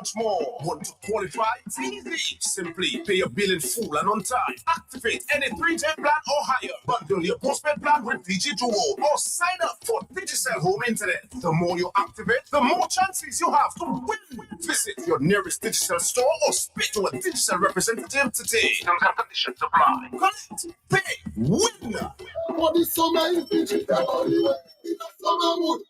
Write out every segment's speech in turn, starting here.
much more. Want to qualify? It's easy. Simply pay your bill in full and on time. Activate any 3G plan or higher. Bundle your postpaid plan with DigiDuo or sign up for Digicel Home Internet. The more you activate, the more chances you have to win. Visit your nearest Digicel store or speak to a Digicel representative today. Terms and conditions apply. Connect, pay, win. What is summer is digital? It's summer mood.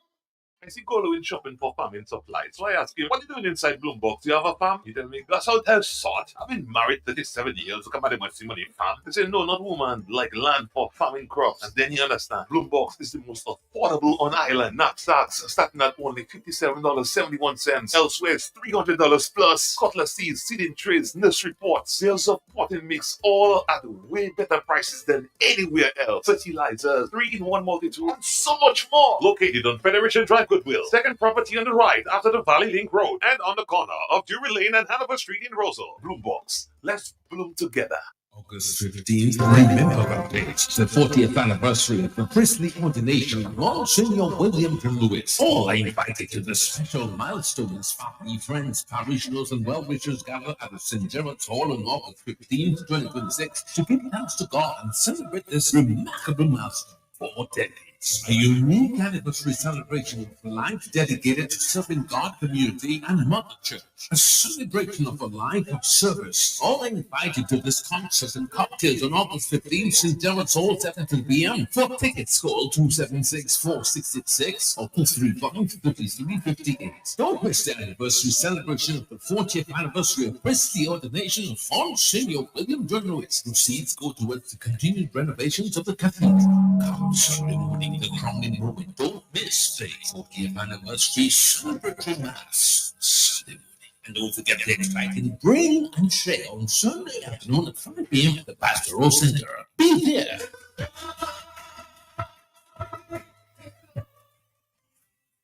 I see Golo shopping for farming supplies. So I ask him, what are you doing inside Bloombox? Do you have a farm? He tell me, that's how it has sort. I've been married 37 years. Look at my money farm. They say, no, not woman, like land for farming crops. And then you understand, Bloombox is the most affordable on island. Knapsacks starting at only $57.71. Elsewhere, it's $300 plus. Cutlass seeds, seeding trays, nursery pots, sales of potting mix, all at way better prices than anywhere else. Fertilizers, 3-in-1 multi-tool, and so much more. Located on Federation Drive, Goodwill. Second property on the right after the Valley Link Road and on the corner of Drury Lane and Hanover Street in Rosal. Bloombox. Let's bloom together. August 15th, remember that date, the 40th anniversary of the priestly ordination of Monsignor William J. Lewis. All are invited to the special milestones. Family, friends, parishioners, and well-wishers gather at the St. Gerard's Hall on August 15th, 2026 to give thanks to God and celebrate this remarkable milestone. 4 decades. A unique anniversary celebration of life dedicated to serving God, community, and Mother Church. A celebration of a life of service. All invited to this concert and cocktails on August 15th, St. Gerard's Hall, 7 p.m. For tickets, call 276-4666 or +35-3358. Don't miss the anniversary celebration of the 40th anniversary of priestly ordination of Monsignor William J. Lewis. Proceeds go towards the continued renovations of the cathedral. Come ceremony the crowning moment. Don't miss the 40th anniversary celebratory mass ceremony. And don't forget the exciting Bring and Share on Sunday afternoon at 5 p.m. at the Pastoral Center. Be there.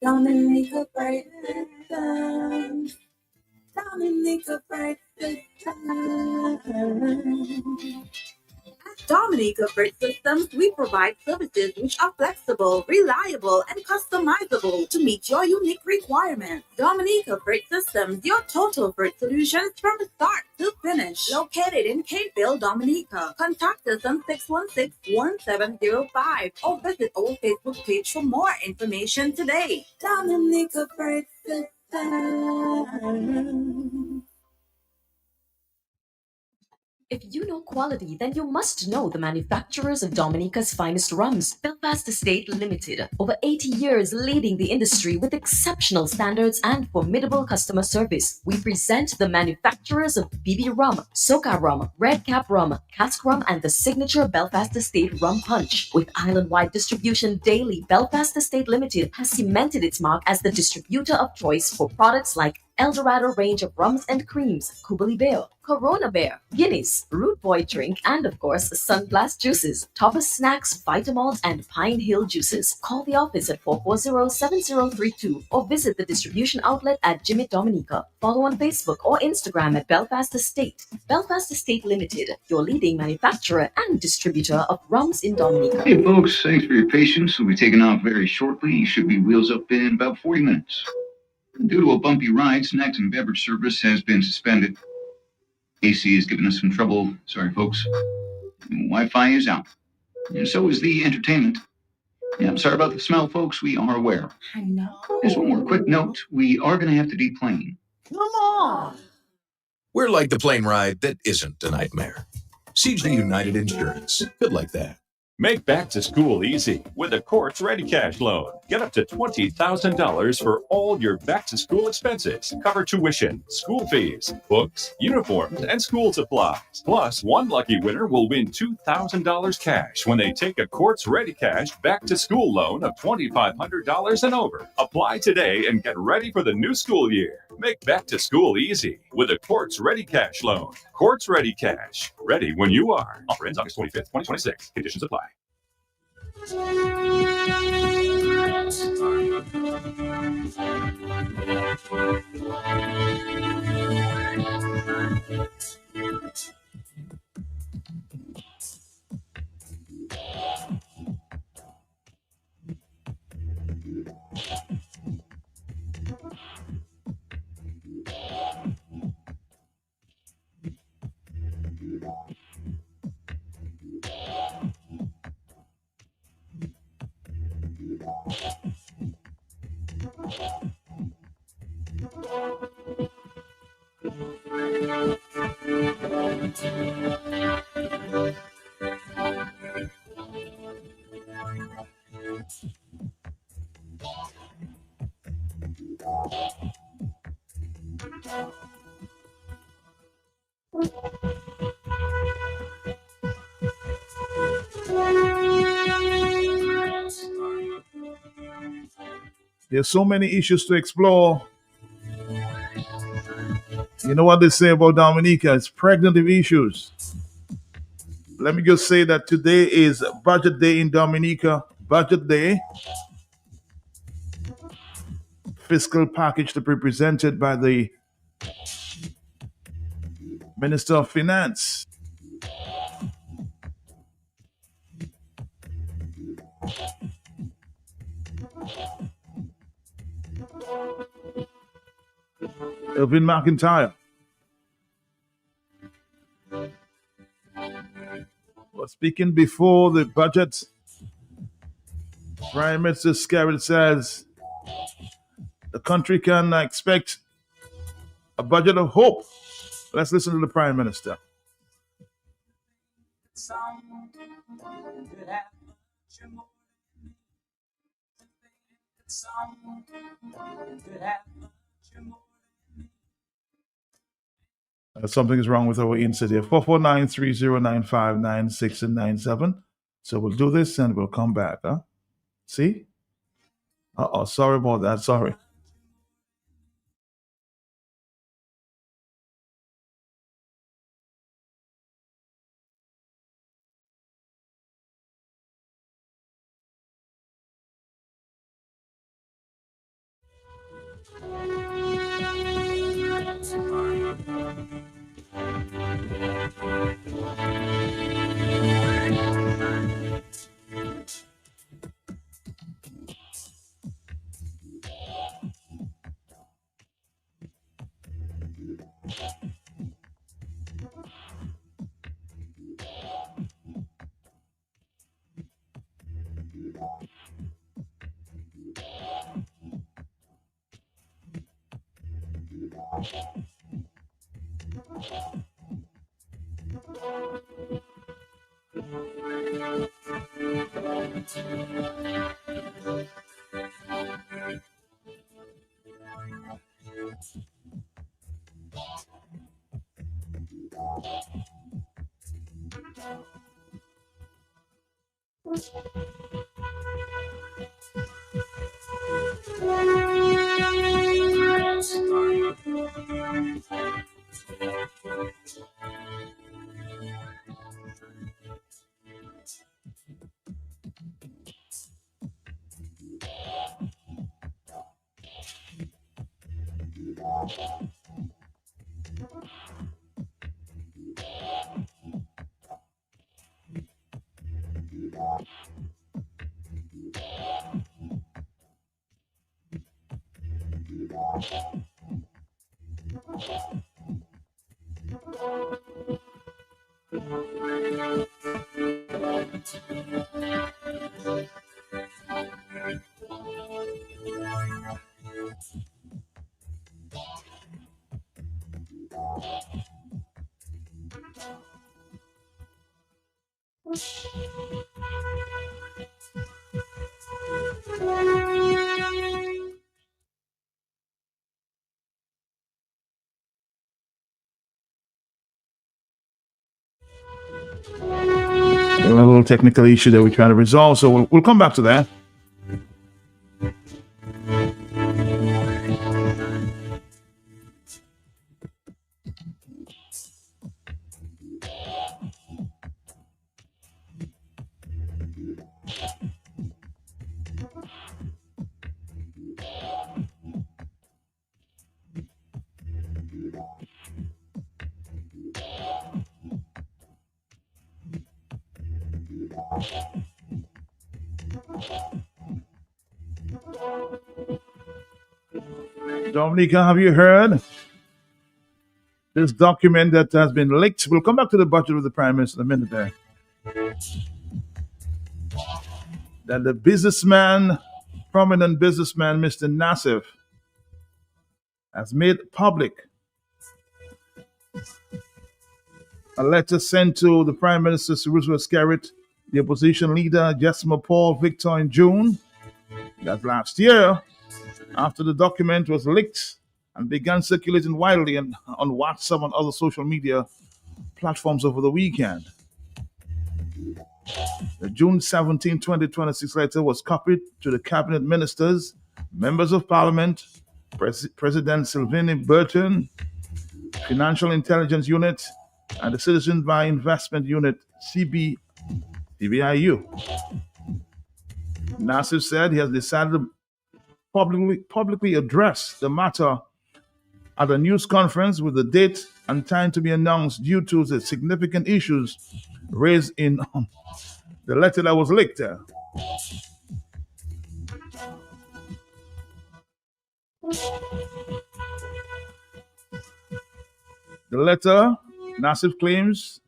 Dominica Brighton. Dominica Brighton. At Dominica Freight Systems, we provide services which are flexible, reliable, and customizable to meet your unique requirements. Dominica Freight Systems, your total freight solutions from start to finish. Located in Cateville, Dominica. Contact us on 616-1705 or visit our Facebook page for more information today. Dominica Freight Systems. If you know quality, then you must know the manufacturers of Dominica's finest rums. Belfast Estate Limited, over 80 years leading the industry with exceptional standards and formidable customer service. We present the manufacturers of BB Rum, Soca Rum, Red Cap Rum, Cask Rum, and the signature Belfast Estate Rum Punch. With island-wide distribution daily, Belfast Estate Limited has cemented its mark as the distributor of choice for products like Eldorado range of rums and creams, Kubali Bear, Corona Bear, Guinness, Root Boy drink, and of course, Sunblast juices, Toppers snacks, Vitamalt, and Pine Hill juices. Call the office at 440-7032 or visit the distribution outlet at Jimmy Dominica. Follow on Facebook or Instagram at Belfast Estate. Belfast Estate Limited, your leading manufacturer and distributor of rums in Dominica. Hey folks, thanks for your patience. We'll be taking off very shortly. You should be wheels up in about 40 minutes. Due to a bumpy ride, snacks and beverage service has been suspended. AC has given us some trouble. Sorry, folks. And Wi-Fi is out. And so is the entertainment. Yeah, I'm sorry about the smell, folks. We are aware. I know. Just one more quick note. We are going to have to deplane. Come on. We're like the plane ride that isn't a nightmare. CJ United Insurance. Good like that. Make back to school easy with a Quartz Ready Cash loan. Get up to $20,000 for all your back to school expenses. Cover tuition, school fees, books, uniforms, and school supplies. Plus, one lucky winner will win $2,000 cash when they take a Quartz Ready Cash back to school loan of $2,500 and over. Apply today and get ready for the new school year. Make back to school easy with a Quartz Ready Cash loan. Quartz Ready Cash. Ready when you are. Offer ends August 25th, 2026. Conditions apply. There's so many issues to explore. You know what they say about Dominica? It's pregnant with issues. Let me just say that today is Budget Day in Dominica. Budget Day. Fiscal package to be presented by the Minister of Finance. Elvin McIntyre. But speaking before the budget, Prime Minister Skerrit says the country can expect a budget of hope. Let's listen to the Prime Minister. Something is wrong with our insert here. 449-3095-96 and 97. So we'll do this and we'll come back. Huh? See? Sorry about that. Sorry. A little technical issue that we're trying to resolve, so we'll come back to that. Dominica, have you heard this document that has been leaked? We'll come back to the budget with the Prime Minister in a minute there. That the businessman, prominent businessman, Mr. Nassif, has made public a letter sent to the Prime Minister, Sir Roosevelt Skerrit, the opposition leader, Jesma Paul Victor, in June. That last year, after the document was leaked and began circulating widely on WhatsApp and other social media platforms over the weekend. The June 17, 2026 letter was copied to the cabinet ministers, members of parliament, President Sylvanie Burton, Financial Intelligence Unit, and the Citizens by Investment Unit, CBIU. Nassif said he has decided to publicly address the matter at a news conference with the date and time to be announced due to the significant issues raised in the letter that was leaked. The letter, Nassif claims,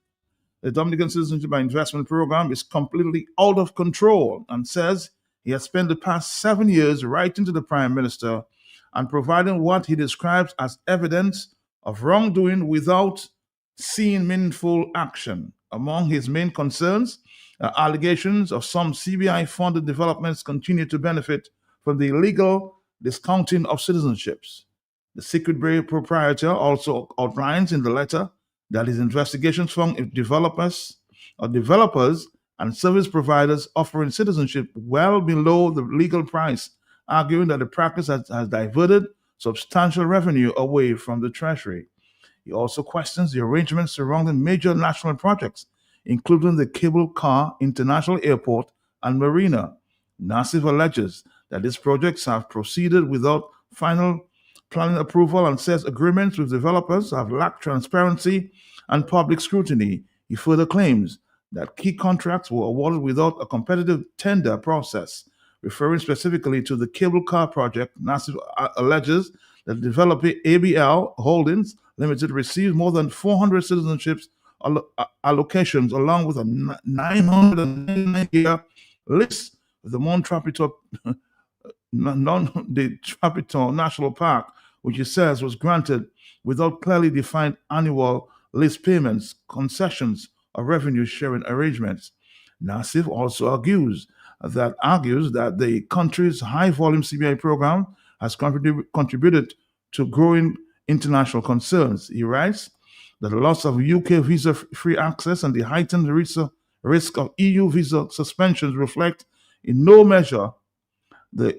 the Dominican Citizenship by Investment Program is completely out of control and says he has spent the past 7 years writing to the Prime Minister and providing what he describes as evidence of wrongdoing without seeing meaningful action. Among his main concerns are allegations of some CBI-funded developments continue to benefit from the illegal discounting of citizenships. The secret proprietor also outlines in the letter that his investigations found developers and service providers offering citizenship well below the legal price, arguing that the practice has diverted substantial revenue away from the Treasury. He also questions the arrangements surrounding major national projects, including the Cable Car International Airport and Marina. Nassif alleges that these projects have proceeded without final planning approval and says agreements with developers have lacked transparency and public scrutiny. He further claims that key contracts were awarded without a competitive tender process. Referring specifically to the cable car project, Nassif alleges that developer ABL Holdings Limited received more than 400 citizenships allocations along with a 999-year lease with the Mont Trapito National Park, which he says was granted without clearly defined annual lease payments, concessions, or revenue sharing arrangements. Nassif also argues that the country's high volume CBI program has contributed to growing international concerns. He writes that the loss of UK visa-free access and the heightened risk of EU visa suspensions reflect in no measure the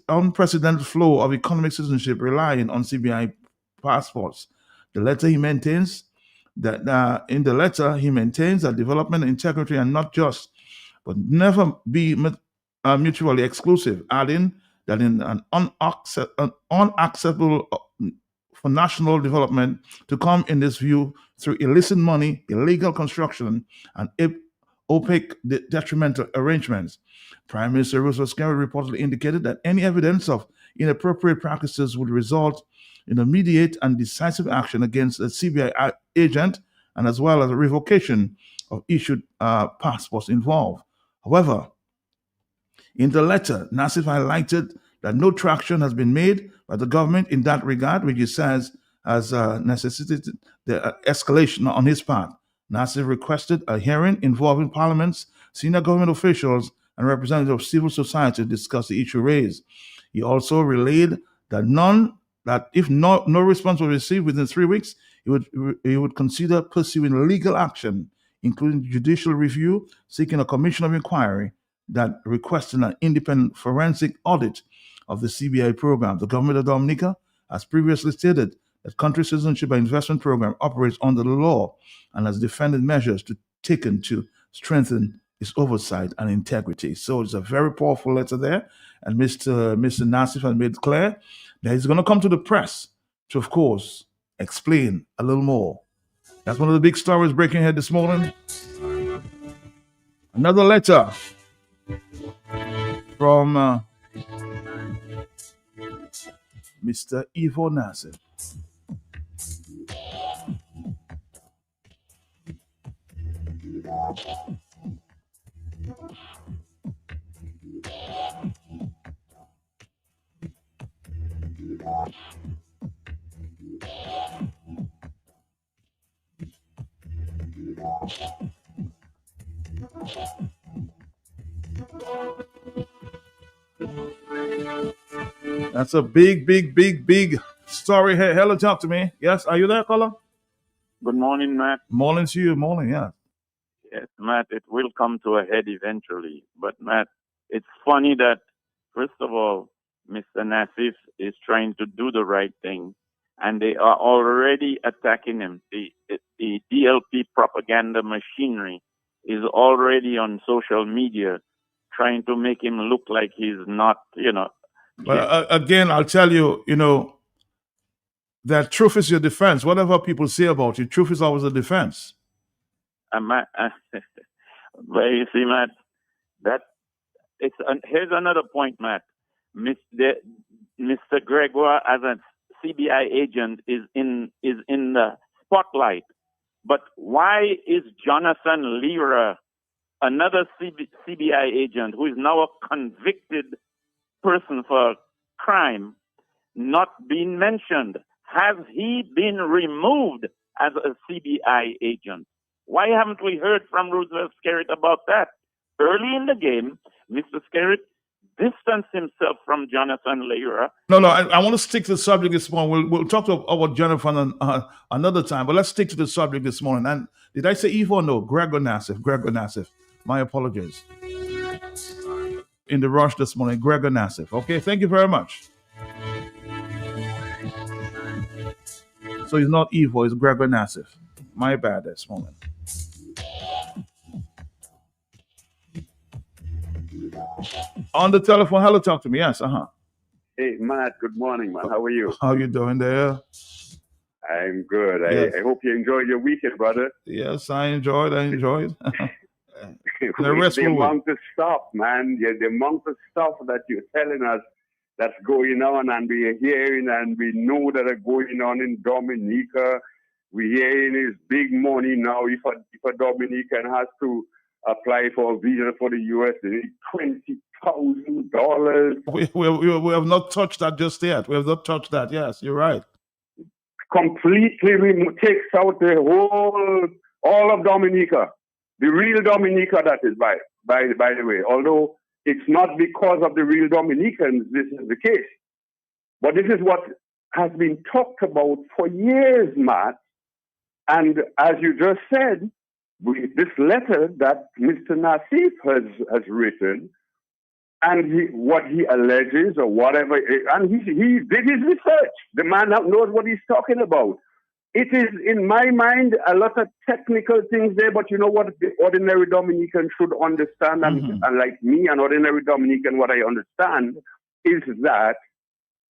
unprecedented flow of economic citizenship relying on CBI passports. In the letter, he maintains that development and integrity are not just, but never be mutually exclusive, adding that in an unacceptable for national development to come in this view through illicit money, illegal construction, and opaque detrimental arrangements. Prime Minister Roosevelt reportedly indicated that any evidence of inappropriate practices would result in immediate and decisive action against a CBI agent and as well as a revocation of issued passports involved. However, in the letter, Nassif highlighted that no traction has been made by the government in that regard, which he says has necessitated the escalation on his part. Nassif requested a hearing involving parliaments, senior government officials, and representatives of civil society to discuss the issue raised. He also relayed that if no response was received within 3 weeks, he would consider pursuing legal action, including judicial review, seeking a commission of inquiry that requested an independent forensic audit of the CBI program. The government of Dominica has previously stated that country citizenship by investment program operates under the law and has defended measures taken to strengthen its oversight and integrity. So it's a very powerful letter there, and Mr. Nassif has made clear that he's going to come to the press to, of course, explain a little more. That's one of the big stories breaking here this morning. Another letter from Mr. Ivo Nassif. That's a big Story, hey, hello, talk to me. Yes, are you there, caller? Good morning, Matt. Morning to you, morning, yeah. Yes, Matt, it will come to a head eventually. But, Matt, it's funny that, first of all, Mr. Nassif is trying to do the right thing, and they are already attacking him. The DLP propaganda machinery is already on social media trying to make him look like he's not, Well, again, I'll tell you, that truth is your defense. Whatever people say about you, truth is always a defense. Matt, but you see, Matt, here's another point, Matt. Mr. Gregoire, as a CBI agent, is in the spotlight. But why is Jonathan Lira, another CBI agent who is now a convicted person for crime, not being mentioned? Has he been removed as a CBI agent? Why haven't we heard from Roosevelt Skerritt about that? Early in the game, Mr. Skerritt distanced himself from Jonathan Lira. No, I want to stick to the subject this morning. We'll talk about Jonathan another time, but let's stick to the subject this morning. And did I say Eve or no? Gregor Nassif. My apologies. In the rush this morning, Gregor Nassif. Okay, thank you very much. So he's not Evo, it's Gregor Nassif. My bad this morning. On the telephone, hello, talk to me. Yes, Hey, Matt, good morning, man. How are you? How you doing there? I'm good. Yes. I hope you enjoyed your weekend, brother. Yes, I enjoyed. The amount of stuff, man. The amount of stuff that you're telling us that's going on, and we're hearing and we know that are going on in Dominica. We're hearing is big money now. If a Dominican has to apply for a visa for the U.S., they need $20,000. We have not touched that just yet. We have not touched that. Yes, you're right. Completely takes out all of Dominica, the real Dominica that is by the way. Although it's not because of the real Dominicans this is the case, but this is what has been talked about for years, Matt. And as you just said, this letter that Mr. Nassif has written, and what he alleges or whatever, and he did his research. The man knows what he's talking about. It is, in my mind, a lot of technical things there, but you know what the ordinary Dominican should understand, and like me, an ordinary Dominican, what I understand is that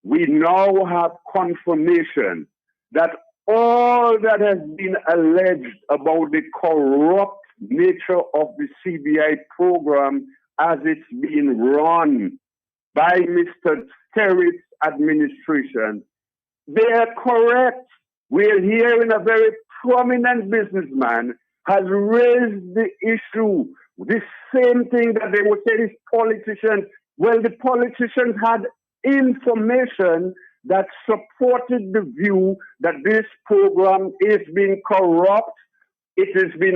we now have confirmation that all that has been alleged about the corrupt nature of the CBI program as it's being run by Mr. Skerritt's administration, they are correct. We're hearing a very prominent businessman has raised the issue, the same thing that they would say these politicians. Well, the politicians had information that supported the view that this program is being corrupt. It has been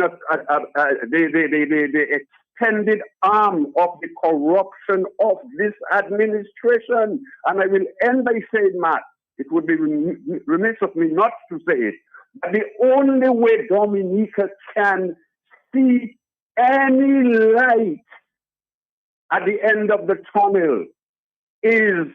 the extended arm of the corruption of this administration. And I will end by saying, Matt, it would be remiss of me not to say it, but the only way Dominica can see any light at the end of the tunnel is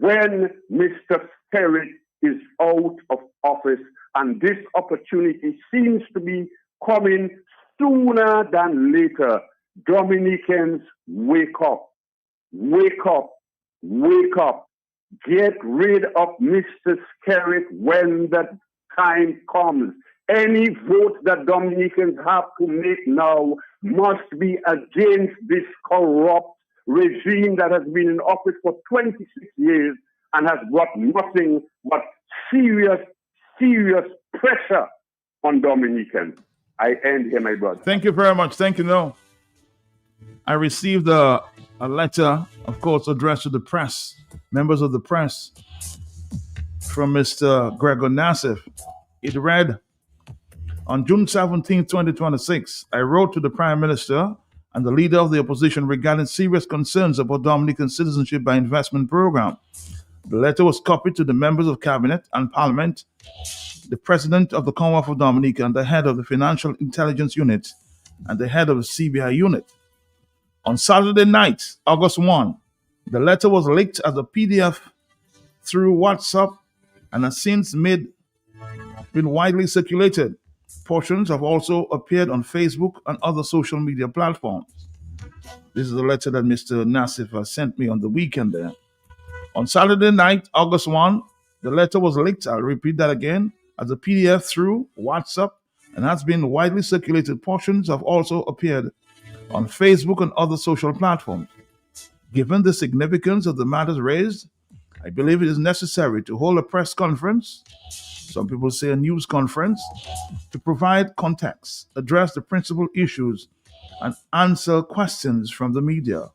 when Mr. Skerritt is out of office, and this opportunity seems to be coming sooner than later. Dominicans, wake up, wake up, wake up. Get rid of Mr. Skerritt when the time comes. Any vote that Dominicans have to make now must be against this corrupt regime that has been in office for 26 years and has brought nothing but serious pressure on Dominicans. I end here, my brother. Thank you very much. Thank you. No, I received a letter, of course, addressed to the press, members of the press, from Mr. Gregor Nassif. It read, on June 17, 2026, I wrote to the Prime Minister and the leader of the opposition regarding serious concerns about Dominican citizenship by investment program. The letter was copied to the members of Cabinet and Parliament, the President of the Commonwealth of Dominica, and the head of the Financial Intelligence Unit, and the head of the CBI unit. On Saturday night, August 1, the letter was leaked as a PDF through WhatsApp and has since been widely circulated. Portions have also appeared on Facebook and other social media platforms. This is the letter that Mr. Nassif sent me on the weekend there. On Saturday night, August 1, the letter was leaked, I'll repeat that again, as a PDF through WhatsApp and has been widely circulated. Portions have also appeared on Facebook and other social platforms. Given the significance of the matters raised, I believe it is necessary to hold a press conference, some people say a news conference, to provide context, address the principal issues, and answer questions from the media.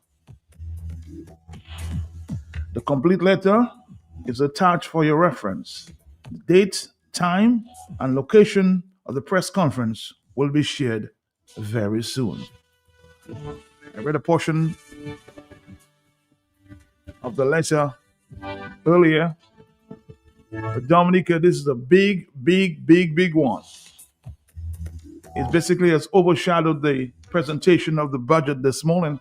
The complete letter is attached for your reference. The date, time, and location of the press conference will be shared very soon. I read a portion of the letter earlier. But Dominica, this is a big one. It basically has overshadowed the presentation of the budget this morning.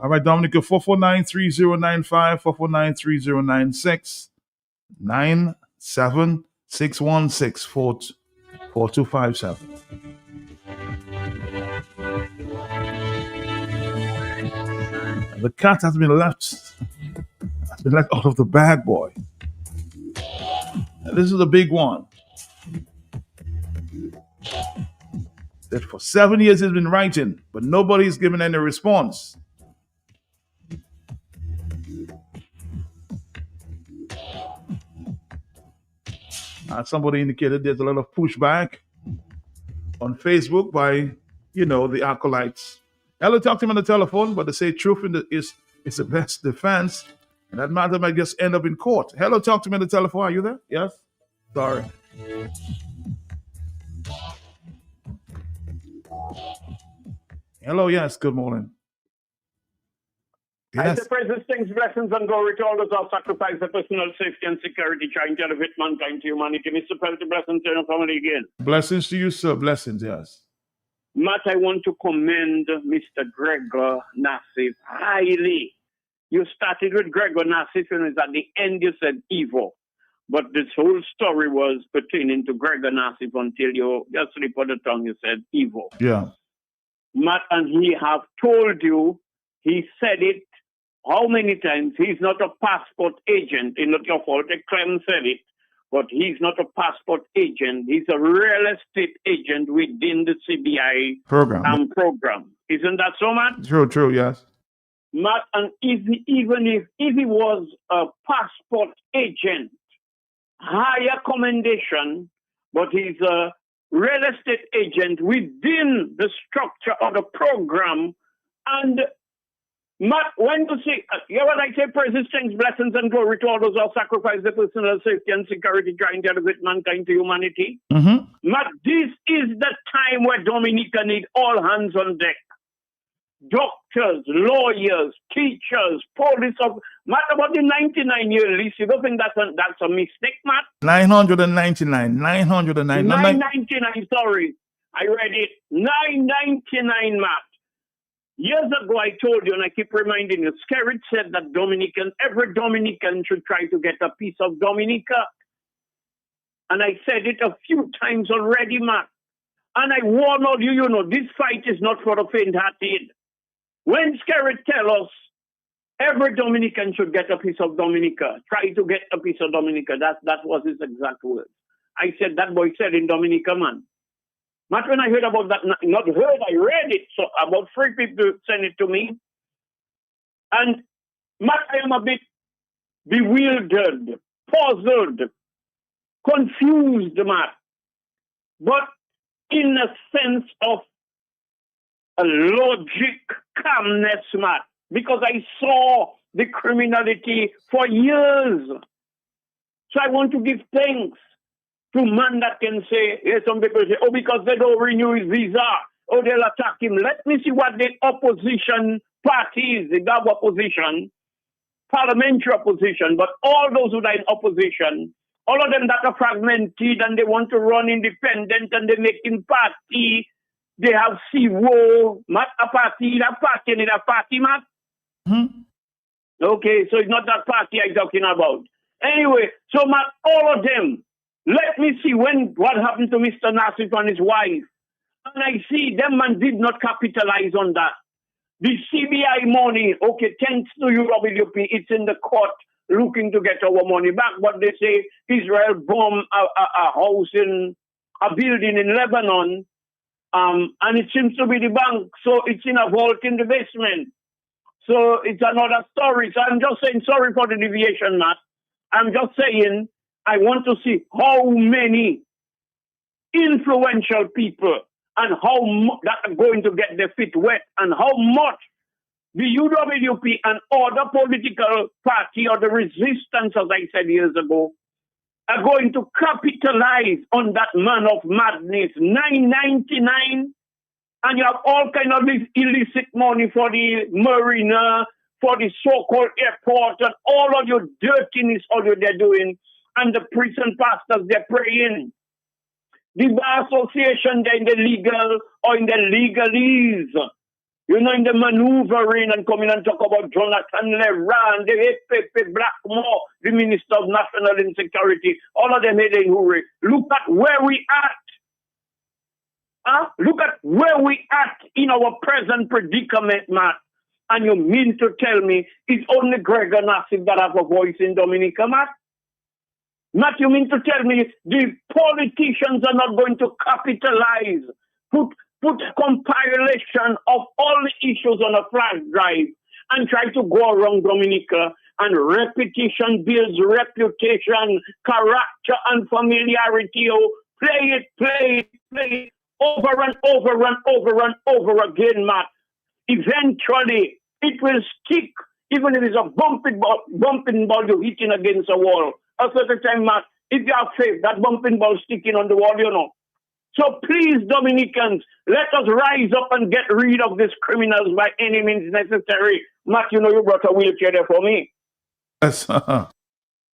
All right, Dominica, 449-3095, 449-3096, 976164257. The cat has been let out of the bag, boy. And this is a big one. That for 7 years he's been writing, but nobody's given any response. Somebody indicated there's a lot of pushback on Facebook by, the acolytes. Hello, talk to him on the telephone, but they say truth is the best defense, and that matter might just end up in court. Hello, talk to me on the telephone. Are you there? Yes? Sorry. Hello, yes, good morning. Yes. I say praise His things, blessings, and glory to all those who have sacrificed their personal safety and security, trying to elevate mankind to humanity. Mr. President, blessings to your family again. Blessings to you, sir. Blessings, yes. Matt, I want to commend Mr. Gregor Nassif highly. You started with Gregor Nassif, and at the end you said evil. But this whole story was pertaining to Gregor Nassif until you just slip on the tongue, you said evil. Yeah. Matt, and he have told you, he said it how many times? He's not a passport agent. It's not your fault. Clem said it. But he's not a passport agent. He's a real estate agent within the CBI program. Isn't that so, Matt? True, yes. Matt, and even if he was a passport agent, higher commendation, but he's a real estate agent within the structure of the program. And Matt, when you see, what I say, praises, thanks, blessings, and glory to all those who have sacrificed their personal safety and security, trying to elevate mankind to humanity. Mm-hmm. Matt, this is the time where Dominica need all hands on deck. Doctors, lawyers, teachers, police of Matt, about the 99-year lease. You don't think that's a mistake, Matt? 999. 999, sorry. I read it. 999, Matt. Years ago, I told you, and I keep reminding you, Skerrit said that every Dominican should try to get a piece of Dominica. And I said it a few times already, Matt. And I warn all you, this fight is not for the faint-hearted. When Skerrit tell us every Dominican should get a piece of Dominica, try to get a piece of Dominica, that was his exact words. I said, that boy said in Dominica, man. Matt, when I heard about that, not heard, I read it. So about 3 people sent it to me. And Matt, I am a bit bewildered, puzzled, confused, Matt. But in a sense of a logic, calmness, Matt. Because I saw the criminality for years. So I want to give thanks to man that can say, some people say, because they don't renew his visa. or they'll attack him. Let me see what the opposition parties, the Gab opposition, parliamentary opposition, but all those who are in opposition, all of them that are fragmented and they want to run independent and they're making party, they have CWO, not a party, and a party, Matt. Okay, so it's not that party I'm talking about. Anyway, so Matt, all of them, let me see what happened to Mr. Nassif and his wife. And I see them man did not capitalize on that. The CBI money, okay, thanks to UWP, it's in the court looking to get our money back. But they say Israel bombed a house a building in Lebanon, and it seems to be the bank. So it's in a vault in the basement. So it's another story. So I'm just saying, sorry for the deviation, Matt. I'm just saying, I want to see how many influential people and how that are going to get their feet wet, and how much the UWP and other political party or the resistance, as I said years ago, are going to capitalize on that man of madness. $9.99, and you have all kind of this illicit money for the marina, for the so-called airport, and all of your dirtiness, all they're doing, and the prison pastors, they're praying. The Bar Association, they're in the legal or in the legalese. You know, in the maneuvering and coming and talk about Jonathan Leran, the EPP Blackmore, the Minister of National Insecurity, all of them made in hurry. Look at where we at. Look at where we at in our present predicament, Matt. And you mean to tell me it's only Gregor Nassif that have a voice in Dominica, Matt? Matt, you mean to tell me the politicians are not going to capitalize, put a compilation of all the issues on a flash drive and try to go around Dominica, and repetition builds reputation, character and familiarity. Oh, play it over and over and over and over again, Matt. Eventually, it will stick, even if it's a bumping ball you're hitting against a wall. A certain time, Matt, if you have faith, that bumping ball sticking on the wall, you know. So please, Dominicans, let us rise up and get rid of these criminals by any means necessary. Matt, you know you brought a wheelchair there for me. Yes.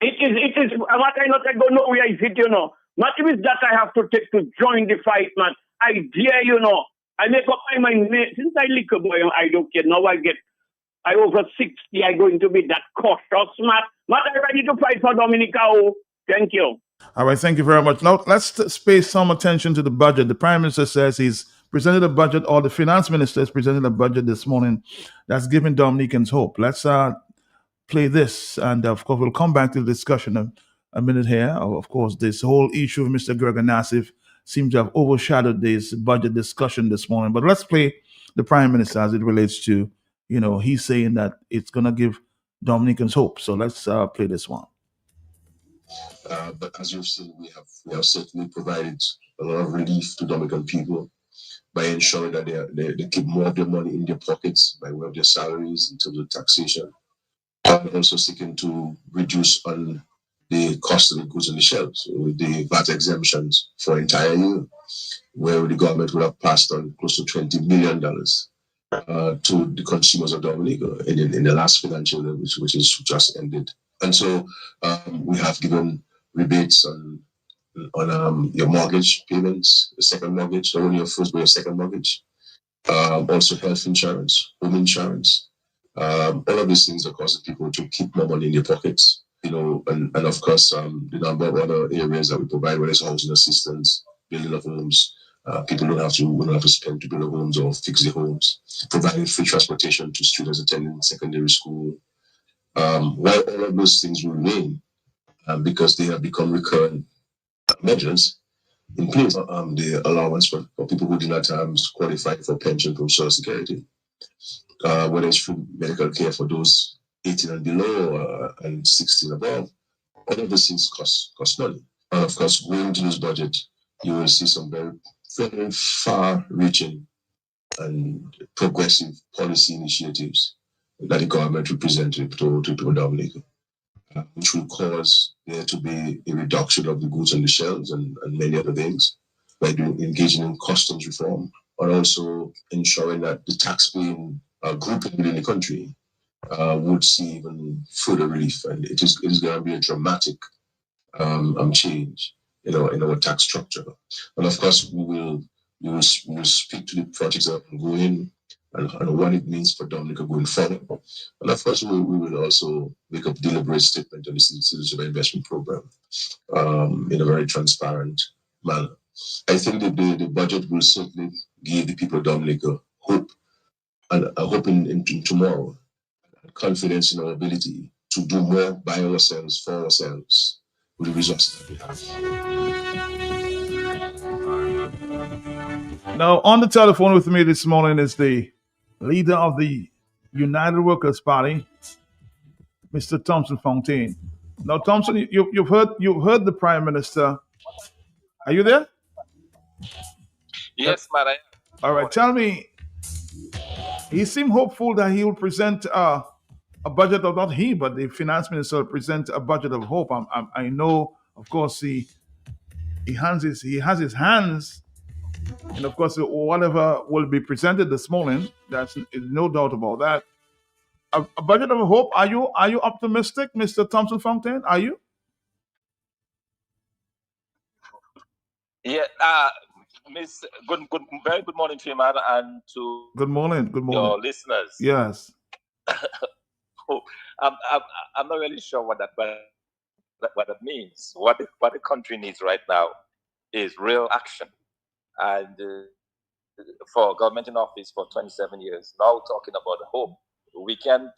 It is, Matt, I not go nowhere is it, you know. Matt, it is that I have to take to join the fight, Matt. I dare, you know. I make up my mind, since I liquor boy, I don't care. Now I over 60, I'm going to be that cautious, Matt. Matt, I'm ready to fight for Dominica. Thank you. All right, thank you very much. Now, let's pay some attention to the budget. The Prime Minister says he's presented a budget, or the Finance Minister has presented a budget this morning that's giving Dominicans hope. Let's play this, and of course, we'll come back to the discussion a minute here. Of course, this whole issue of Mr. Gregor Nassif seems to have overshadowed this budget discussion this morning. But let's play the Prime Minister as it relates to, you know, he's saying that it's going to give Dominicans hope. So let's play this one. But as you've seen, we have certainly provided a lot of relief to Dominican people by ensuring that they keep more of their money in their pockets by way of their salaries in terms of taxation. And also seeking to reduce on the cost of the goods on the shelves with the VAT exemptions for an entire year, where the government would have passed on close to $20 million to the consumers of Dominica in the last financial year, which is just ended. And so we have given rebates on your mortgage payments, the second mortgage, not only your first but your second mortgage. Also health insurance, home insurance. All of these things are causing people to keep more money in their pockets. You know, and of course, the number of other areas that we provide, whether it's housing assistance, building of homes, people don't have to spend to build their homes or fix their homes, providing free transportation to students attending secondary school. While all of those things will remain, because they have become recurrent measures in place, the allowance for people who do not qualify for pension from Social Security, whether it's free medical care for those 18 and below and 16 above, all of these things cost money. And of course, going to this budget, you will see some very, very far-reaching and progressive policy initiatives that the government will present to people in Dominica, which will cause there to be a reduction of the goods on the shelves and many other things by engaging in customs reform, and also ensuring that the tax-paying grouping within the country would see even further relief, and it is going to be a dramatic change, in our tax structure. And of course, we will speak to the projects that are going and what it means for Dominica going forward. And of course, we will also make a deliberate statement on the Citizenship Investment Program in a very transparent manner. I think that the budget will certainly give the people of Dominica hope, and a hope in tomorrow, and confidence in our ability to do more by ourselves, for ourselves, with the resources that we have. Now, on the telephone with me this morning is the leader of the United Workers' Party, Mr. Thompson Fontaine. Now, Thompson, you've heard the Prime Minister. Are you there? Yes, man. All right. Tell me, he seemed hopeful that he will present a budget of, not he, but the finance minister will present a budget of hope. I know, of course, he has his hands, and of course, whatever will be presented this morning, there's no doubt about that. A budget of hope. Are you optimistic, Mr. Thompson Fontaine? Are you? Yeah. Very good morning to you, man, and to Good morning. your listeners. Yes. I'm not really sure what that means. What the country needs right now is real action. And for government in office for 27 years, now talking about hope, we can't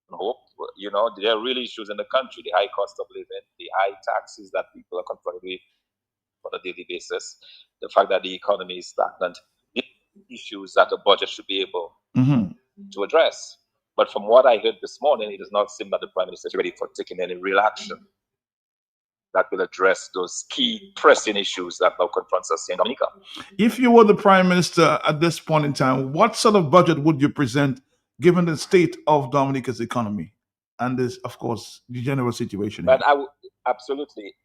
hope. There are real issues in the country: the high cost of living, the high taxes that people are confronted with on a daily basis, the fact that the economy is stagnant, issues that a budget should be able to address. But from what I heard this morning, it does not seem that the Prime Minister is ready for taking any real action that will address those key pressing issues that now confronts us in Dominica. If you were the Prime Minister at this point in time, what sort of budget would you present given the state of Dominica's economy and this, of course, the general situation? But I would absolutely,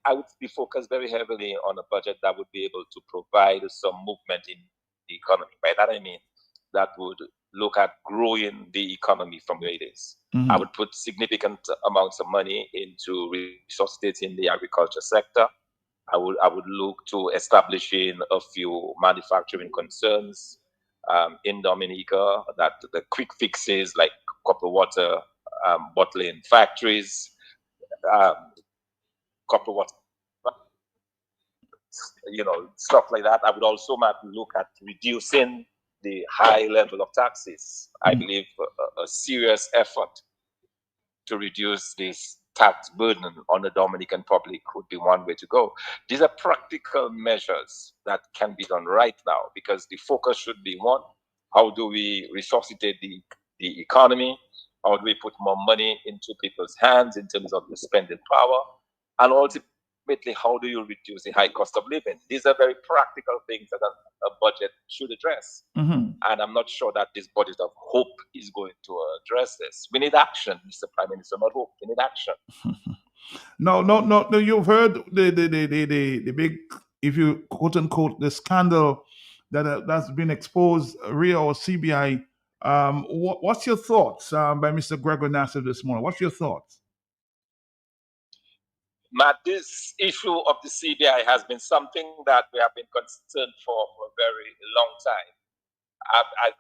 I would be focused very heavily on a budget that would be able to provide some movement in the economy. By that I mean that would look at growing the economy from where it is. I would put significant amounts of money into resuscitating the agriculture sector. I would look to establishing a few manufacturing concerns in Dominica, that the quick fixes like copper water bottling factories, copper water, stuff like that. I would also look at reducing the high level of taxes. I believe a serious effort to reduce this tax burden on the Dominican public would be one way to go. These are practical measures that can be done right now, because the focus should be one: how do we resuscitate the economy? How do we put more money into people's hands in terms of the spending power? And ultimately, how do you reduce the high cost of living? These are very practical things that a budget should address. And I'm not sure that this budget of hope is going to address this. We need action, Mr. Prime Minister, not hope. We need action. No. You've heard the big, if you quote unquote, the scandal that's been exposed, RIA or CBI. What's your thoughts by Mr. Gregor Nassif this morning? What's your thoughts? Matt, this issue of the CBI has been something that we have been concerned for a very long time.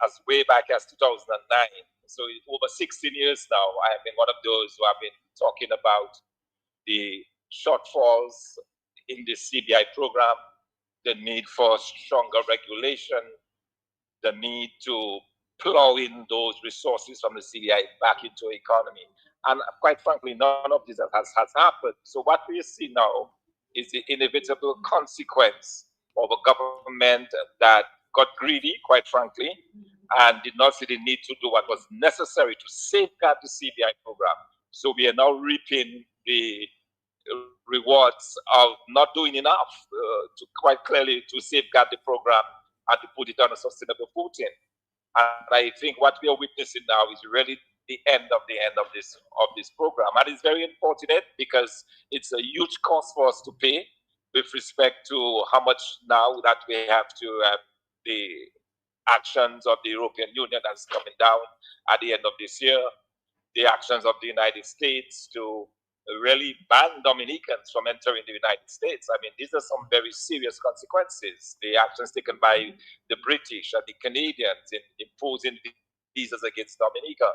As way back as 2009. So over 16 years now, I have been one of those who have been talking about the shortfalls in the CBI program, the need for stronger regulation, the need to plow in those resources from the CBI back into the economy. And quite frankly, none of this has happened. So what we see now is the inevitable consequence of a government that got greedy, quite frankly, and did not see the need to do what was necessary to safeguard the CBI program. So we are now reaping the rewards of not doing enough to quite clearly to safeguard the program and to put it on a sustainable footing. And I think what we are witnessing now is really the end of this program. And it's very unfortunate because it's a huge cost for us to pay. with respect to how much now that we have to the actions of the European Union that's coming down at the end of this year, the actions of the United States to really ban Dominicans from entering the United States. I mean, these are some very serious consequences. The actions taken by the British and the Canadians in imposing visas against Dominica.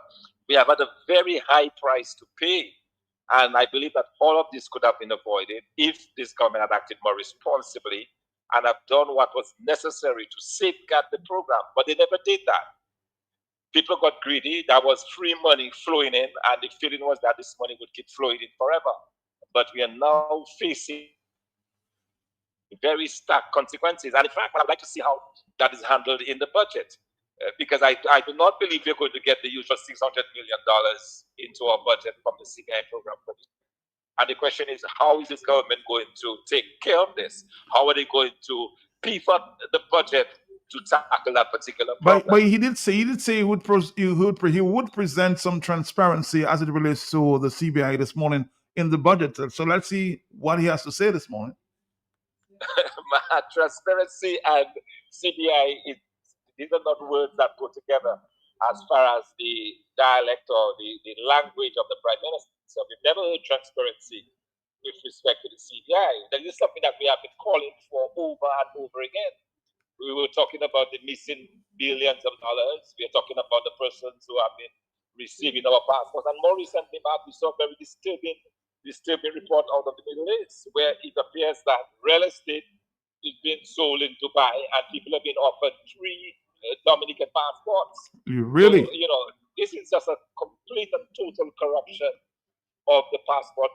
We have had a very high price to pay. And I believe that all of this could have been avoided if this government had acted more responsibly and have done what was necessary to safeguard the program. But they never did that. People got greedy. There was free money flowing in, and the feeling was that this money would keep flowing in forever. But we are now facing very stark consequences. And in fact, I'd like to see how that is handled in the budget. Because I do not believe we're going to get the usual $600 million into our budget from the CBI program. And the question is, how is this government going to take care of this? How are they going to beef up the budget to tackle that particular problem? But he did say he would present some transparency as it relates to the CBI this morning in the budget. So let's see what he has to say this morning. Transparency and CBI these are not words that go together as far as the dialect or the language of the Prime Minister. We've never heard transparency with respect to the CBI. That is something that we have been calling for over and over again. We were talking about the missing billions of dollars. We are talking about the persons who have been receiving our passports. And more recently, Mark, we saw a very disturbing report out of the Middle East, where it appears that real estate is being sold in Dubai and people have been offered 3 Dominican passports. Really? So, this is just a complete and total corruption of the passport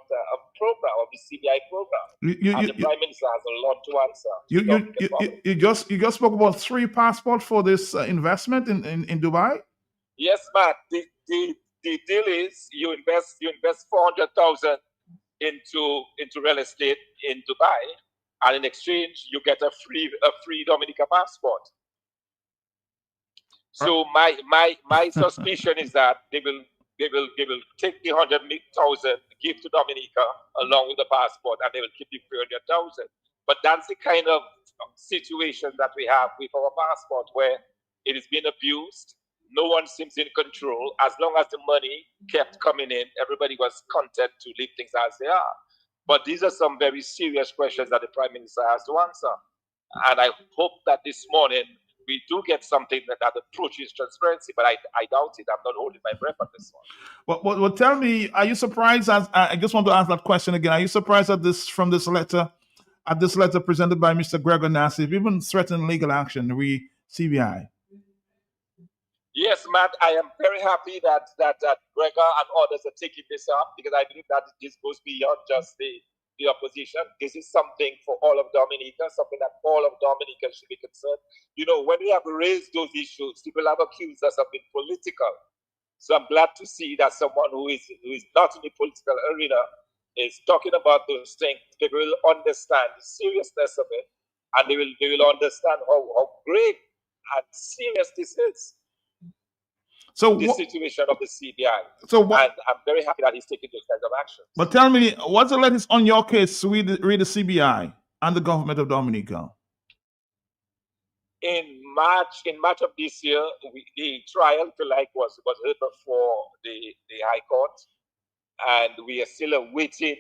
program, of the CBI program. And the Prime Minister has a lot to answer. You just spoke about 3 passports for this investment in Dubai? Yes, Matt. The deal is you invest 400,000 into real estate in Dubai, and in exchange you get a free Dominica passport. So my suspicion is that they will take the 100,000, give to Dominica along with the passport, and they will keep the 300,000. But that's the kind of situation that we have with our passport, where it is being abused. No one seems in control. As long as the money kept coming in, everybody was content to leave things as they are. But these are some very serious questions that the Prime Minister has to answer. And I hope that this morning we do get something that approaches transparency, but I doubt it. I'm not holding my breath on this one. Well, tell me, are you surprised? I just want to ask that question again. Are you surprised at this letter presented by Mr. Gregor Nassif, even threatened legal action, CBI? Yes, Matt, I am very happy that Gregor and others are taking this up, because I believe that this goes beyond just the opposition. This is something for all of Dominica, something that all of Dominica should be concerned. When we have raised those issues, people have accused us of being political. So I'm glad to see that someone who is not in the political arena is talking about those things. People will understand the seriousness of it, and they will understand how grave and serious this is. So the situation of the CBI. And I'm very happy that he's taking those kinds of actions. But tell me, what's the latest on your case with the CBI and the government of Dominica? In March of this year, the trial, if you like, was heard before the High Court, and we are still awaiting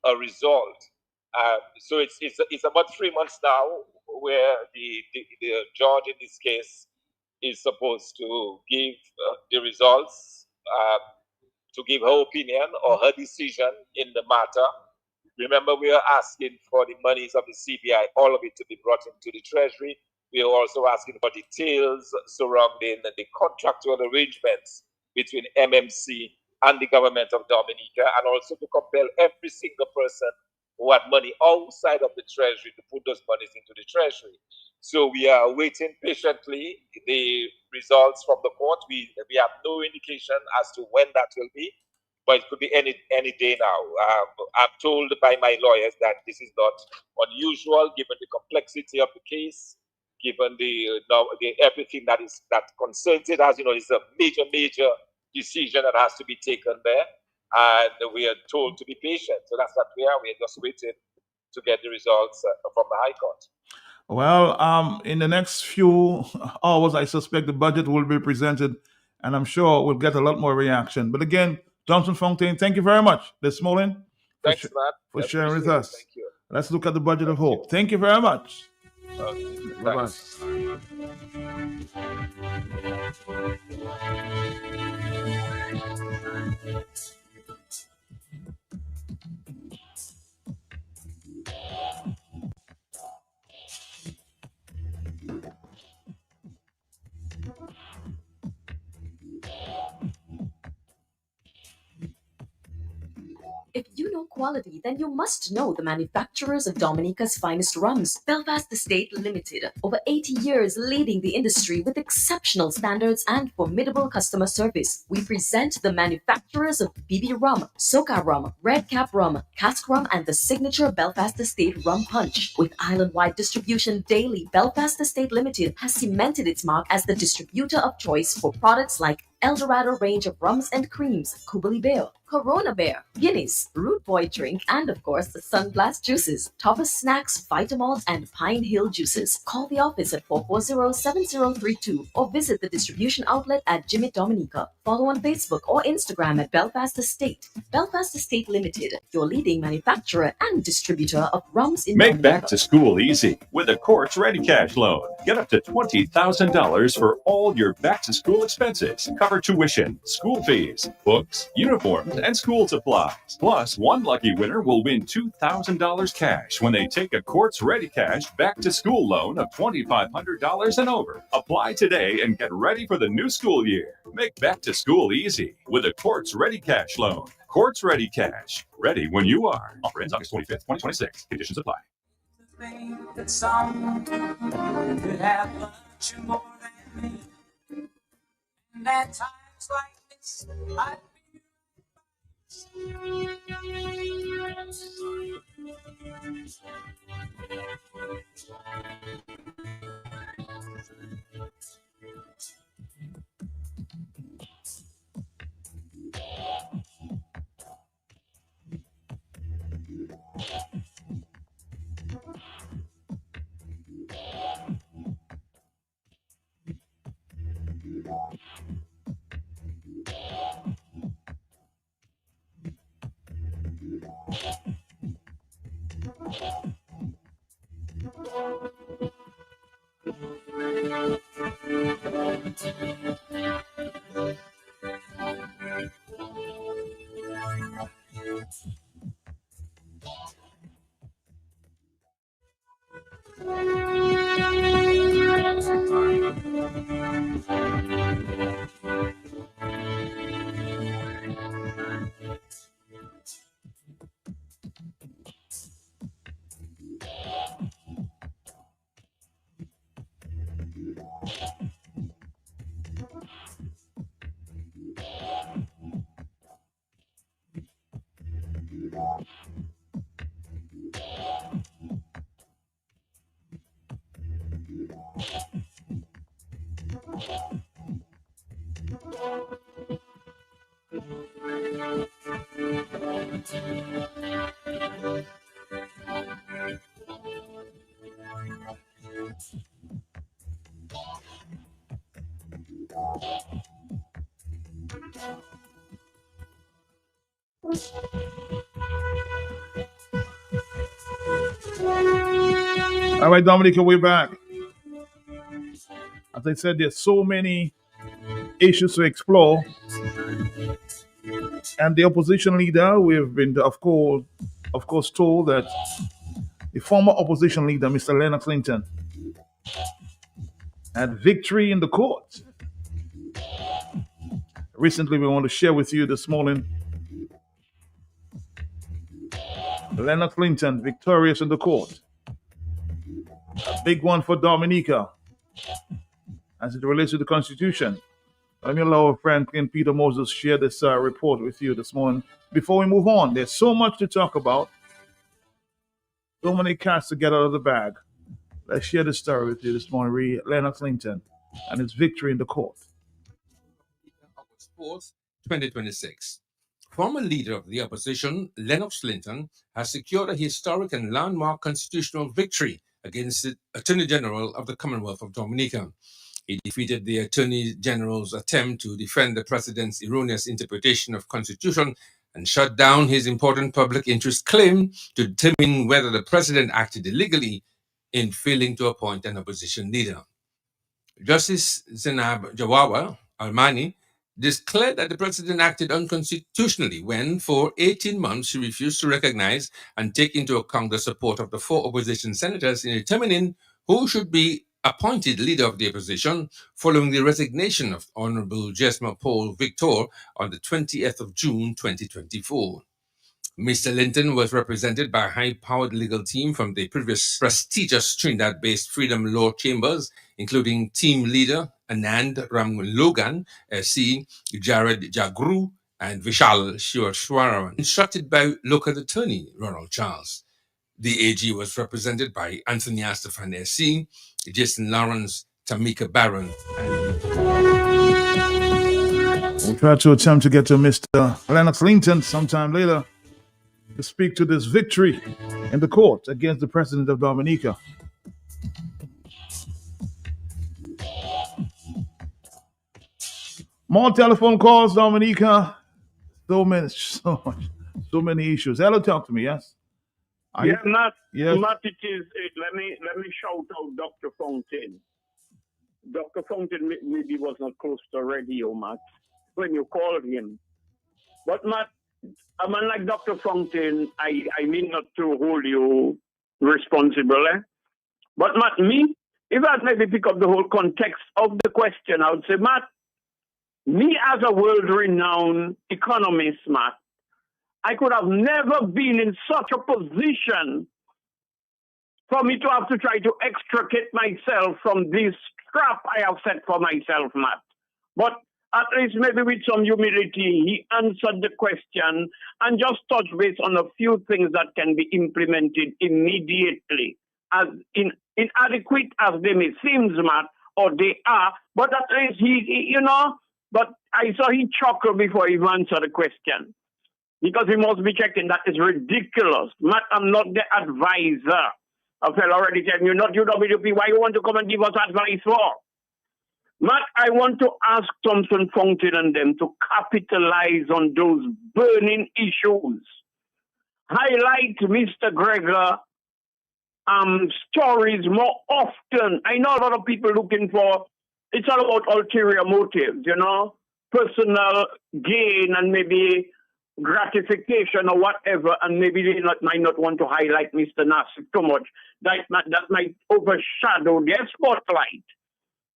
a result. So it's about 3 months now, where the judge in this case is supposed to give the results, to give her opinion or her decision in the matter. Remember, we are asking for the monies of the CBI, all of it to be brought into the Treasury. We are also asking for details surrounding the contractual arrangements between MMC and the government of Dominica, and also to compel every single person who had money outside of the Treasury to put those monies into the Treasury. So we are waiting patiently the results from the court. We have no indication as to when that will be, but it could be any day now. I'm told by my lawyers that this is not unusual, given the complexity of the case, given the everything that concerns it. As you know, it's a major decision that has to be taken there, and we are told to be patient. So that's what we are. We are just waiting to get the results from the High Court. Well, in the next few hours, I suspect the budget will be presented, and I'm sure we'll get a lot more reaction. But again, Johnson Fontaine, thank you very much this morning Thanks, Matt. for I sharing with appreciate it. us. Thank you. Let's look at the budget of hope. Thank you very much. Okay, Bye-bye. thanks. If you know quality, then you must know the manufacturers of Dominica's finest rums. Belfast Estate Limited, over 80 years leading the industry with exceptional standards and formidable customer service. We present the manufacturers of BB Rum, Soca Rum, Red Cap Rum, Cask Rum, and the signature Belfast Estate Rum Punch. With island-wide distribution daily, Belfast Estate Limited has cemented its mark as the distributor of choice for products like Eldorado range of rums and creams, Kubali Bear, Corona Bear, Guinness, Root Boy drink, and of course the Sunblast juices, Topper Snacks, Vitamalt, and Pine Hill juices. Call the office at 440-7032 or visit the distribution outlet at Jimmy Dominica. Follow on Facebook or Instagram at Belfast Estate. Belfast Estate Limited, your leading manufacturer and distributor of rums in Make Dominica. back to school easy with a Quartz Ready Cash loan. Get up to $20,000 for all your back to school expenses. Cover tuition, school fees, books, uniforms, and school supplies. Plus, one lucky winner will win $2,000 cash when they take a Quartz Ready Cash back to school loan of $2,500 and over. Apply today and get ready for the new school year. Make back to school easy with a Quartz Ready Cash loan. Quartz Ready Cash. Ready when you are. Offer ends August 25th, 2026. Conditions apply. Think that someone could have loved you more than me. And at times like this, I'd All right, Dominica, we're back. As I said, there's so many issues to explore. And the opposition leader, we've been, of course, told that the former opposition leader, Mr. Lennox Linton, had victory in the court. Recently, we want to share with you this morning Lennox Linton victorious in the court. A big one for Dominica as it relates to the Constitution. Let me allow our friend Clint Peter Moses share this report with you this morning. Before we move on, there's so much to talk about. So many cats to get out of the bag. Let's share this story with you this morning. Lennox Linton and his victory in the court. August 4th, 2026. Former leader of the opposition, Lennox Linton, has secured a historic and landmark constitutional victory against the Attorney General of the Commonwealth of Dominica. He defeated the Attorney General's attempt to defend the President's erroneous interpretation of the Constitution and shut down his important public interest claim to determine whether the President acted illegally in failing to appoint an opposition leader. Justice Zainab Jawawa Almani declared that the President acted unconstitutionally when, for 18 months, she refused to recognize and take into account the support of the 4 opposition senators in determining who should be appointed leader of the opposition following the resignation of Honorable Jesma Paul Victor on the 20th of June 2024. Mr. Linton was represented by a high-powered legal team from the previous prestigious Trinidad-based Freedom Law Chambers, including team leader Anand Ramlogan, SC, Jared Jagru, and Vishal Shivashwaran, instructed by local attorney Ronald Charles. The AG was represented by Anthony Astafan, SC, Jason Lawrence, Tamika Barron, We'll try to attempt to get to Mr. Lennox Linton sometime later to speak to this victory in the court against the President of Dominica. More telephone calls, Dominica. So many issues. Hello, talk to me, yes? Yes. Matt, Yes. Matt, it is. Let me shout out Dr. Fountain. Dr. Fountain maybe was not close to radio, Matt, when you called him. But Matt, a man like Dr. Fountain, I mean not to hold you responsible, But Matt, if I maybe pick up the whole context of the question, I would say, Matt, me as a world-renowned economist, Matt, I could have never been in such a position for me to have to try to extricate myself from this trap I have set for myself, Matt. But at least maybe with some humility, he answered the question and just touched base on a few things that can be implemented immediately, as inadequate as they may seem, Matt, or they are. But at least but I saw he chuckled before he answered the question. Because he must be checking. That is ridiculous. Matt, I'm not the advisor. A fellow already said, you're not UWP. Why you want to come and give us advice for? Matt, I want to ask Thompson Fountain and them to capitalize on those burning issues. Highlight Mr. Gregor stories more often. I know a lot of people looking for, it's all about ulterior motives, personal gain and maybe gratification or whatever, and maybe they might not want to highlight Mr. Nassif too much. That might overshadow their spotlight.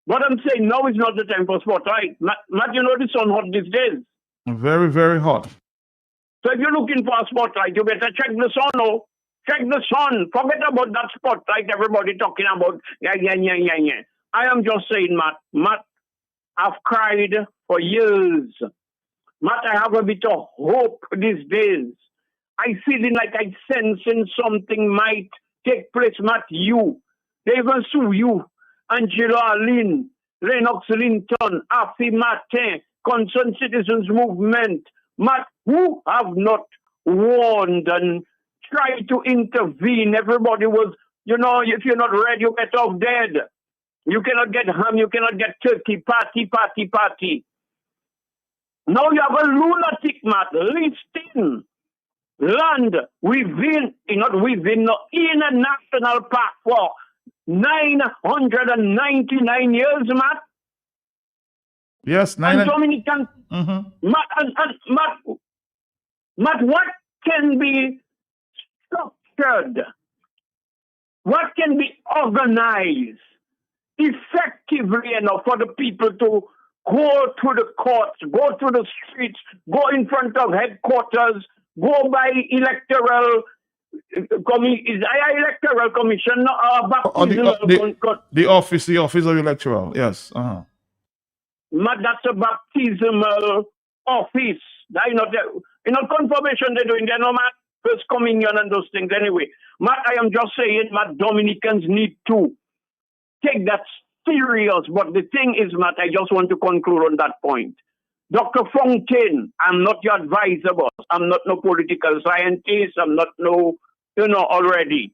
But I'm saying now is not the time for spotlight. Matt, the sun hot these days. Very, very hot. So if you're looking for a spotlight, you better check the sun, Check the sun. Forget about that spotlight everybody talking about. Yeah. I am just saying, Matt, I've cried for years. Matt, I have a bit of hope these days. I feeling like I sensing something might take place, Matt. They even sue you. Angela Lynn, Lennox Linton, Afi Martin, Concerned Citizens Movement. Matt, who have not warned and tried to intervene? Everybody was, if you're not ready, you get off dead. You cannot get ham, you cannot get turkey, party. Now you have a lunatic, Matt, listing land in a national park for 999 years, Matt. Yes, and Dominican. Matt, what can be structured? What can be organized effectively enough for the people to go to the courts, go to the streets, go in front of headquarters, go by electoral commission? The office of electoral, yes. That's a baptismal office. Confirmation they're doing, they're not first communion and those things anyway. Matt, I am just saying, Matt, Dominicans need to take that serious. But the thing is, Matt, I just want to conclude on that point. Dr. Fontaine, I'm not your advisor, boss. I'm not no political scientist. I'm not no, already.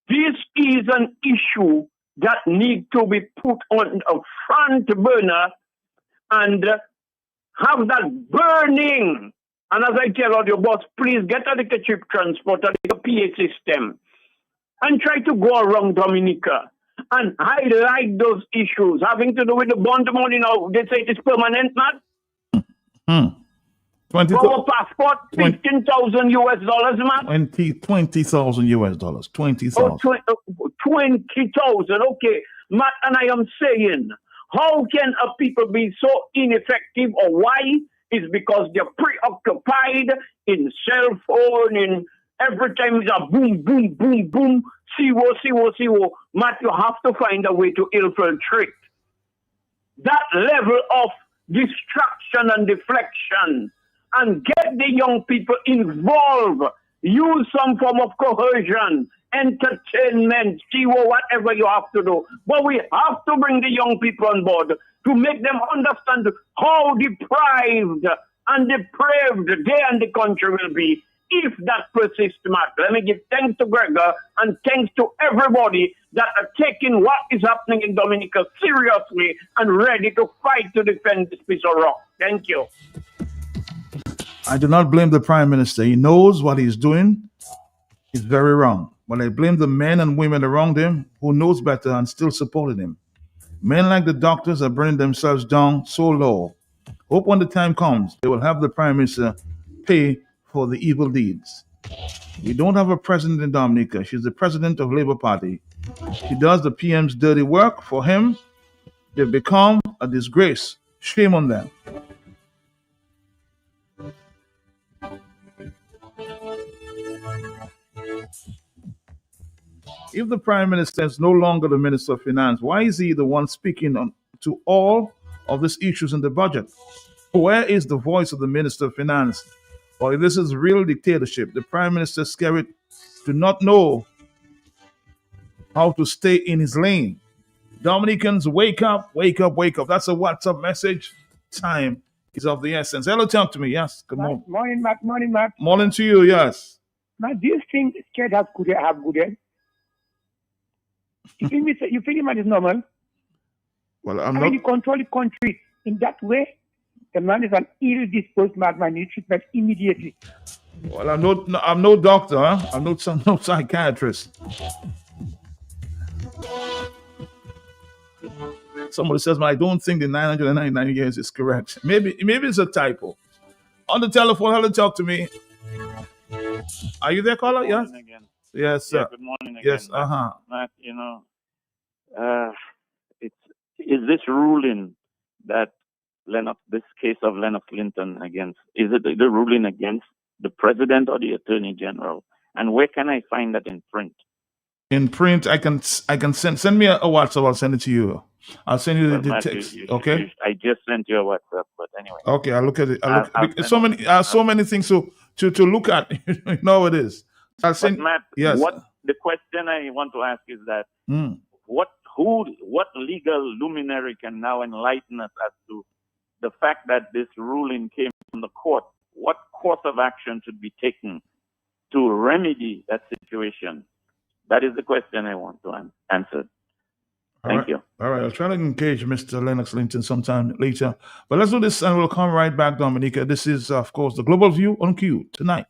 This is an issue that needs to be put on a front burner and have that burning. And as I tell all your boss, please get a little cheap transport, a little PA system, and try to go around Dominica and highlight those issues having to do with the bond money. Now, they say it is permanent, man. 20, For a passport, 15,000 US dollars, man. 20,000 US dollars. 20,000. 20,000. Okay, Matt, and I am saying, how can a people be so ineffective, or why? Is because they're preoccupied in cell phone, in every time it's a boom, boom, boom, boom, see-wo. Matt, you have to find a way to infiltrate that level of distraction and deflection and get the young people involved. Use some form of coercion, entertainment, whatever you have to do. But we have to bring the young people on board to make them understand how deprived and depraved they and the country will be if that persists, Matt. Let me give thanks to Gregor and thanks to everybody that are taking what is happening in Dominica seriously and ready to fight to defend this piece of rock. Thank you. I do not blame the Prime Minister. He knows what he's doing is very wrong. But I blame the men and women around him who knows better and still supported him. Men like the doctors are bringing themselves down so low. Hope when the time comes, they will have the Prime Minister pay for the evil deeds. We don't have a president in Dominica. She's the president of Labour Party. She does the PM's dirty work for him. They've become a disgrace. Shame on them. If the Prime Minister is no longer the Minister of Finance, why is he the one speaking on to all of these issues in the budget? Where is the voice of the Minister of Finance? Or if this is real dictatorship, the Prime Minister Skerrit do not know how to stay in his lane. Dominicans, wake up, wake up, wake up. That's a WhatsApp message. Time is of the essence. Hello, talk to me. Yes, good morning. Morning, Matt. Morning, Matt. Morning to you, yes. Matt, do you think Skerrit have good head? You think man is normal? Well, I mean, you control the country in that way. The man is an ill-disposed madman. Need treatment immediately. Well, I'm no doctor. Huh? I'm no psychiatrist. Somebody says, "I don't think the 999 years is correct." Maybe it's a typo. On the telephone, hello, talk to me. Are you there, caller? Yes. Yes, sir. Yeah, good morning again. Yes, Matt, is this ruling that this case of Lennox Linton is it the ruling against the president or the attorney general? And where can I find that in print? In print, I can send me a WhatsApp. I'll send it to you. I'll send you the Matt, text. Okay. I just sent you a WhatsApp, but anyway. Okay, I'll look at it. So many things to look at. You know how it is. I'll send. But Matt, yes. What the question I want to ask is that what legal luminary can now enlighten us as to the fact that this ruling came from the court? What course of action should be taken to remedy that situation? That is the question I want to answer. Thank you. All right, I'll try to engage Mr. Lennox Linton sometime later. But let's do this and we'll come right back, Dominica. This is, of course, the Global View on Q tonight.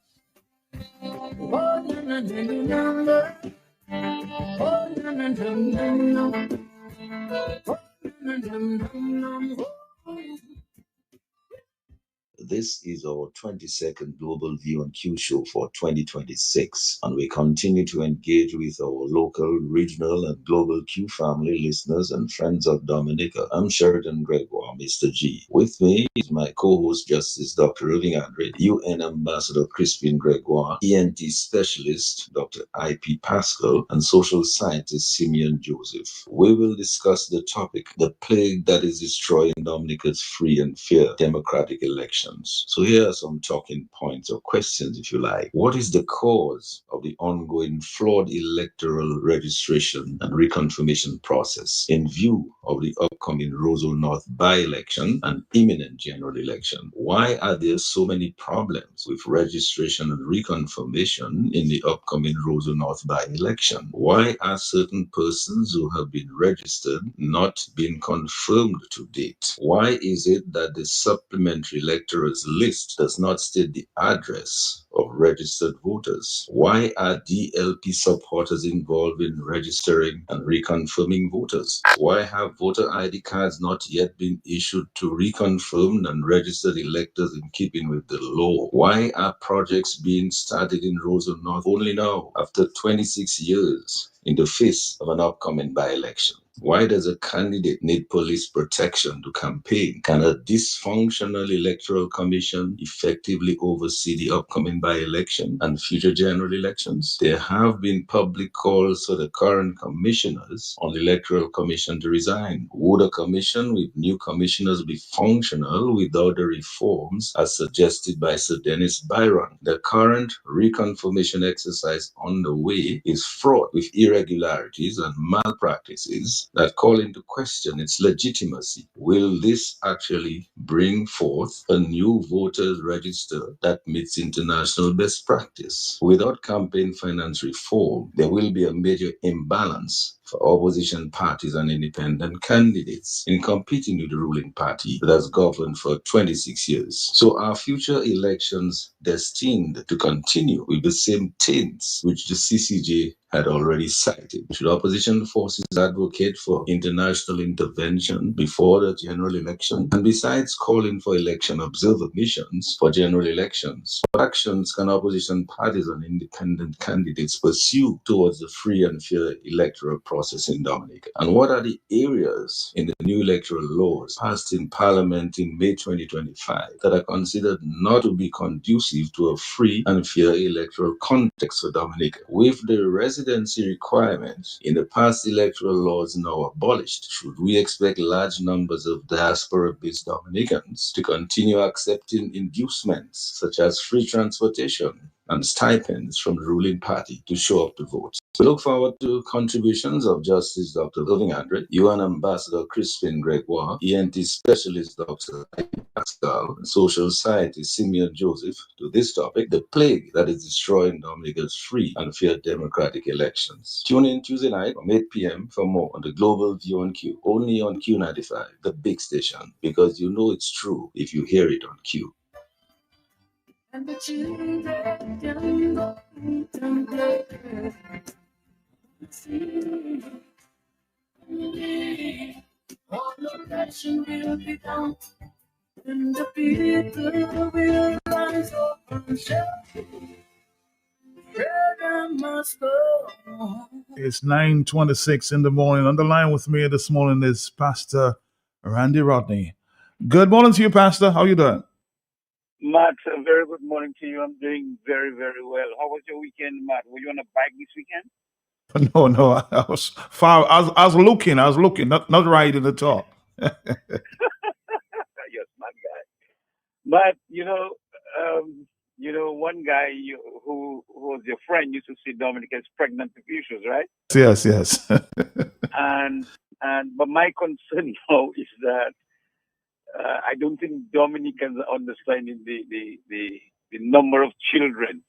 This is our 22nd Global View and Q show for 2026, and we continue to engage with our local, regional, and global Q family listeners and friends of Dominica. I'm Sheridan Gregoire, Mr. G. With me is my co-host, Justice Dr. Irving Andre, UN Ambassador Crispin Gregoire, ENT Specialist Dr. I.P. Pascal, and Social Scientist Simeon Joseph. We will discuss the topic, the plague that is destroying Dominica's free and fair democratic election. elections. So here are some talking points or questions, if you like. What is the cause of the ongoing flawed electoral registration and reconfirmation process in view of the upcoming Rosal North by-election and imminent general election? Why are there so many problems with registration and reconfirmation in the upcoming Rosal North by-election? Why are certain persons who have been registered not being confirmed to date? Why is it that the supplementary electors list does not state the address of registered voters? Why are DLP supporters involved in registering and reconfirming voters? Why have voter ID cards not yet been issued to reconfirmed and registered electors in keeping with the law? Why are projects being started in Rosal North only now, after 26 years, in the face of an upcoming by-election? Why does a candidate need police protection to campaign? Can a dysfunctional electoral commission effectively oversee the upcoming by-election and future general elections? There have been public calls for the current commissioners on the electoral commission to resign. Would a commission with new commissioners be functional without the reforms as suggested by Sir Dennis Byron? The current reconfirmation exercise underway is fraught with irregularities and malpractices that call into question its legitimacy. Will this actually bring forth a new voters register that meets international best practice? Without campaign finance reform, there will be a major imbalance for opposition parties and independent candidates in competing with the ruling party that has governed for 26 years. So are future elections destined to continue with the same tints which the CCJ had already cited? Should opposition forces advocate for international intervention before the general election? And besides calling for election observer missions for general elections, what actions can opposition parties and independent candidates pursue towards the free and fair electoral process in Dominica? And what are the areas in the new electoral laws passed in Parliament in May 2025 that are considered not to be conducive to a free and fair electoral context for Dominica? With the residency requirements in the past electoral laws now abolished, should we expect large numbers of diaspora-based Dominicans to continue accepting inducements such as free transportation and stipends from the ruling party to show up to vote? We look forward to contributions of Justice Dr. Irving Andre, UN Ambassador Crispin Gregoire, ENT Specialist Dr. Pascal, and Social Scientist Simeon Joseph to this topic, the plague that is destroying Dominica's free and fair democratic elections. Tune in Tuesday night from 8 p.m. for more on the Global View on Q, only on Q95, the big station, because you know it's true if you hear it on Q. And the children can go to play. All oppression will be down, and the people will rise up and shout. Freedom must go. It's 9:26 in the morning. On the line with me this morning is Pastor Randy Rodney. Good morning to you, Pastor. How you doing? Matt, a very good morning to you. I'm doing very, very well. How was your weekend, Matt? Were you on a bike this weekend? No, I was far. I was looking, not riding at all. Yes, my guy. But one guy who was your friend used to see Dominica's pregnant issues, right? Yes. But my concern now is that I don't think Dominicans are understanding the number of children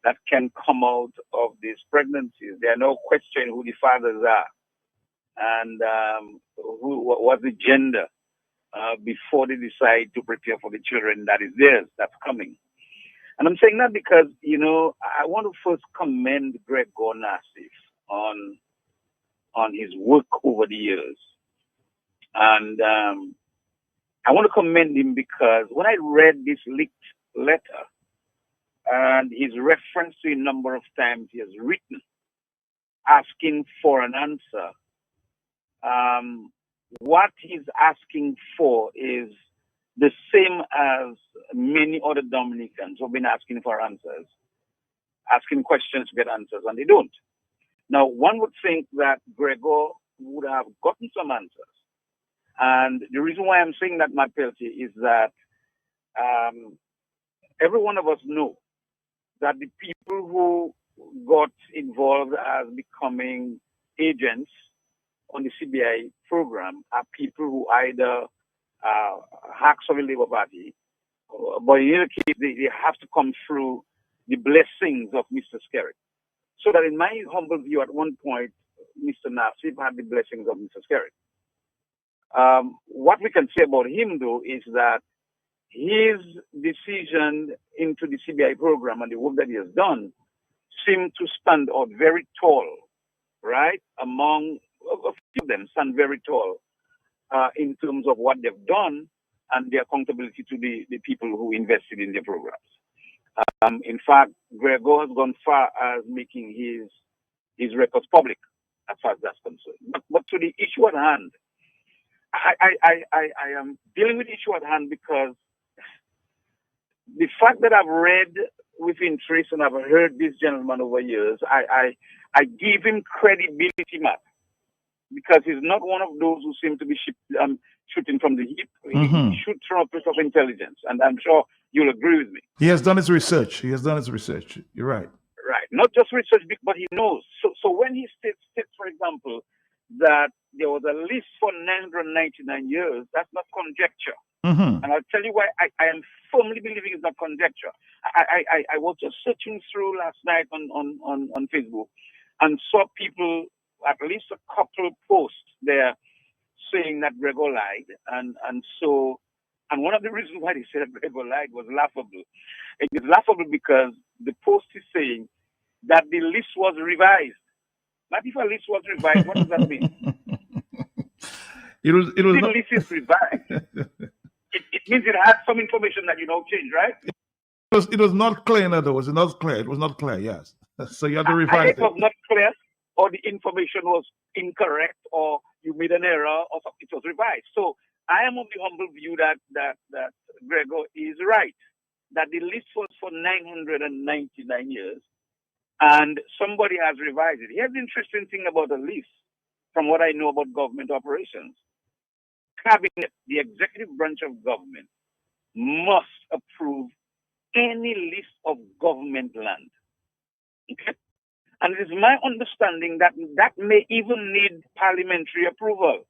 that can come out of these pregnancies. They are now questioning who the fathers are and what's the gender before they decide to prepare for the children that is theirs, that's coming. And I'm saying that because, I want to first commend Greg Nassif on his work over the years. And I want to commend him because when I read this leaked letter, and his reference to a number of times he has written asking for an answer, what he's asking for is the same as many other Dominicans who have been asking for answers, asking questions to get answers, and they don't. Now, one would think that Gregor would have gotten some answers. And the reason why I'm saying that, Matt Peltier, is that every one of us know that the people who got involved as becoming agents on the CBI program are people who either hacks of the Labour Party, but in either case, they have to come through the blessings of Mr. Skerrit. So that in my humble view, at one point, Mr. Nassif had the blessings of Mr. Skerrit. What we can say about him, though, is that his decision into the CBI program and the work that he has done seem to stand out very tall, right? Among a few of them stand very tall in terms of what they've done and their accountability to the people who invested in their programs. In fact, Gregor has gone far as making his records public as far as that's concerned. But to the issue at hand, I am dealing with the issue at hand because the fact that I've read with interest and I've heard this gentleman over years, I give him credibility, Matt, because he's not one of those who seem to be shooting from the hip. Mhm. He shoots from a place of intelligence, and I'm sure you'll agree with me. He has done his research. You're right. Right. Not just research, but he knows. So when he states, for example, that there was a list for 999 years, that's not conjecture. Mhm. And I'll tell you why I am firmly believing it's not conjecture. I was just searching through last night on Facebook and saw people, at least a couple posts there saying that Gregor lied. And one of the reasons why they said that Gregor lied was laughable. It is laughable because the post is saying that the list was revised. Not if a list was revised, what does that mean? It was The not, list is revised. It means it had some information that you now change, right? it was not clear, in other words. It was not clear, yes. So you had to Either revise it was it. not clear, or the information was incorrect, or you made an error, or something. It was revised. So I am of the humble view that Gregor is right, that the list was for 999 years, and somebody has revised it. Here's the interesting thing about the list, from what I know about government operations. Cabinet, the executive branch of government, must approve any list of government land. Okay? And it is my understanding that that may even need parliamentary approval.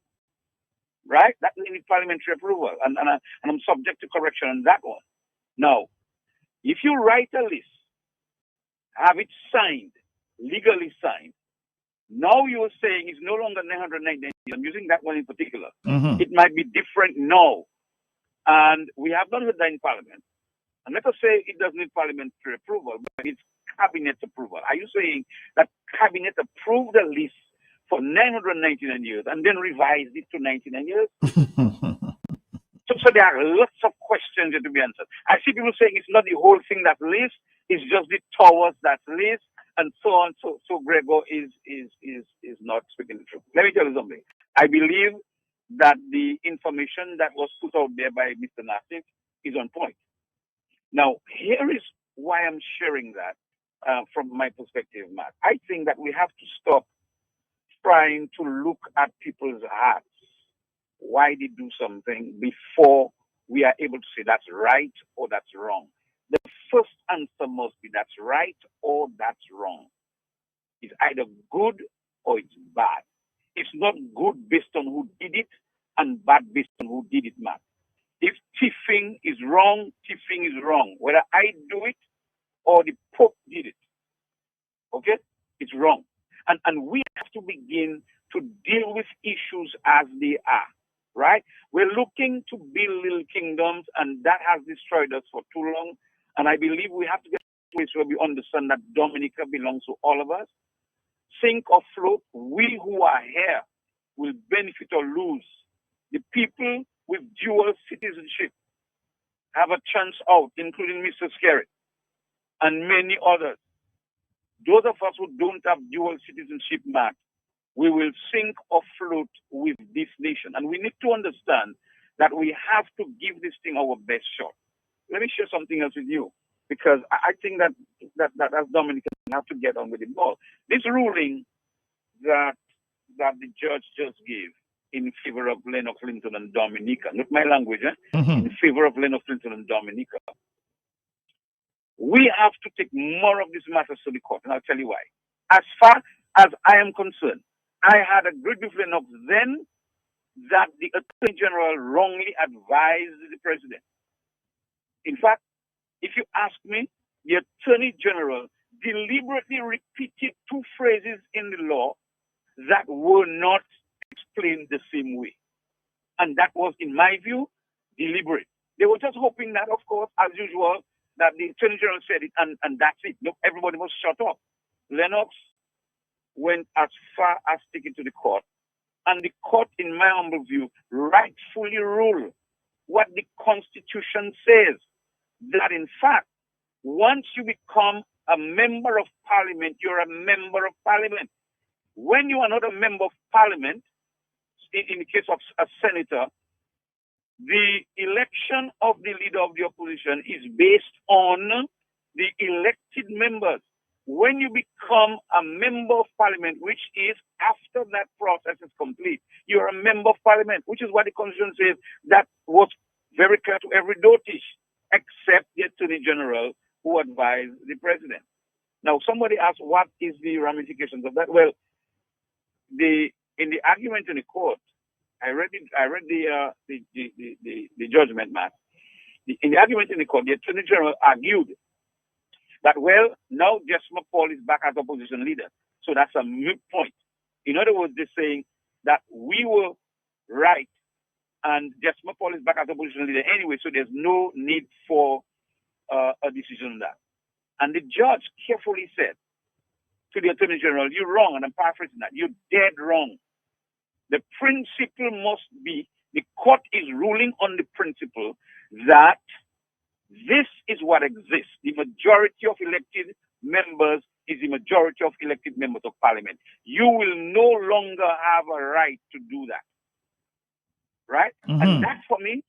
Right? That may need parliamentary approval. And I'm subject to correction on that one. Now, if you write a list, have it signed, legally signed, now you're saying it's no longer 999. I'm using that one in particular. Mhm. It might be different now. And we have done with that in Parliament. And let us say it doesn't need parliamentary approval, but it's cabinet approval. Are you saying that cabinet approved the list for 999 years and then revised it to 99 years? So there are lots of questions to be answered. I see people saying it's not the whole thing that list, it's just the towers that list, and so on. So Gregor is not speaking the truth. Let me tell you something. I believe that the information that was put out there by Mr. Nassif is on point. Now, here is why I'm sharing that from my perspective, Matt. I think that we have to stop trying to look at people's hearts, why they do something, before we are able to say that's right or that's wrong. The first answer must be that's right or that's wrong. It's either good or it's bad. It's not good based on who did it and bad based on who did it, Matt. If thieving is wrong, thieving is wrong. Whether I do it or the Pope did it, okay? It's wrong. And we have to begin to deal with issues as they are, right? We're looking to build little kingdoms, and that has destroyed us for too long. And I believe we have to get to a place where we understand that Dominica belongs to all of us. Sink or float, we who are here will benefit or lose. The people with dual citizenship have a chance out, including Mr. Skerrit and many others. Those of us who don't have dual citizenship, Matt, we will sink or float with this nation. And we need to understand that we have to give this thing our best shot. Let me share something else with you, because I think that as Dominicans, we have to get on with the ball. This ruling that the judge just gave, in favor of Lennox Linton and Dominica. Not my language, Mhm. in favor of Lennox Linton and Dominica. We have to take more of these matters to the court, and I'll tell you why. As far as I am concerned, I had agreed with Lennox then that the Attorney General wrongly advised the President. In fact, if you ask me, the Attorney General deliberately repeated two phrases in the law that were not explained the same way. And that was, in my view, deliberate. They were just hoping that, of course, as usual, that the Attorney General said it and that's it. Look, everybody was shut up. Lennox went as far as taking to the court. And the court, in my humble view, rightfully ruled what the Constitution says. That, in fact, once you become a member of Parliament, you're a member of Parliament. When you are not a member of Parliament, in the case of a senator, the election of the leader of the opposition is based on the elected members. When you become a member of Parliament, which is after that process is complete, you're a member of Parliament, which is what the Constitution says. That was very clear to every dotish, except the Attorney General who advised the President. Now, somebody asked, what is the ramifications of that? Well, in the argument in the court, I read the judgment, Matt. In the argument in the court, the Attorney General argued that, well, now Jesma Paul is back as opposition leader. So that's a moot point. In other words, they're saying that we were right and Jesma Paul is back as opposition leader anyway, so there's no need for a decision on that. And the judge carefully said to the Attorney General, you're wrong, and I'm paraphrasing that, you're dead wrong. The principle must be, the court is ruling on the principle that this is what exists. The majority of elected members is the majority of elected members of Parliament. You will no longer have a right to do that. Right? Mhm. And that, for me,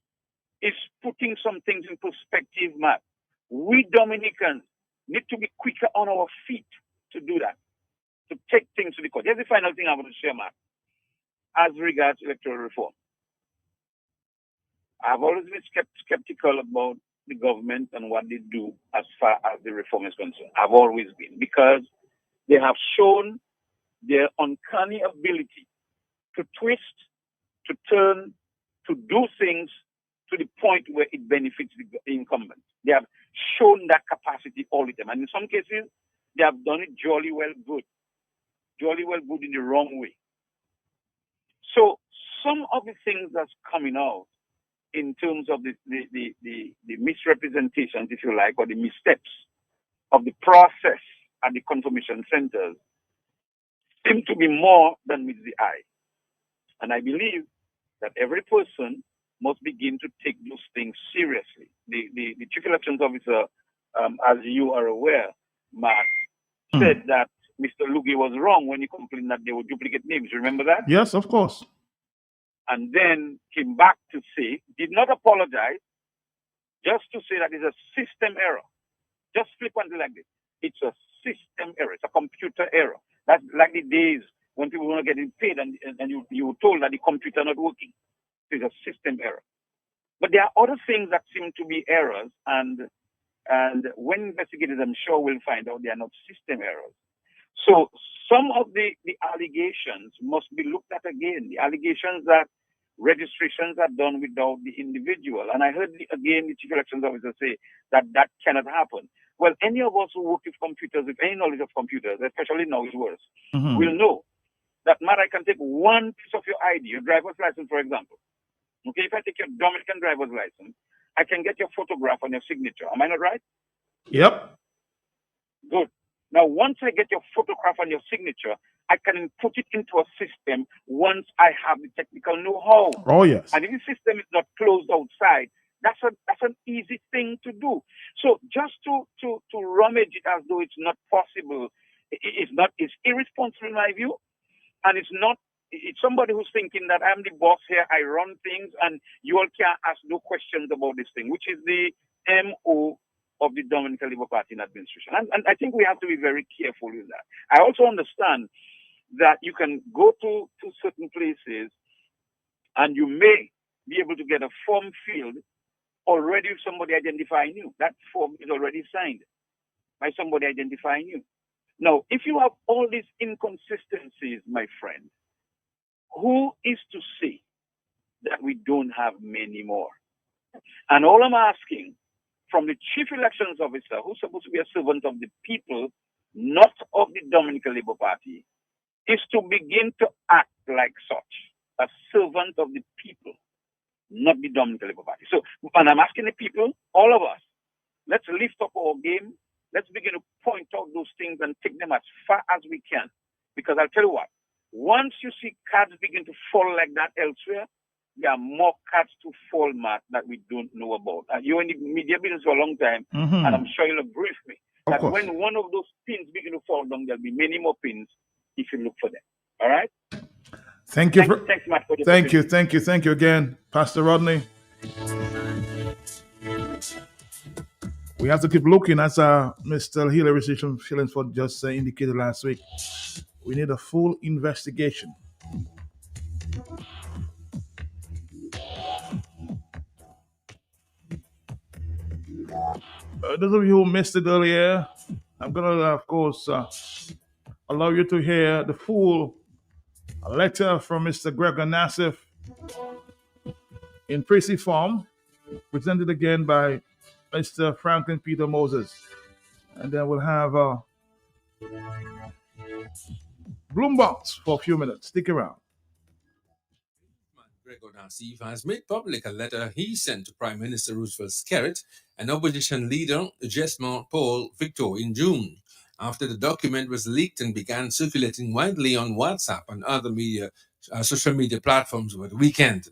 is putting some things in perspective, Matt. We Dominicans need to be quicker on our feet to do that, to take things to the court. Here's the final thing I want to share, Matt, as regards electoral reform. I've always been skeptical about the government and what they do as far as the reform is concerned. I've always been, because they have shown their uncanny ability to twist, to turn, to do things to the point where it benefits the incumbent. They have shown that capacity all the time. And in some cases, they have done it jolly well good. Jolly well good in the wrong way. So some of the things that's coming out in terms of the misrepresentations, if you like, or the missteps of the process at the confirmation centers seem to be more than meets the eye. And I believe that every person must begin to take those things seriously. The Chief Elections Officer, as you are aware, Mark, said that Mr. Lugie was wrong when he complained that there were duplicate names. Remember that? Yes, of course. And then came back to say, did not apologize, just to say that it's a system error. Just flippantly like this. It's a system error. It's a computer error. That's like the days when people were not getting paid and you were told that the computer not working. It's a system error. But there are other things that seem to be errors, and when investigators, I'm sure, will find out they are not system errors. So some of the allegations must be looked at again. The allegations that registrations are done without the individual. And I heard, again, the Chief Elections Officer say that that cannot happen. Well, any of us who work with computers, with any knowledge of computers, especially now it's worse, will know that, Matt, I can take one piece of your ID, your driver's license, for example. Okay, if I take your Dominican driver's license, I can get your photograph on your signature. Am I not right? Yep. Good. Now, once I get your photograph on your signature, I can input it into a system once I have the technical know-how. Oh, yes. And if the system is not closed outside, that's an easy thing to do. So just to rummage it as though it's not possible, it's irresponsible in my view, and it's somebody who's thinking that I'm the boss here, I run things, and you all can't ask no questions about this thing, which is the MO of the Dominican Labour Party in administration. And I think we have to be very careful with that. I also understand that you can go to certain places And you may be able to get a form filled already with somebody identifying you. That form is already signed by somebody identifying you. Now, if you have all these inconsistencies, my friend, who is to say that we don't have many more? And all I'm asking from the Chief Elections Officer, who's supposed to be a servant of the people, not of the Dominican Labour Party, is to begin to act like such, a servant of the people, not the Dominican Labour Party. So, and I'm asking the people, all of us, let's lift up our game. Let's begin to point out those things and take them as far as we can. Because I'll tell you what, once you see cards begin to fall like that elsewhere, there are more cards to fall, Matt, that we don't know about. You're in the media business for a long time, and I'm sure you'll agree with me that when one of those pins begin to fall down, there'll be many more pins if you look for them. All right? Thank you. Thanks, Matt, for the Thank you again, Pastor Rodney. We have to keep looking, as Mr. Hillary Shillingford just indicated last week. We need a full investigation. Those of you who missed it earlier, I'm going to, of course, allow you to hear the full letter from Mr. Gregor Nassif in Prissy form, presented again by Mr. Franklin Peter Moses. And then we'll have Bloombox for a few minutes. Stick around. Gregor Nassif has made public a letter he sent to Prime Minister Roosevelt Skerrit and opposition leader Jesmond Paul Victor in June, after the document was leaked and began circulating widely on WhatsApp and other social media platforms over the weekend.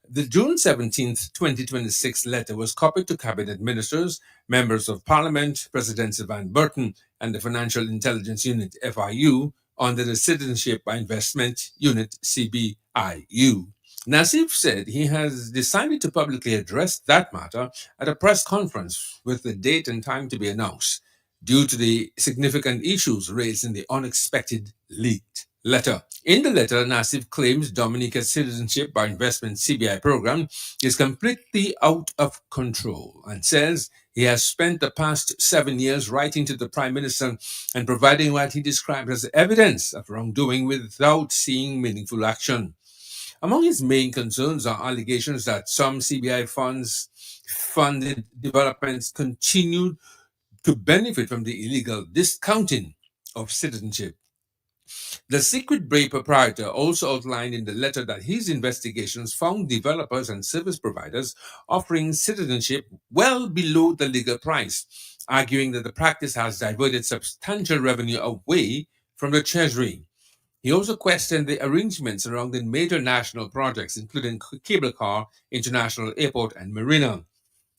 The June 17th, 2026 letter was copied to cabinet ministers, members of parliament, President Sylvan Burton, and the Financial Intelligence Unit, FIU, under the Citizenship by Investment Unit, CBIU. Nassif said he has decided to publicly address that matter at a press conference with the date and time to be announced, due to the significant issues raised in the unexpected leaked letter. In the letter, Nassif claims Dominica's Citizenship by Investment CBI program is completely out of control and says he has spent the past 7 years writing to the Prime Minister and providing what he described as evidence of wrongdoing without seeing meaningful action. Among his main concerns are allegations that some CBI funds funded developments continued to benefit from the illegal discounting of citizenship. The secret brave proprietor also outlined in the letter that his investigations found developers and service providers offering citizenship well below the legal price, arguing that the practice has diverted substantial revenue away from the Treasury. He also questioned the arrangements surrounding major national projects, including Cable Car, International Airport, and Marina.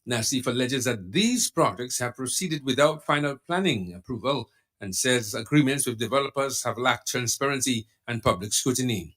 Nassif alleges that these projects have proceeded without final planning approval and says agreements with developers have lacked transparency and public scrutiny.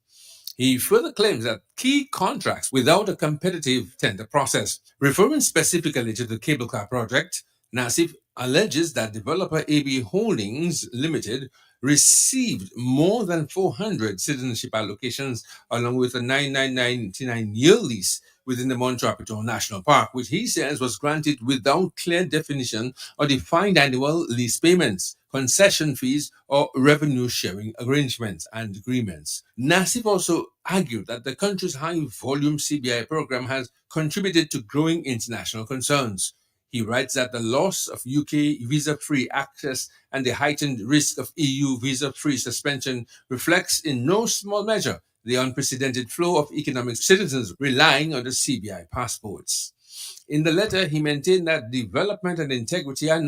He further claims that key contracts without a competitive tender process. Referring specifically to the Cable Car project, Nassif alleges that developer AB Holdings Limited received more than 400 citizenship allocations along with a 99.99-year lease within the Montreal National Park, which he says was granted without clear definition or defined annual lease payments, concession fees, or revenue-sharing arrangements and agreements. Nassif also argued that the country's high-volume CBI program has contributed to growing international concerns. He writes that the loss of UK visa-free access and the heightened risk of EU visa-free suspension reflects in no small measure the unprecedented flow of economic citizens relying on the CBI passports. In the letter, he maintained that development and integrity are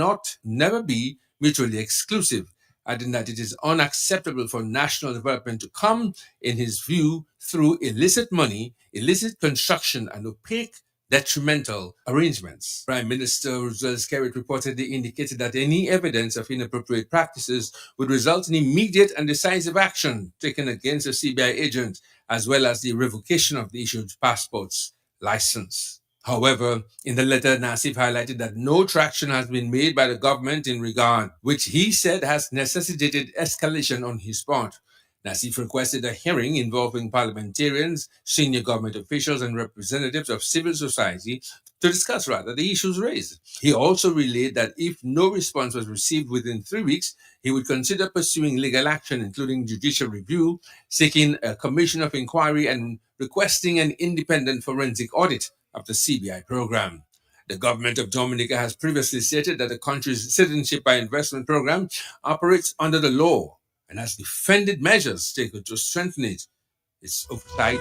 never be mutually exclusive, adding that it is unacceptable for national development to come, in his view, through illicit money, illicit construction, and opaque detrimental arrangements. Prime Minister Roosevelt Skerrit reportedly indicated that any evidence of inappropriate practices would result in immediate and decisive action taken against a CBI agent, as well as the revocation of the issued passport's license. However, in the letter, Nassif highlighted that no traction has been made by the government in regard, which he said has necessitated escalation on his part. Nassif requested a hearing involving parliamentarians, senior government officials, and representatives of civil society to discuss the issues raised. He also relayed that if no response was received within 3 weeks, he would consider pursuing legal action, including judicial review, seeking a commission of inquiry, and requesting an independent forensic audit of the CBI program. The government of Dominica has previously stated that the country's citizenship by investment program operates under the law and has defended measures taken to strengthen its oversight.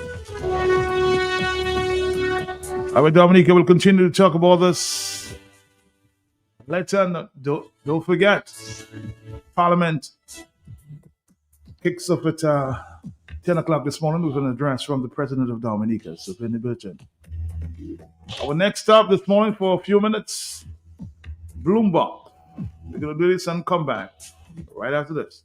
All right, Dominica will continue to talk about this. Later, don't forget, Parliament kicks up at 10 o'clock this morning with an address from the President of Dominica, Sir Benny Burton. Our next stop this morning for a few minutes, Bloomberg. We're going to do this and come back right after this.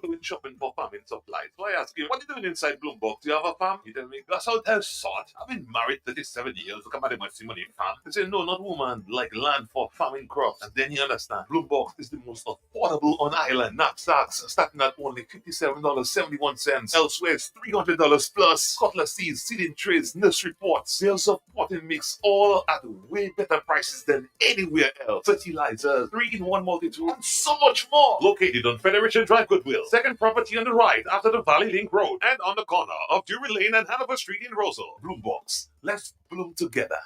Going shopping for farming supplies. So I ask you, what are you doing inside Bloomberg? Do you have a farm? You tell me, that's how it sort. I've been married 37 years. Look at my money farm. They say, no, not woman, like land for farming crops. And then you understand, Bloomberg is the most affordable on island. Knapsacks starting at only $57.71. Elsewhere, it's $300 plus. Cutlass seeds, seeding trays, nursery pots, sales of potting mix, all at way better prices than anywhere else. Fertilizers, 3-in-1 multi-tool, and so much more. Located on Federation Drive, Goodwill. Second property on the right after the Valley Link Road and on the corner of Drury Lane and Hanover Street in Rosal. Bloombox. Let's bloom together.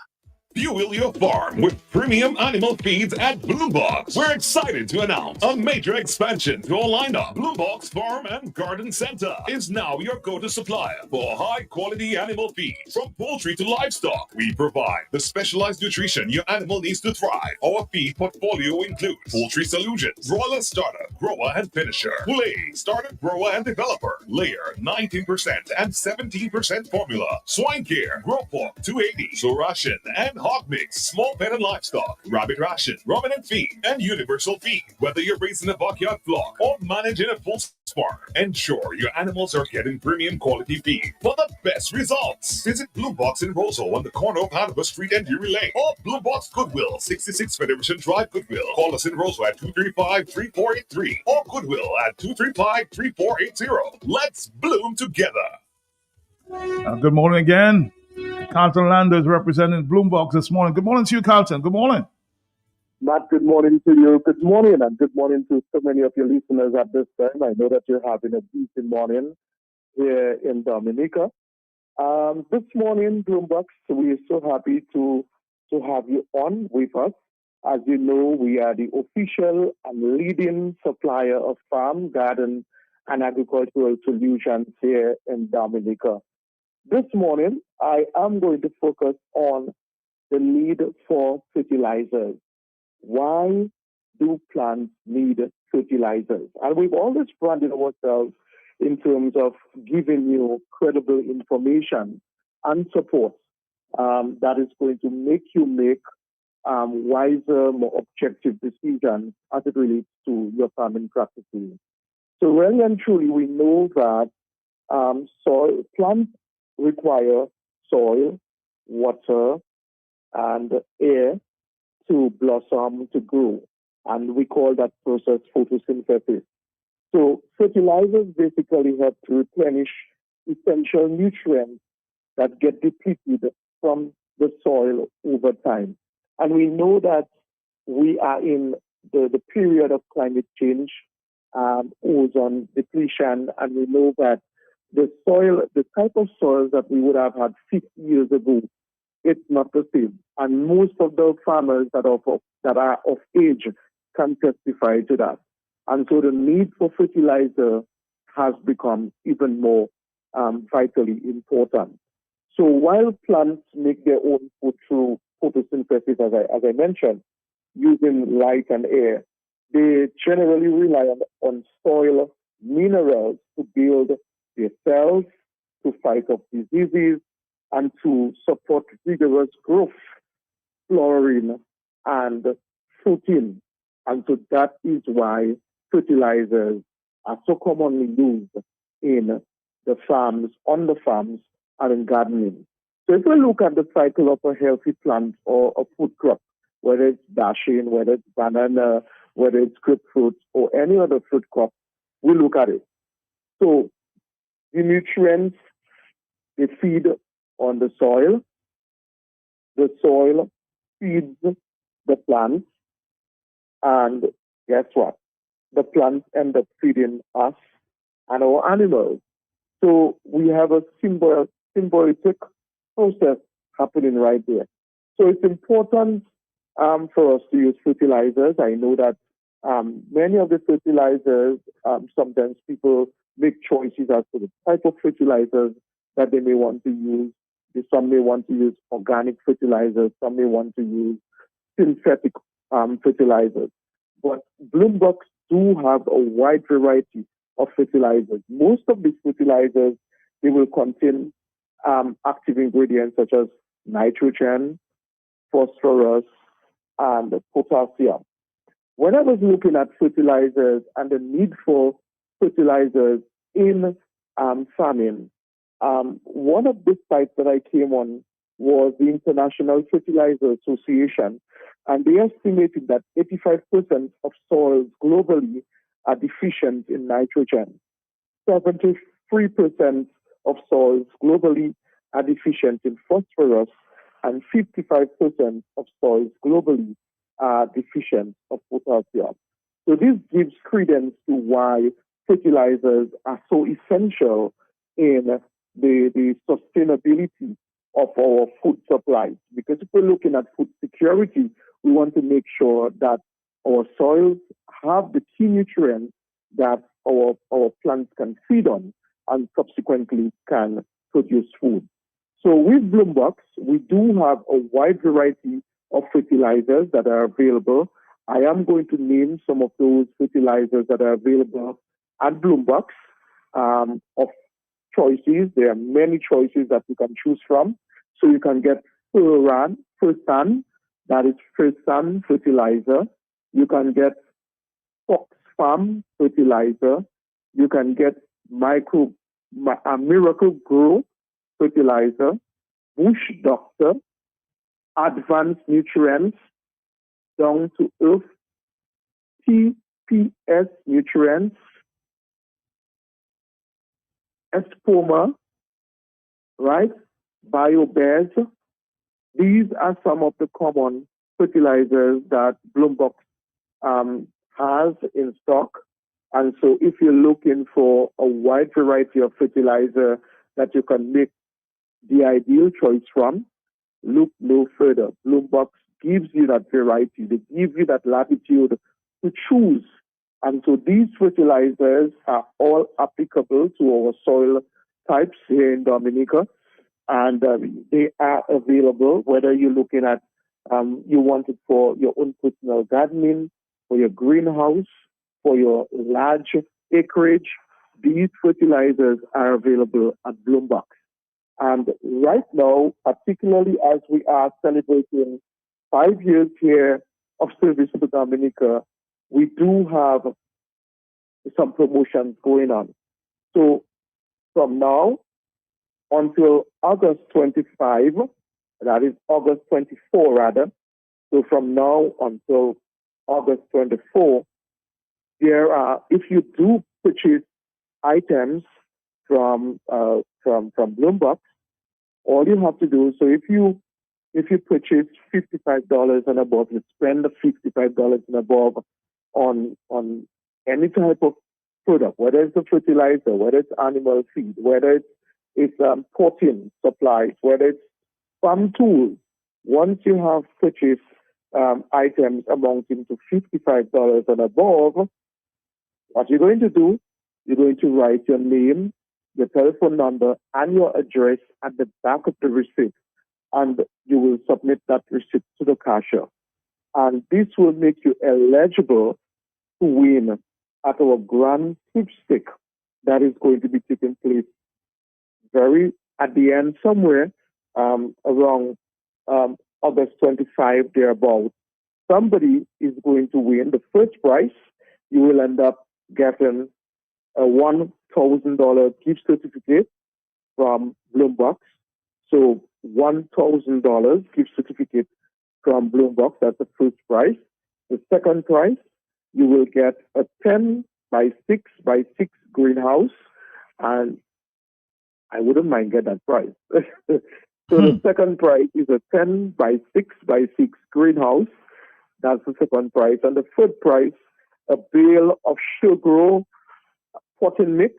Fuel your farm with premium animal feeds at Bloombox. We're excited to announce a major expansion to our lineup. Bloombox Farm and Garden Center is now your go-to supplier for high-quality animal feeds. From poultry to livestock, we provide the specialized nutrition your animal needs to thrive. Our feed portfolio includes poultry solutions, broiler starter, grower and finisher, poulet, starter, grower and developer, layer, 19% and 17% formula, swine care, grow pork, 280, so ration and hog mix, small pet and livestock, rabbit ration, ruminant feed, and universal feed. Whether you're raising a backyard flock or managing a full farm, ensure your animals are getting premium quality feed for the best results. Visit Bloombox in Rosal on the corner of Hanover Street and Drury Lane, or Bloombox Goodwill, 66 Federation Drive, Goodwill. Call us in Rosal at 235-3483 or Goodwill at 235-3480. Let's bloom together. Good morning again. Carlton Lander is representing Bloombox this morning. Good morning to you, Carlton. Good morning. Matt, good morning to you. Good morning, and good morning to so many of your listeners at this time. I know that you're having a decent morning here in Dominica. This morning, Bloombox, we are so happy to have you on with us. As you know, we are the official and leading supplier of farm, garden, and agricultural solutions here in Dominica. This morning, I am going to focus on the need for fertilizers. Why do plants need fertilizers? And we've always branded ourselves in terms of giving you credible information and support that is going to make you make wiser, more objective decisions as it relates to your farming practices. So really and truly, we know that plants require soil, water, and air to blossom, to grow. And we call that process photosynthesis. So fertilizers basically help to replenish essential nutrients that get depleted from the soil over time. And we know that we are in the period of climate change, ozone depletion, and we know that the type of soil that we would have had 50 years ago, it's not the same. And most of the farmers that are of age can testify to that. And so the need for fertilizer has become even more vitally important. So while plants make their own food through photosynthesis, as I mentioned, using light and air, they generally rely on soil minerals to build their cells, to fight off diseases, and to support vigorous growth, flowering, and fruiting. And so that is why fertilizers are so commonly used in the farms, on the farms, and in gardening. So if we look at the cycle of a healthy plant or a food crop, whether it's dashing, whether it's banana, whether it's grapefruit, or any other fruit crop, we look at it. So the nutrients, they feed on the soil feeds the plants, and guess what? The plants end up feeding us and our animals. So we have a symbiotic process happening right there. So it's important for us to use fertilizers. I know that many of the fertilizers, sometimes people make choices as to the type of fertilizers that they may want to use. Some may want to use organic fertilizers. Some may want to use synthetic fertilizers. But Bloombox do have a wide variety of fertilizers. Most of these fertilizers, they will contain active ingredients such as nitrogen, phosphorus, and potassium. When I was looking at fertilizers and the need for fertilizers in farming, one of the sites that I came on was the International Fertilizer Association, and they estimated that 85% of soils globally are deficient in nitrogen. 73% of soils globally are deficient in phosphorus, and 55% of soils globally are deficient of potassium. So this gives credence to why fertilizers are so essential in the sustainability of our food supplies. Because if we're looking at food security, we want to make sure that our soils have the key nutrients that our plants can feed on and subsequently can produce food. So with Bloombox, we do have a wide variety of fertilizers that are available. I am going to name some of those fertilizers that are available at Bloombox of choices. There are many choices that you can choose from. So you can get Firsan, that is Firsan fertilizer. You can get Fox Farm fertilizer. You can get Miracle Grow fertilizer, Bush Doctor, Advanced Nutrients, Down to Earth, TPS Nutrients, Espoma, right? BioBez. These are some of the common fertilizers that Bloombox has in stock. And so if you're looking for a wide variety of fertilizer that you can make the ideal choice from, look no further. Bloombox gives you that variety. They give you that latitude to choose. And so these fertilizers are all applicable to our soil types here in Dominica. And they are available, whether you're looking at, you want it for your own personal gardening, for your greenhouse, for your large acreage. These fertilizers are available at Bloombox. And right now, particularly as we are celebrating 5 years here of service to Dominica, we do have some promotions going on. So from now until August 25, that is August 24 rather, so from now until August 24, there are, if you do purchase items from Bloombox, all you have to do, so if you purchase $55 and above, you spend the $55 and above on any type of product, whether it's a fertilizer, whether it's animal feed, whether it's protein supplies, whether it's farm tools. Once you have purchased items amounting to $55 and above, what you're going to do, you're going to write your name, your telephone number, and your address at the back of the receipt, and you will submit that receipt to the cashier. And this will make you eligible to win at our grand sweepstake that is going to be taking place at the end somewhere around August 25, thereabout. Somebody is going to win the first prize. You will end up getting a $1,000 gift certificate from Bloombox. So $1,000 gift certificate from Bloombox. That's the first prize. The second prize, you will get a 10 by 6 by 6 greenhouse. and I wouldn't mind get that price. So the second price is a 10 by 6 by 6 greenhouse. That's the second price. And the third price, a bale of sugar potting mix.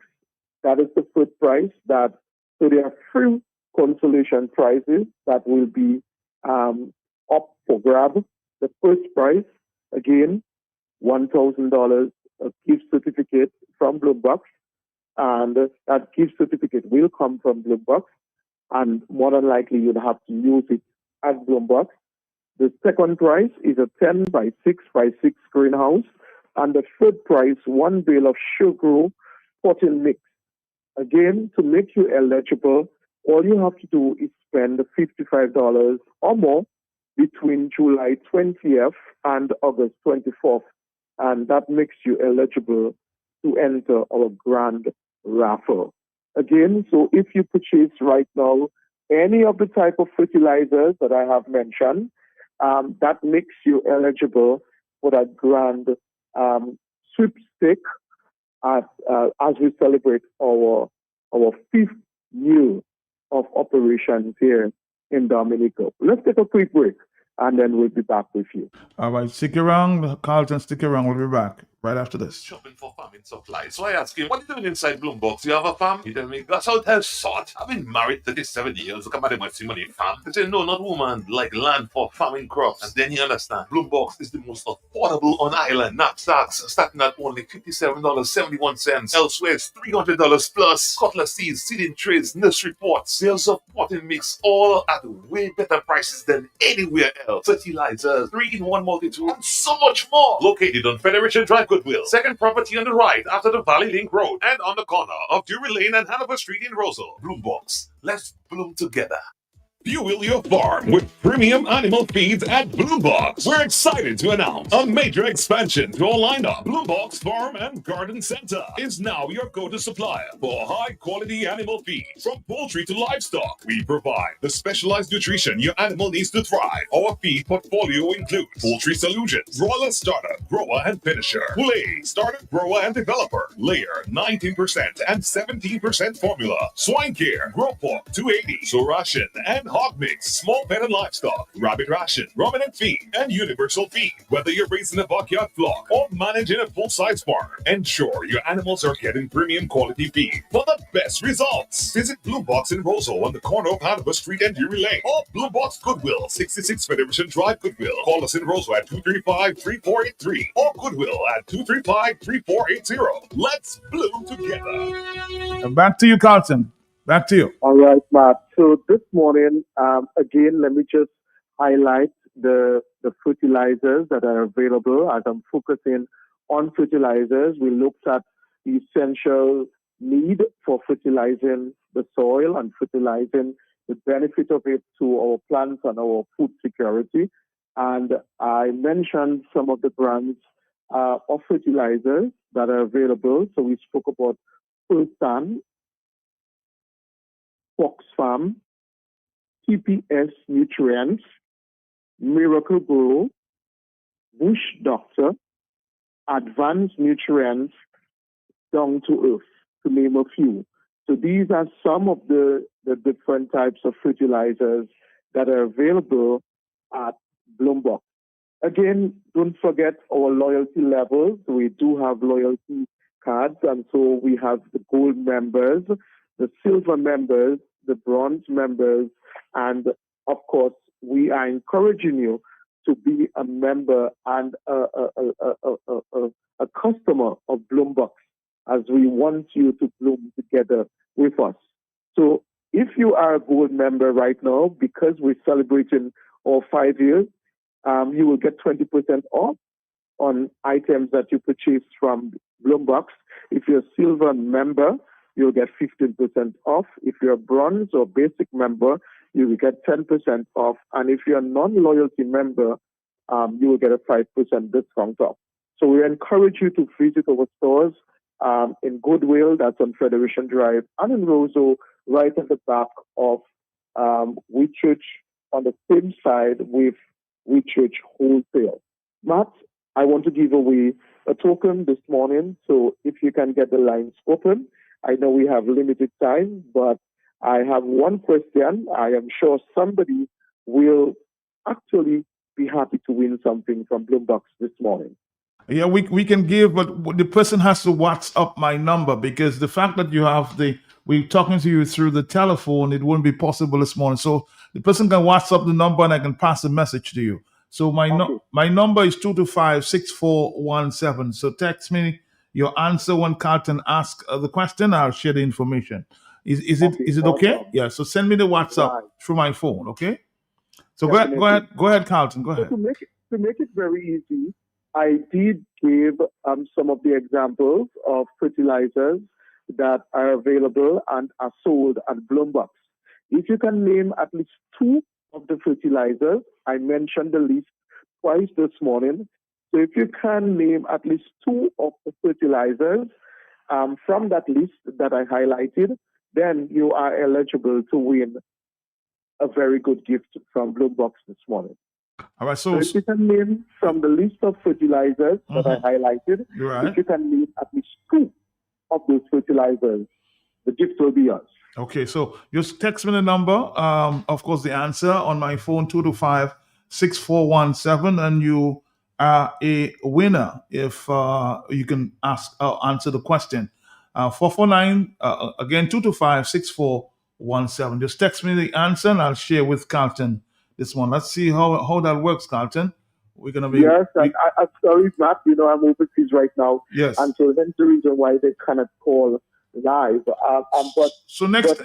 That is the third price. So there are 3 consolation prizes that will be up for grab. The first prize, again, $1,000 a gift certificate from Bloombox. And that gift certificate will come from Bloombox. And more than likely, you'll have to use it at Bloombox. The second prize is a 10 by 6 by 6 greenhouse. And the third prize, 1 bale of sugar potting mix. Again, to make you eligible, all you have to do is spend $55 or more between July 20th and August 24th. And that makes you eligible to enter our grand raffle. Again, so if you purchase right now any of the type of fertilizers that I have mentioned, that makes you eligible for that grand sweepstake as we celebrate our 5th year of operations here in Dominica. Let's take a quick break, and then we'll be back with you. All right, stick around, Carlton, stick around. We'll be back right after this. Shopping for farming supplies. So I ask him, what are you doing inside Bloombox? You have a farm? He tell me, that's how it sort. I've been married 37 years. Look at my money farm. They say, no, not woman, like land for farming crops. And then you understand, Bloombox is the most affordable on island. Knapsacks starting at only $57.71. Elsewhere, it's $300 plus. Cutlass seeds, seeding trays, nursery pots, sales of potting mix, all at way better prices than anywhere else. Fertilizers, 3-in-1 multi-tool, and so much more. Located on Federation Drive, Goodwill. Second property on the right after the Valley Link Road and on the corner of Drury Lane and Hanover Street in Rosal. Bloombox. Let's bloom together. Fuel your farm with premium animal feeds at Bloombox. We're excited to announce a major expansion to our lineup. Bloombox Farm and Garden Center is now your go-to supplier for high-quality animal feed. From poultry to livestock, we provide the specialized nutrition your animal needs to thrive. Our feed portfolio includes poultry solutions, broiler starter, grower and finisher, poulet, starter, grower and developer, layer, 19% and 17% formula, swine care, grow pork, 280, so ration, and hog mix, small pet and livestock, rabbit ration, ruminant feed, and universal feed. Whether you're raising a backyard flock or managing a full-size farm, ensure your animals are getting premium quality feed for the best results. Visit Bloombox in Rosal on the corner of Hanover Street and Drury Lane, or Bloombox Goodwill, 66 Federation Drive, Goodwill. Call us in Rosal at 235-3483 or Goodwill at 235-3480. Let's bloom together. And back to you, Carlton. Back to you. All right, Matt. So this morning, again, let me just highlight the fertilizers that are available. As I'm focusing on fertilizers, we looked at the essential need for fertilizing the soil and fertilizing the benefit of it to our plants and our food security. And I mentioned some of the brands of fertilizers that are available. So we spoke about Fulton, Fox Farm, TPS Nutrients, Miracle Grow, Bush Doctor, Advanced Nutrients, Down to Earth, to name a few. So these are some of the different types of fertilizers that are available at Bloombox. Again, don't forget our loyalty levels. We do have loyalty cards, and so we have the gold members, the silver members, the bronze members, and of course, we are encouraging you to be a member and a customer of Bloombox, as we want you to bloom together with us. So if you are a gold member right now, because we're celebrating our 5 years, you will get 20% off on items that you purchase from Bloombox. If you're a silver member, you'll get 15% off. If you're a bronze or basic member, you will get 10% off. And if you're a non-loyalty member, you will get a 5% discount off. So we encourage you to visit our stores in Goodwill, that's on Federation Drive, and in Roseau, right at the back of Whitchurch, on the same side with Whitchurch Wholesale. Matt, I want to give away a token this morning, so if you can get the lines open, I know we have limited time, but I have one question. I am sure somebody will actually be happy to win something from Bloombox this morning. Yeah, we can give, but the person has to WhatsApp my number, because the fact that we're talking to you through the telephone, it wouldn't be possible this morning. So the person can WhatsApp the number and I can pass the message to you. So my number is 225-6417. So text me your answer when Carlton asks the question. I'll share the information. Is it okay? Awesome. Yeah. So send me the WhatsApp Right. through my phone. Okay. So Definitely. go ahead, Carlton. Go So ahead. to make it very easy, I did give some of the examples of fertilizers that are available and are sold at Bloombox. If you can name at least two of the fertilizers, I mentioned the list twice this morning. So if you can name at least two of the fertilizers from that list that I highlighted, then you are eligible to win a very good gift from Bloombox this morning. All right. So if you can name from the list of fertilizers that I highlighted, You're right. if you can name at least two of those fertilizers, the gift will be yours. Okay, so just text me the number. Of course, the answer on my phone, 225-6417, and you are a winner if you can answer the question. 449, again, 225-6417. Just text me the answer and I'll share with Carlton this one. Let's see how that works, Carlton. We're going to be... Yes, and I'm sorry, Matt, I'm overseas right now. Yes. And so that's the reason why they cannot call live. So next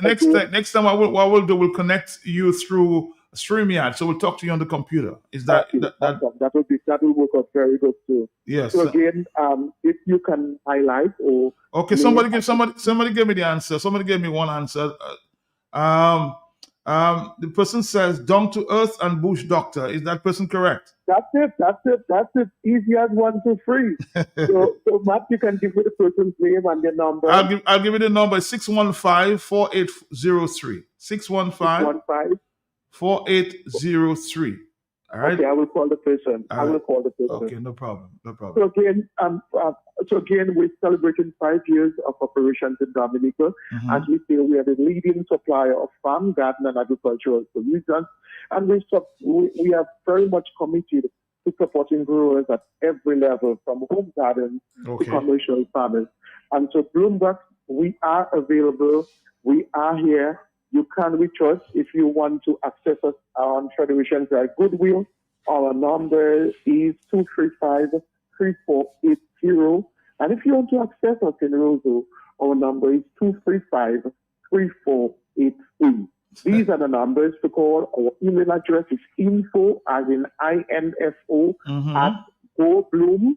time we'll connect you through StreamYard. So we'll talk to you on the computer. Is that awesome. That will work out very good too. Yes. So again, if you can highlight or okay, somebody give me the answer. Somebody gave me one answer. The person says Down to Earth and Bush Doctor. Is that person correct? That's it. Easy as 1, 2, 3. So Matt, you can give me the person's name and their number. I'll give you the number. 615-4803. 615-4803. All right. Okay, I will call the person. Okay, no problem. So again, we're celebrating 5 years of operations in Dominica. As we say, we are the leading supplier of farm, garden, and agricultural solutions, and we are very much committed to supporting growers at every level, from home gardens to commercial farmers. And so, Bloombox, we are available. We are here. You can reach us if you want to access us on Federation Drive Goodwill. Our number is 235-3480. And if you want to access us in Roseau, our number is 235-3483. These are the numbers to call. Our email address is info, as in INFO, at GoBloom,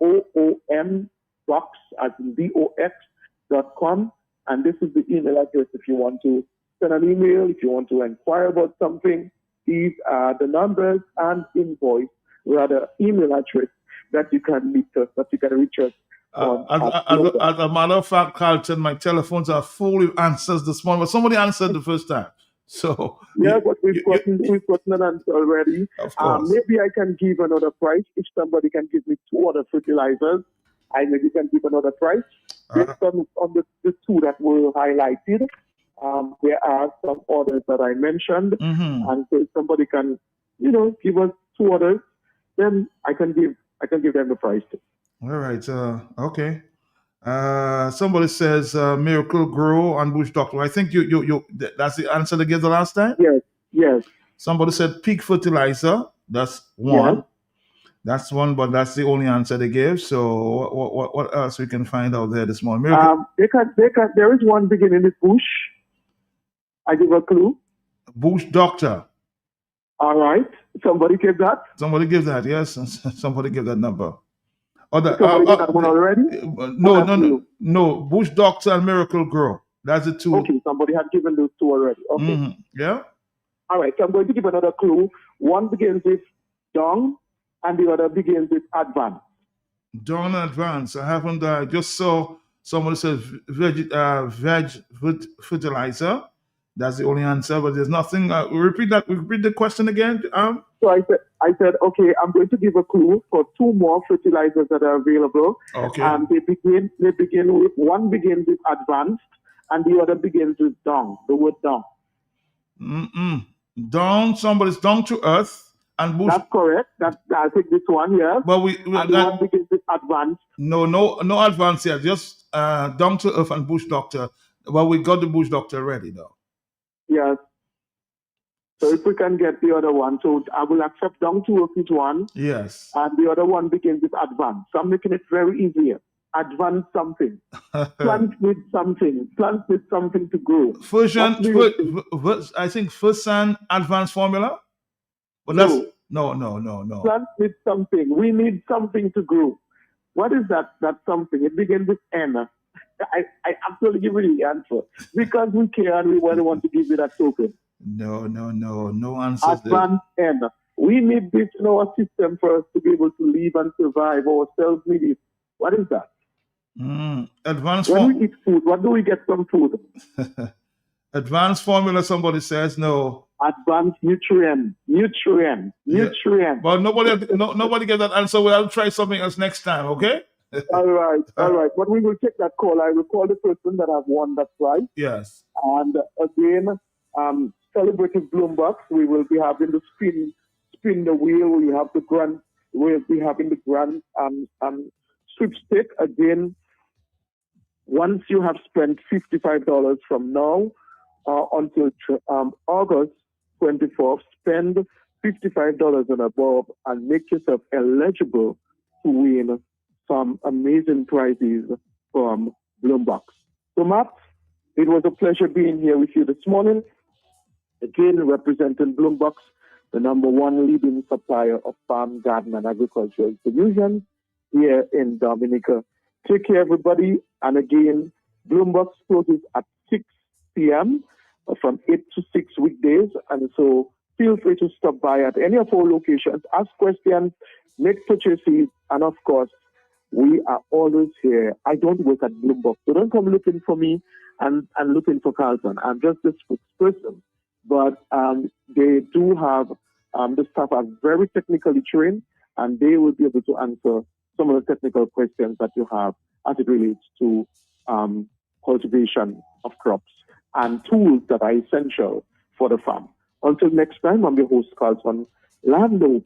GOBLOOM, box, as in BOX.com. And this is the email address if you want to send an email, if you want to inquire about something. These are the numbers and email address that you can reach us. As a matter of fact, Carlton, my telephones are full with answers this morning, but somebody answered the first time. So yeah, but we've gotten an answer already. Of course. Maybe I can give another price if somebody can give me two other fertilizers. I maybe can give another price based on the two that were highlighted. There are some others that I mentioned, and so if somebody can, give us two others, then I can give them the price too. All right. Okay. Somebody says Miracle Grow and Bush Doctor. I think you that's the answer they gave the last time. Yes. Somebody said Peak Fertilizer. That's one. Yeah. That's one, but that's the only answer they gave. So what else we can find out there this morning? There is one beginning with Bush. I give a clue. Bush Doctor. All right. Somebody gave that. Somebody give that. Yes. Somebody give that number. Somebody gave that one already. No. Bush Doctor and Miracle Grow. That's the two. Okay. Somebody had given those two already. Okay. Yeah. All right. So I'm going to give another clue. One begins with Dong, and the other begins with Advance. Dong and Advance. I haven't. Just saw somebody says veg fertilizer. That's the only answer, but there's nothing. Repeat the question again. So I said, okay, I'm going to give a clue for two more fertilizers that are available. Okay. And they begin with, one begins with advanced and the other begins with dung, the word dung. Down, somebody's down to earth and bush. That's correct. I think this one here. But we and the one begins with advanced. No advance here. Just down to earth and bush doctor. Well, we got the bush doctor ready though. Yes. So if we can get the other one, so I will accept down to earth is one. Yes. And the other one begins with advanced. So I'm making it very easy. Advanced something. Plant with something. Plant with something to grow. I think Fusan advanced formula. But that's no. Plant with something. We need something to grow. What is that something? It begins with N. I actually give you the answer because we care and we want to give you that token. No answer. Advanced N. We need this in our system for us to be able to live and survive. Ourselves need it. What is that? Advanced. When we eat food, what do we get from food? Advanced formula. Somebody says no. Advanced nutrient. Yeah. But nobody get that answer. Well, I'll try something else next time. Okay. All right. But we will take that call. I will call the person that have won that prize. Yes. And again, celebrative Bloom Box. We will be having the spin the wheel. We'll be having the grand sweepstake again. Once you have spent $55 from now until August 24th, spend $55 and above and make yourself eligible to win some amazing prizes from Bloombox. So, Matt, it was a pleasure being here with you this morning. Again, representing Bloombox, the #1 leading supplier of farm, garden, and agricultural solutions here in Dominica. Take care, everybody. And again, Bloombox closes at 6 p.m. from 8 to 6 weekdays. And so feel free to stop by at any of our locations, ask questions, make purchases, and of course, we are always here. I don't work at Bloombox, so don't come looking for me and looking for Carlton. I'm just the spokesperson. But they do have, the staff are very technically trained, and they will be able to answer some of the technical questions that you have as it relates to cultivation of crops and tools that are essential for the farm. Until next time, I'm your host, Carlton Lando,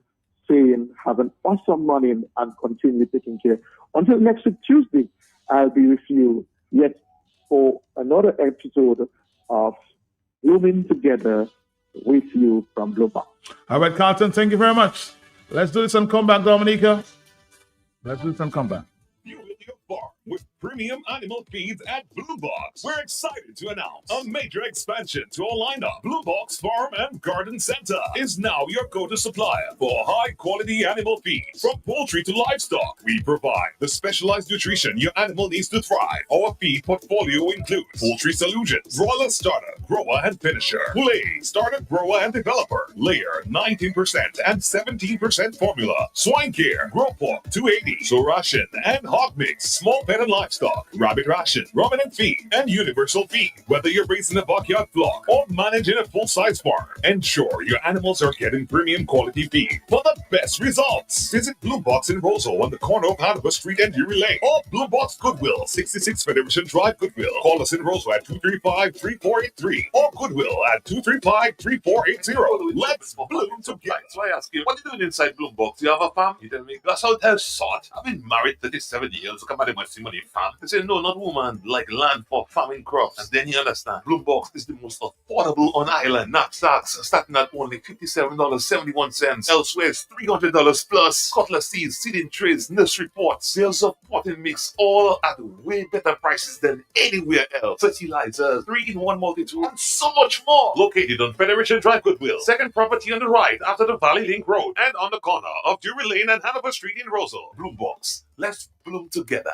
saying have an awesome morning and continue taking care. Until next week, Tuesday, I'll be with you yet for another episode of Blooming Together with you from Bloombox. All right, Carlton, thank you very much. Let's do this and come back, Dominica. Let's do this and come back. Farm with premium animal feeds at Bloombox. We're excited to announce a major expansion to our lineup. Bloombox Farm and Garden Center is now your go-to supplier for high-quality animal feeds. From poultry to livestock, we provide the specialized nutrition your animal needs to thrive. Our feed portfolio includes poultry solutions, broiler starter, grower and finisher, lay starter, grower and developer, layer 19% and 17% formula, swine care, grow pork 280, so ration and hog mix, small pet and livestock, rabbit ration, ruminant feed, and universal feed. Whether you're raising a backyard flock or managing a full-size farm, ensure your animals are getting premium quality feed for the best results. Visit Bloombox in Roseau on the corner of Hanover Street and Drury Lane, or Bloombox Goodwill, 66 Federation Drive, Goodwill. Call us in Roseau at 235-3483 or Goodwill at 235-3480. Let's bloom together. So I ask you, what are you doing inside Bloombox? You have a farm? You tell me, that's how it's sort. I've been married 37 years. So come at my money farm. They say, no, not woman, like land for farming crops. And then you understand, Bloombox is the most affordable on island. Knapsacks starting at only $57.71. Elsewhere, it's $300 plus. Cutlass seeds, seeding trays, nursery pots, sales of potting mix, all at way better prices than anywhere else. Fertilizers, 3-in-1 multi-tool, and so much more. Located on Federation Drive, Goodwill. Second property on the right after the Valley Link Road and on the corner of Drury Lane and Hanover Street in Roseau. Bloombox. Let's bloom together.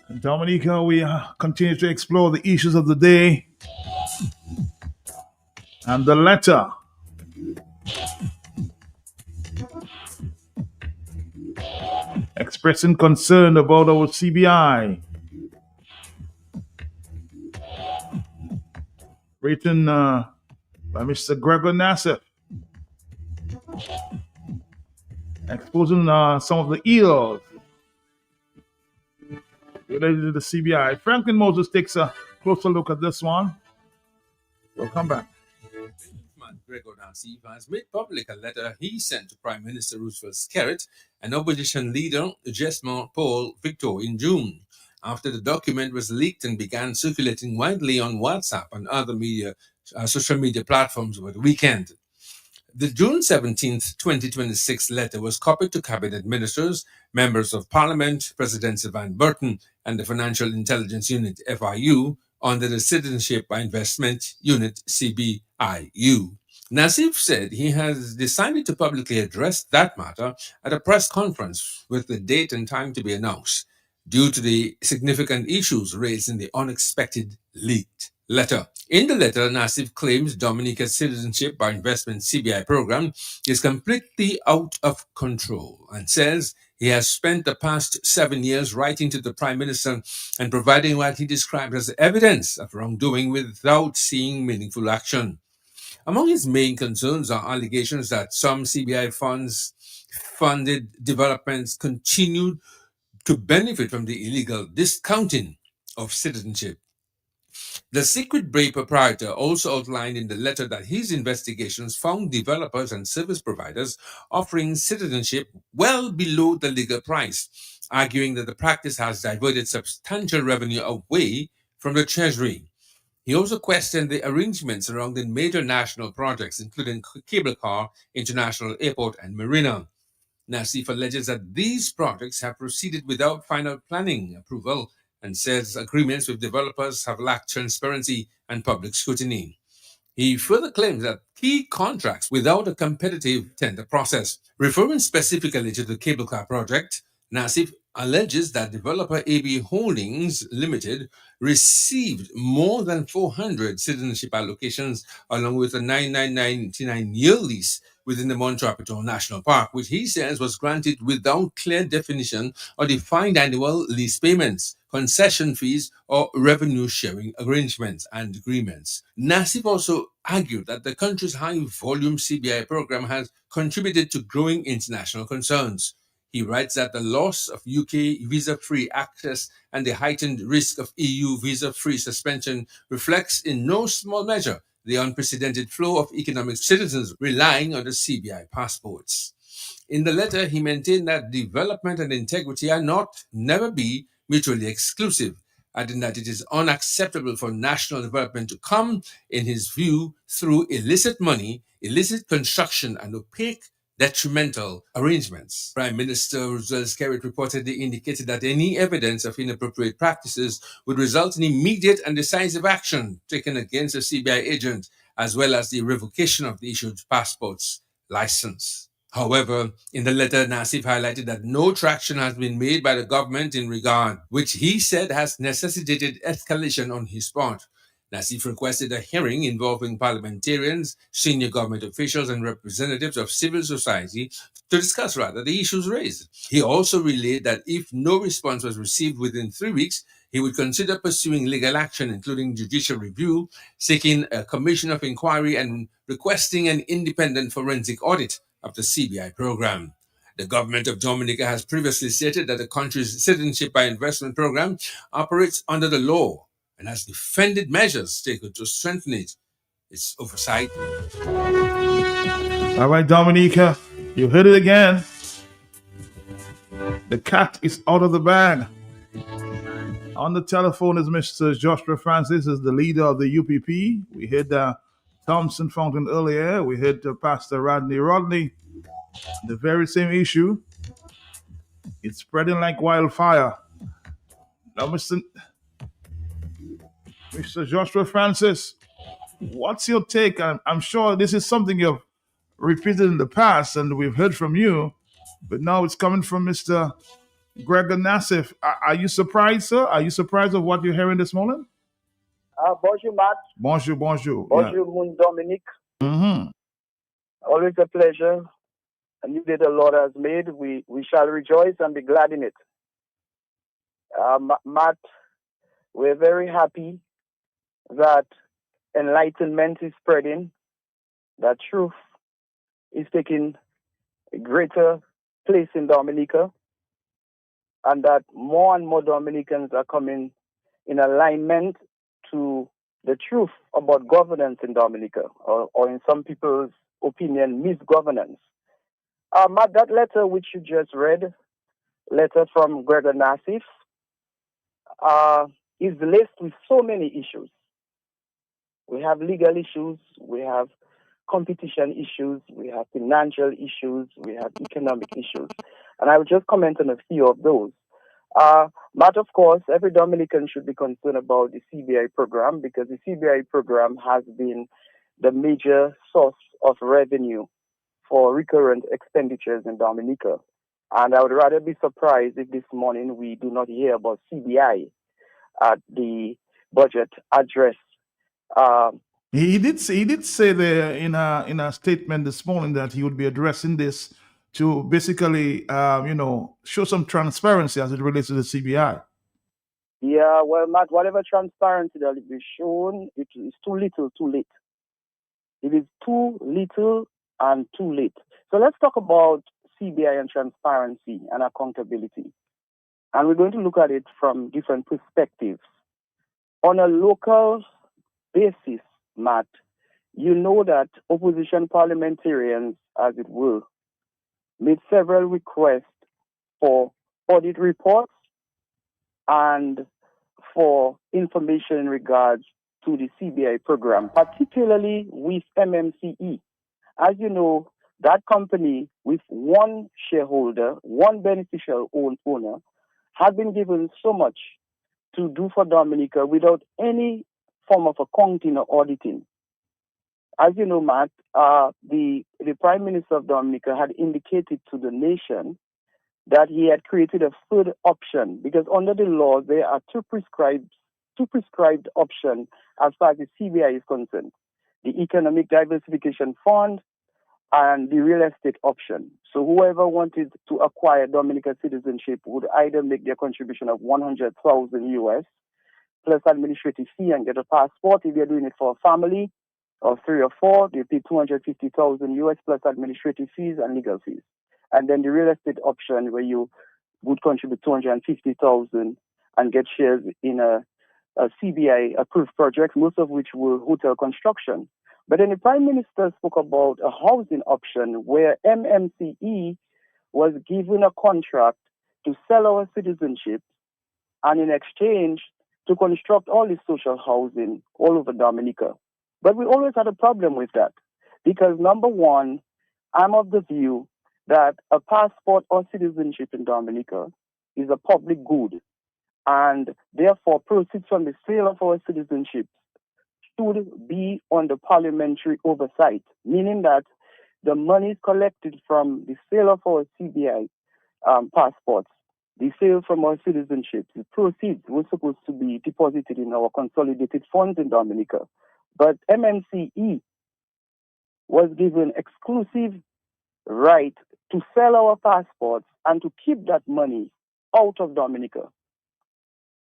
In Dominica, we continue to explore the issues of the day and the letter. expressing concern about our CBI. Written by Mr. Gregor Nassif, exposing some of the ills related to the CBI. Franklin Moses takes a closer look at this one. We'll come back. Gregor Nassif has made public a letter he sent to Prime Minister Roosevelt Skerrit and opposition leader Jesmond Paul Victor in June, after the document was leaked and began circulating widely on WhatsApp and other social media platforms over the weekend. The June 17th, 2026 letter was copied to cabinet ministers, members of parliament, President Sylvan Burton, and the Financial Intelligence Unit, FIU, under the Citizenship by Investment Unit, CBIU. Nassif said he has decided to publicly address that matter at a press conference with the date and time to be announced, due to the significant issues raised in the unexpected leaked letter. In the letter, Nassif claims Dominica's Citizenship by Investment CBI program is completely out of control and says he has spent the past 7 years writing to the Prime Minister and providing what he described as evidence of wrongdoing without seeing meaningful action. Among his main concerns are allegations that some CBI funds funded developments continued to benefit from the illegal discounting of citizenship. The Secret Brave proprietor also outlined in the letter that his investigations found developers and service providers offering citizenship well below the legal price, arguing that the practice has diverted substantial revenue away from the Treasury. He also questioned the arrangements surrounding major national projects, including Cable Car, International Airport, and Marina. Nassif alleges that these projects have proceeded without final planning approval and says agreements with developers have lacked transparency and public scrutiny. He further claims that key contracts without a competitive tender process. Referring specifically to the Cable Car project, Nassif alleges that developer AB Holdings Limited received more than 400 citizenship allocations along with a 99.99-year lease within the Mount Trapitor National Park, which he says was granted without clear definition or defined annual lease payments, concession fees, or revenue sharing arrangements and agreements. Nassif also argued that the country's high-volume CBI program has contributed to growing international concerns. He writes that the loss of UK visa-free access and the heightened risk of EU visa-free suspension reflects in no small measure the unprecedented flow of economic citizens relying on the CBI passports. In the letter, he maintained that development and integrity are never be mutually exclusive, adding that it is unacceptable for national development to come, in his view, through illicit money, illicit construction, and opaque detrimental arrangements. Prime Minister Roosevelt Skerrit reportedly indicated that any evidence of inappropriate practices would result in immediate and decisive action taken against a CBI agent, as well as the revocation of the issued passport's license. However, in the letter, Nassif highlighted that no traction has been made by the government in regard, which he said has necessitated escalation on his part. Nassif requested a hearing involving parliamentarians, senior government officials, and representatives of civil society to discuss the issues raised. He also relayed that if no response was received within 3 weeks, he would consider pursuing legal action, including judicial review, seeking a commission of inquiry, and requesting an independent forensic audit of the CBI program. The government of Dominica has previously stated that the country's Citizenship by Investment program operates under the law and has defended measures taken to strengthen its oversight. All right, Dominica, you hit it again. The cat is out of the bag. On the telephone is Mr. Joshua Francis, is the leader of the UPP. We heard Thompson Fountain earlier. We heard Pastor Rodney. The very same issue. It's spreading like wildfire. Now, Mr. Joshua Francis, what's your take? I'm sure this is something you've repeated in the past and we've heard from you, but now it's coming from Mr. Gregor Nassif. Are you surprised, sir? Are you surprised of what you're hearing this morning? Bonjour, Matt. Bonjour. Bonjour, Mon Dominique. Mm-hmm. Always a pleasure a new day the Lord has made. We shall rejoice and be glad in it. Matt, we're very happy that enlightenment is spreading, that truth is taking a greater place in Dominica, and that more and more Dominicans are coming in alignment to the truth about governance in Dominica, or in some people's opinion, misgovernance. Matt, that letter which you just read, letter from Gregor Nassif, is laced with so many issues. We have legal issues, we have competition issues, we have financial issues, we have economic issues. And I will just comment on a few of those. But of course, every Dominican should be concerned about the CBI program, because the CBI program has been the major source of revenue for recurrent expenditures in Dominica. And I would rather be surprised if this morning we do not hear about CBI at the budget address. He did say there in a statement this morning that he would be addressing this to basically show some transparency as it relates to the CBI. Yeah, well, Matt, whatever transparency that will be shown, it is too little, too late. It is too little and too late. So let's talk about CBI and transparency and accountability. And we're going to look at it from different perspectives. On a local basis, Matt, you know that opposition parliamentarians, as it were, made several requests for audit reports and for information in regards to the CBI program, particularly with MMCE. As you know, that company with one shareholder, one beneficial owner, has been given so much to do for Dominica without any form of accounting or auditing. As you know, Matt, the Prime Minister of Dominica had indicated to the nation that he had created a third option, because under the law there are two prescribed options as far as the CBI is concerned: the Economic Diversification Fund and the real estate option. So whoever wanted to acquire Dominica citizenship would either make their contribution of $100,000 US plus administrative fee and get a passport. If they're doing it for a family of 3 or 4, they pay $250,000 US plus administrative fees and legal fees. And then the real estate option, where you would contribute $250,000 and get shares in a CBI approved project, most of which were hotel construction. But then the Prime Minister spoke about a housing option where MMCE was given a contract to sell our citizenship, and in exchange to construct all this social housing all over Dominica. But we always had a problem with that, because number one, I'm of the view that a passport or citizenship in Dominica is a public good, and therefore proceeds from the sale of our citizenship should be under parliamentary oversight, meaning that the money collected from the sale of our CBI passports, the sale from our citizenship, the proceeds were supposed to be deposited in our consolidated funds in Dominica. But MMCE was given exclusive right to sell our passports and to keep that money out of Dominica.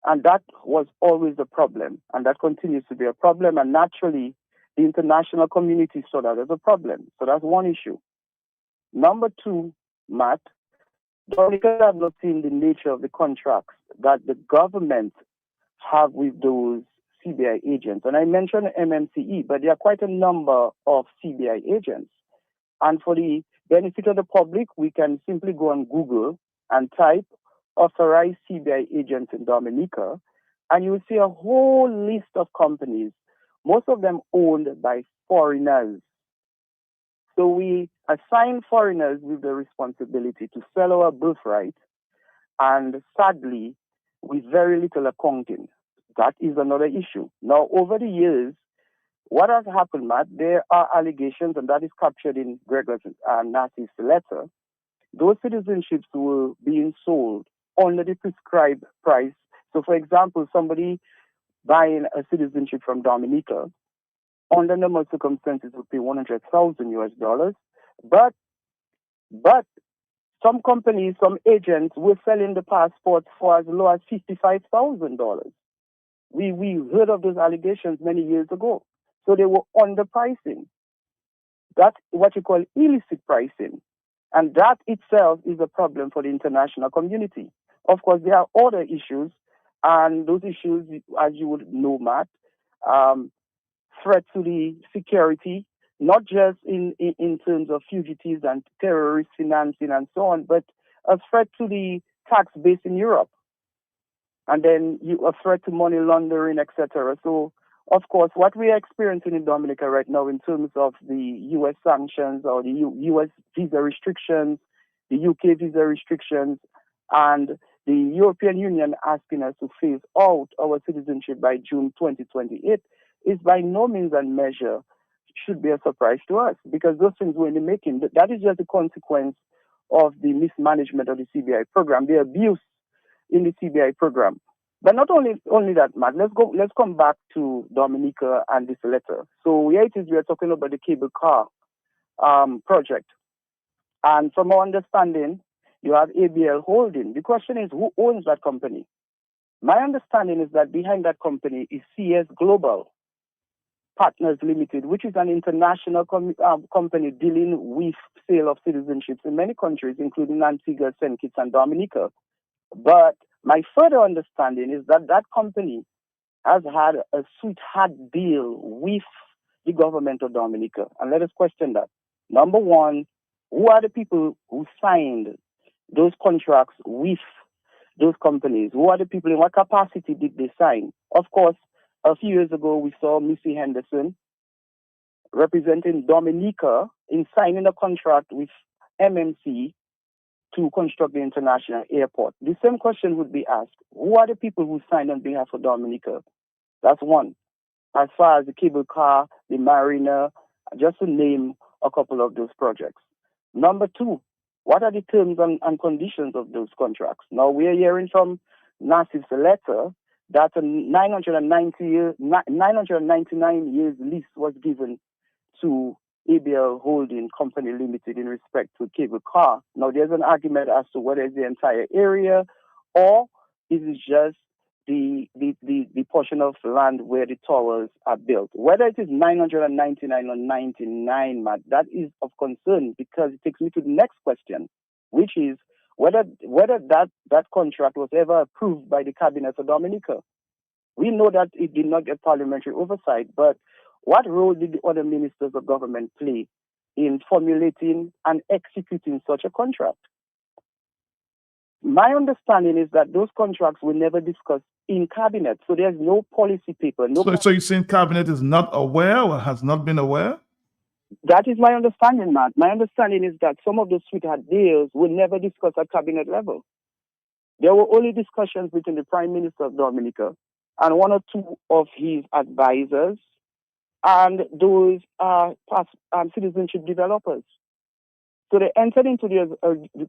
And that was always a problem, and that continues to be a problem. And naturally, the international community saw that as a problem. So that's one issue. Number two, Matt, Dominica have not seen the nature of the contracts that the government have with those CBI agents. And I mentioned MMCE, but there are quite a number of CBI agents. And for the benefit of the public, we can simply go on Google and type authorized CBI agents in Dominica, and you will see a whole list of companies, most of them owned by foreigners. So we assign foreigners with the responsibility to sell our birthright, and sadly, with very little accounting. That is another issue. Now, over the years, what has happened, Matt, there are allegations, and that is captured in Gregor Nassif's letter. Those citizenships were being sold under the prescribed price. So, for example, somebody buying a citizenship from Dominica, under normal circumstances, would pay $100,000 US, but But some companies, some agents were selling the passports for as low as $55,000. We heard of those allegations many years ago. So they were underpricing. That's what you call illicit pricing. And that itself is a problem for the international community. Of course, there are other issues, and those issues, as you would know, Matt, threat to the security, not just in terms of fugitives and terrorist financing and so on, but a threat to the tax base in Europe. And then a threat to money laundering, etc. So, of course, what we are experiencing in Dominica right now in terms of the U.S. sanctions or the U.S. visa restrictions, the U.K. visa restrictions, and the European Union asking us to phase out our citizenship by June 2028 is by no means and measure should be a surprise to us, because those things were in the making. That is just a consequence of the mismanagement of the CBI program, the abuse in the CBI program. But not only that, Matt, let's come back to Dominica and this letter. So here it is, we are talking about the cable car project. And from our understanding, you have ABL Holding. The question is, who owns that company? My understanding is that behind that company is CS Global Partners Limited, which is an international company dealing with sale of citizenships in many countries, including Antigua, St. Kitts, and Dominica. But my further understanding is that that company has had a sweetheart deal with the government of Dominica. And let us question that. Number one, who are the people who signed those contracts with those companies? Who are the people, in what capacity did they sign? Of course, a few years ago, we saw Missy Henderson representing Dominica in signing a contract with MMC to construct the international airport. The same question would be asked. Who are the people who signed on behalf of Dominica? That's one. As far as the cable car, the marina, just to name a couple of those projects. Number two, what are the terms and conditions of those contracts? Now, we are hearing from Nassif's letter that a 999 years lease was given to ABL Holding Company Limited in respect to cable car. Now, there's an argument as to whether it's the entire area or is it just the portion of land where the towers are built. Whether it is 999 or 99, Matt, that is of concern, because it takes me to the next question, which is whether that contract was ever approved by the cabinet of Dominica. We know that it did not get parliamentary oversight, but what role did the other ministers of government play in formulating and executing such a contract? My understanding is that those contracts were never discussed in cabinet, so there's no policy paper. So you're saying cabinet is not aware or has not been aware? That is my understanding, Matt. My understanding is that some of those sweetheart deals were never discussed at cabinet level. There were only discussions between the Prime Minister of Dominica and one or two of his advisors and those citizenship developers. So they entered into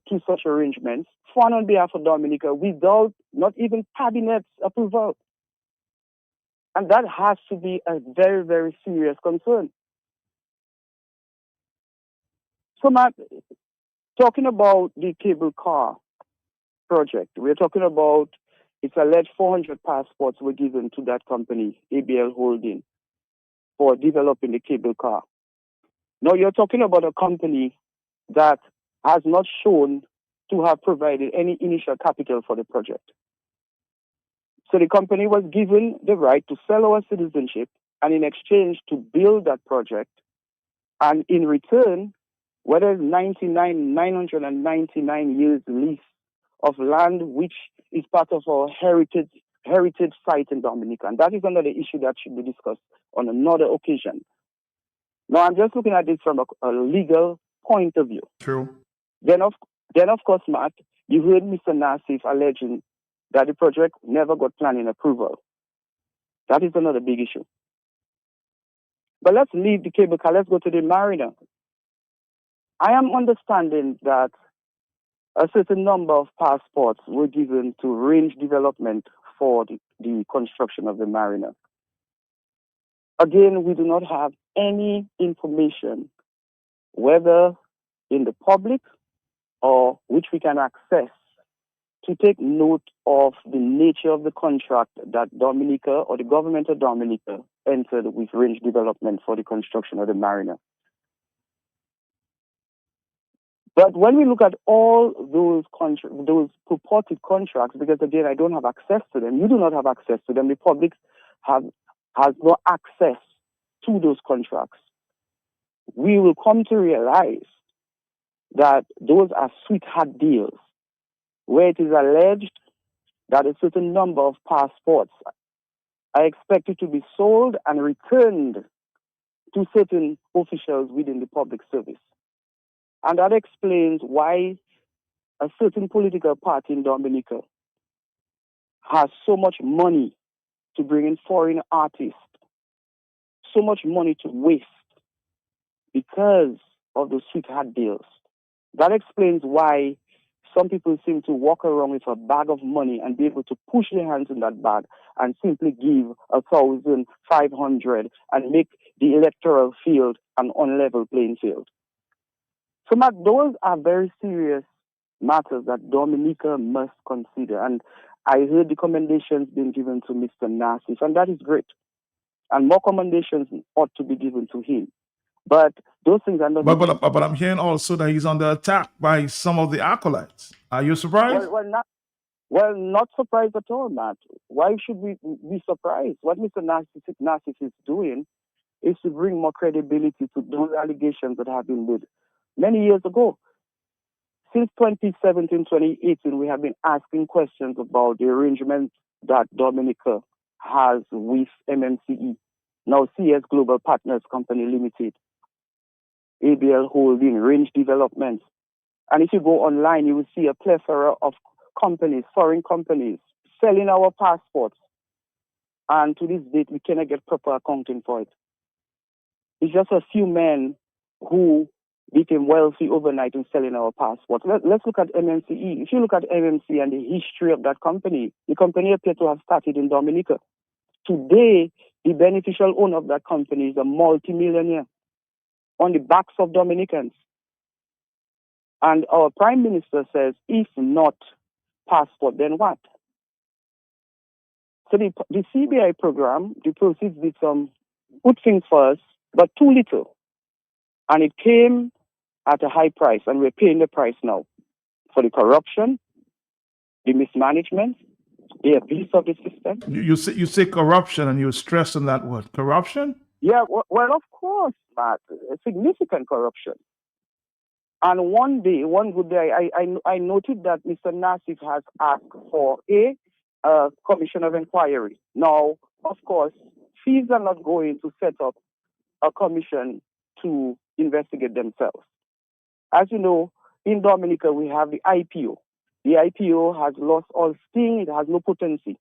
two such arrangements, one on behalf of Dominica, without not even cabinet's approval. And that has to be a very, very serious concern. So, Matt, talking about the cable car project, we're talking about it's alleged 400 passports were given to that company, ABL Holding, for developing the cable car. Now, you're talking about a company that has not shown to have provided any initial capital for the project. So the company was given the right to sell our citizenship and in exchange to build that project. And in return, whether it's 999 years lease of land, which is part of our heritage site in Dominica. And that is another issue that should be discussed on another occasion. Now, I'm just looking at this from a legal point of view. True. Then of course, Matt, you heard Mr. Nassif alleging that the project never got planning approval. That is another big issue. But let's leave the cable car. Let's go to the marina. I am understanding that a certain number of passports were given to range development for the construction of the marina. Again, we do not have any information, whether in the public or which we can access to take note of the nature of the contract that Dominica or the government of Dominica entered with Range Development for the construction of the Mariner. But when we look at all those purported contracts, because again, I don't have access to them, you do not have access to them, the public has no access to those contracts, we will come to realize that those are sweetheart deals, where it is alleged that a certain number of passports are expected to be sold and returned to certain officials within the public service. And that explains why a certain political party in Dominica has so much money to bring in foreign artists, so much money to waste because of the sweetheart deals. That explains why some people seem to walk around with a bag of money and be able to push their hands in that bag and simply give 1,500 and make the electoral field an unlevel playing field. So, Matt, those are very serious matters that Dominica must consider. And I heard the commendations being given to Mr. Nassif, and that is great. And more commendations ought to be given to him. But those things are not... But I'm hearing also that he's under attack by some of the acolytes. Are you surprised? Well, not surprised at all, Matt. Why should we be surprised? What Mr. Nassif is doing is to bring more credibility to those allegations that have been made many years ago. Since 2017, 2018, we have been asking questions about the arrangement that Dominica has with MMCE, now CS Global Partners Company Limited, ABL Holding, Range Development. And if you go online, you will see a plethora of companies, foreign companies, selling our passports. And to this date, we cannot get proper accounting for it. It's just a few men who became wealthy overnight in selling our passports. Let's look at MMCE. If you look at MMC and the history of that company, the company appeared to have started in Dominica. Today, the beneficial owner of that company is a multimillionaire on the backs of Dominicans. And our Prime Minister says, if not passport, then what? So the CBI program, the proceeds did some good things for us, but too little. And it came at a high price, and we're paying the price now for the corruption, the mismanagement, the abuse of the system. You say corruption, and you're stressing that word. Corruption? Yeah, well, of course, Matt. Significant corruption. And one good day, I noted that Mr. Nassif has asked for a commission of inquiry. Now, of course, fees are not going to set up a commission to investigate themselves. As you know, in Dominica, we have the IPO. The IPO has lost all sting. It has no potency.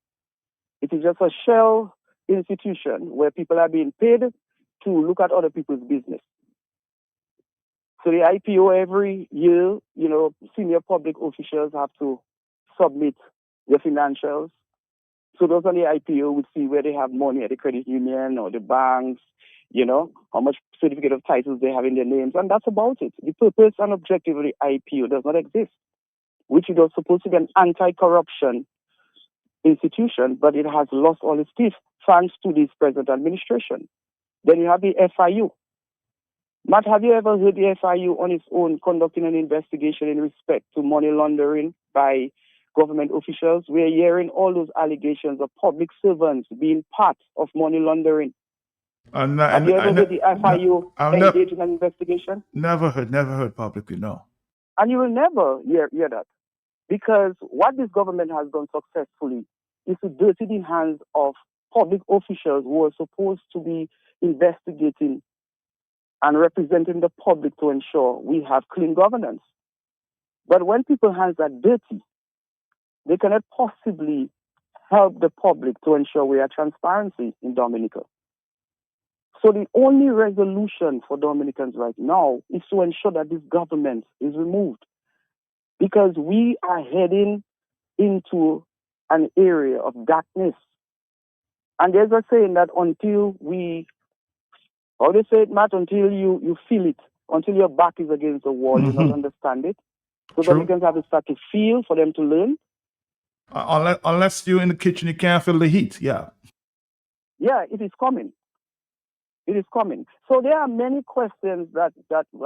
It is just a shell institution where people are being paid to look at other people's business. So the IPO every year, senior public officials have to submit their financials. So those on the IPO would see where they have money at the credit union or the banks, how much certificate of titles they have in their names, and that's about it. The purpose and objective of the IPO does not exist, which is supposed to be an anti-corruption institution, but it has lost all its teeth thanks to this present administration. Then you have the FIU. Matt, have you ever heard the FIU on its own conducting an investigation in respect to money laundering by government officials? We're hearing all those allegations of public servants being part of money laundering. Have you ever heard the FIU engage in an investigation? Never heard publicly, no. And you will never hear that. Because what this government has done successfully is to dirty the hands of public officials who are supposed to be investigating and representing the public to ensure we have clean governance. But when people's hands are dirty, they cannot possibly help the public to ensure we have transparency in Dominica. So the only resolution for Dominicans right now is to ensure that this government is removed, because we are heading into an area of darkness. And there's a saying that until how they say it, Matt, until you feel it, until your back is against the wall, you don't understand it. So True. Dominicans have to start to feel for them to learn. Unless you're in the kitchen, you can't feel the heat. Yeah. Yeah, it is coming. It is coming. So there are many questions that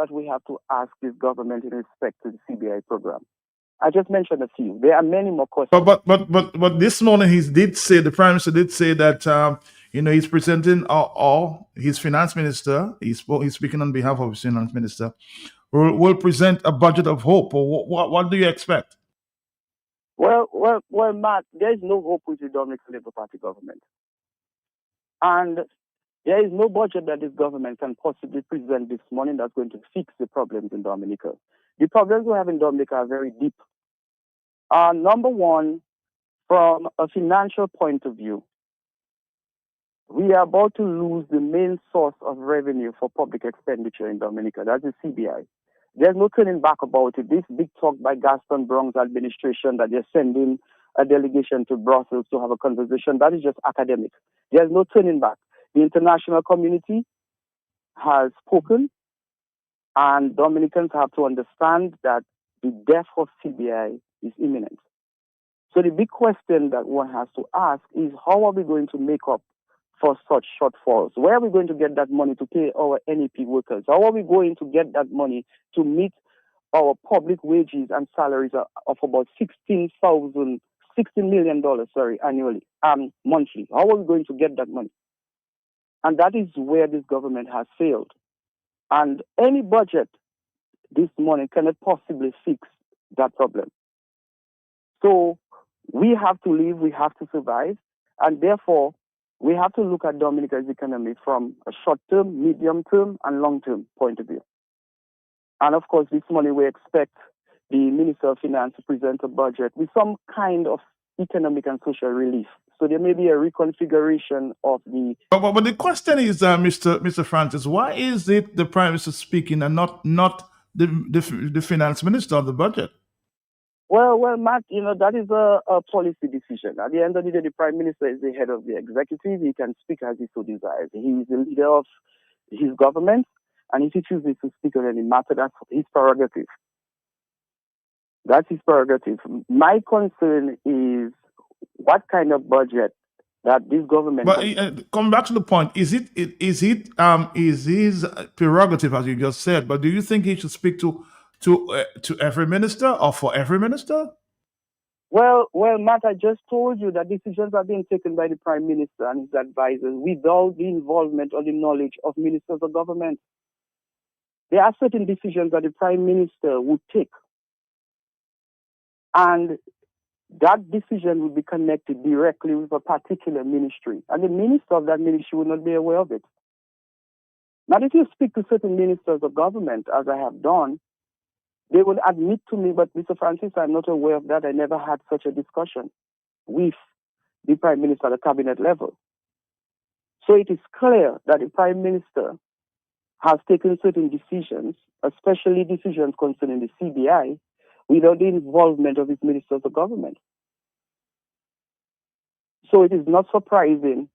we have to ask this government in respect to the CBI program. I just mentioned a few. There are many more questions. But this morning the Prime Minister did say that he's presenting all his finance minister. He's speaking on behalf of his finance minister. Will present a budget of hope. Or what do you expect? Well, Matt, there is no hope with the Dominican Labour Party government, and there is no budget that this government can possibly present this morning that's going to fix the problems in Dominica. The problems we have in Dominica are very deep. Number one, from a financial point of view, we are about to lose the main source of revenue for public expenditure in Dominica. That's the CBI. There's no turning back about it. This big talk by Gaston Browne's administration that they're sending a delegation to Brussels to have a conversation, that is just academic. There's no turning back. The international community has spoken, and Dominicans have to understand that the death of CBI is imminent. So the big question that one has to ask is, how are we going to make up for such shortfalls? Where are we going to get that money to pay our NEP workers? How are we going to get that money to meet our public wages and salaries of about $16 million annually, monthly? How are we going to get that money? And that is where this government has failed. And any budget this morning cannot possibly fix that problem. So we have to live, we have to survive, and therefore we have to look at Dominica's economy from a short-term, medium-term, and long-term point of view. And of course, this morning we expect the Minister of Finance to present a budget with some kind of economic and social relief. So there may be a reconfiguration of the... But the question is, Mr. Francis, why is it the Prime Minister speaking and not the Finance Minister of the budget? Well, Matt, that is a policy decision. At the end of the day, the Prime Minister is the head of the executive. He can speak as he so desires. He is the leader of his government, and if he chooses to speak on any matter, that's his prerogative. That's his prerogative. My concern is what kind of budget that this government... But come back to the point. Is his prerogative, as you just said, but do you think he should speak to every minister or for every minister? Well, Matt, I just told you that decisions are being taken by the Prime Minister and his advisors without the involvement or the knowledge of ministers of government. There are certain decisions that the Prime Minister would take, and that decision would be connected directly with a particular ministry, and the minister of that ministry would not be aware of it. Now, if you speak to certain ministers of government, as I have done, they will admit to me, but Mr. Francis, I'm not aware of that. I never had such a discussion with the Prime Minister at the cabinet level. So it is clear that the Prime Minister has taken certain decisions, especially decisions concerning the CBI, without the involvement of his ministers of government. So it is not surprising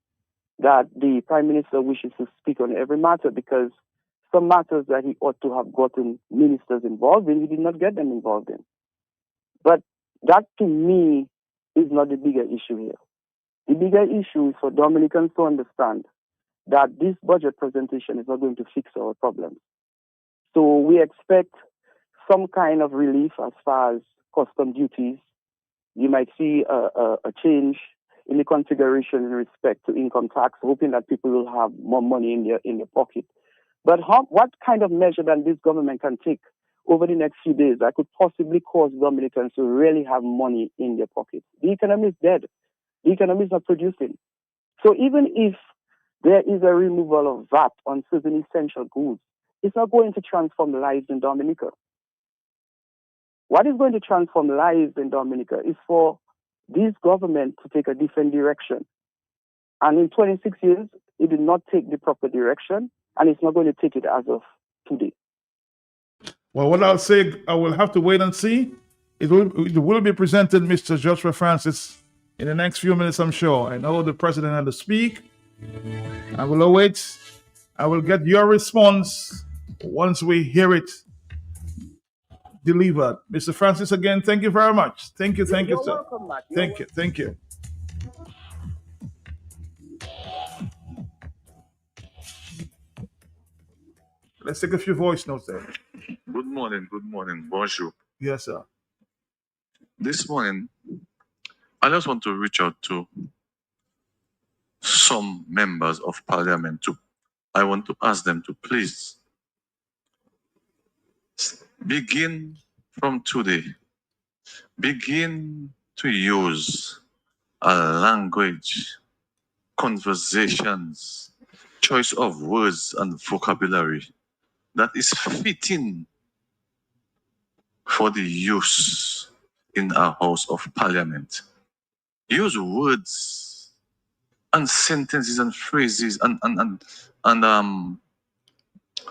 that the Prime Minister wishes to speak on every matter, because some matters that he ought to have gotten ministers involved in, he did not get them involved in. But that, to me, is not the bigger issue here. The bigger issue is for Dominicans to understand that this budget presentation is not going to fix our problems. So we expect some kind of relief as far as custom duties. You might see a change in the configuration in respect to income tax, hoping that people will have more money in their pocket. But what kind of measure that this government can take over the next few days that could possibly cause Dominicans to really have money in their pockets? The economy is dead. The economy is not producing. So even if there is a removal of VAT on certain essential goods, it's not going to transform lives in Dominica. What is going to transform lives in Dominica is for this government to take a different direction. And in 26 years, it did not take the proper direction, and it's not going to take it as of today. Well, what I'll say, I will have to wait and see. It will be presented, Mr. Joshua Francis, in the next few minutes, I'm sure. I know the president had to speak. I will await. I will get your response once we hear it. delivered. Mr. Francis, again, thank you very much. Thank you, You're sir. welcome, Matt. Thank you. Let's take a few voice notes there. Good morning, bonjour. Yes, sir. This morning, I just want to reach out to some members of parliament. I want to ask them to please begin from today, begin to use a language, conversations, choice of words and vocabulary that is fitting for the use in our House of Parliament. Use words and sentences and phrases and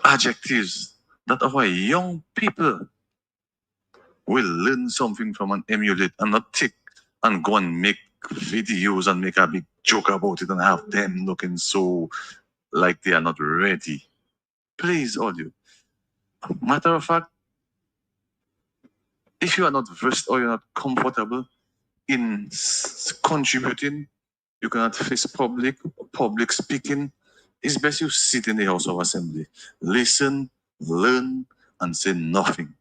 adjectives that our young people will learn something from and emulate, and not take and go and make videos and make a big joke about it and have them looking so like they are not ready. Please, all you. Matter of fact, if you are not versed or you're not comfortable in contributing, you cannot face public speaking, it's best you sit in the House of Assembly, listen, learn, and say nothing.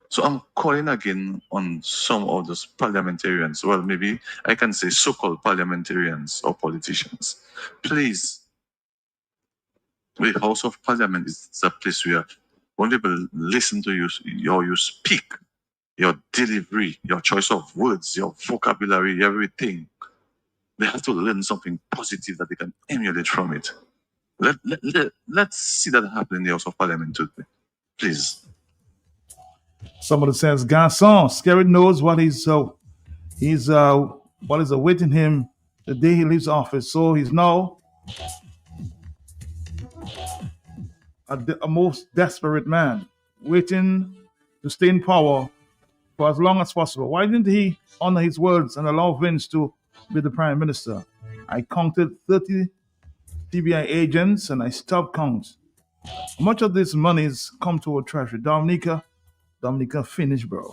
So I'm calling again on some of those parliamentarians, well, maybe I can say so-called parliamentarians or politicians. Please, the House of Parliament is a place where when people listen to you, you speak, your delivery, your choice of words, your vocabulary, everything, they have to learn something positive that they can emulate from it. Let's see that happen in the House of Parliament today. Please. Somebody says, Garcon, Scary knows what is awaiting him the day he leaves office. So he's now a most desperate man, waiting to stay in power for as long as possible. Why didn't he honor his words and allow Vince to be the prime minister? I counted 30 CBI agents and I stopped count. Much of this money's come to our treasury. Dominica, finish, bro.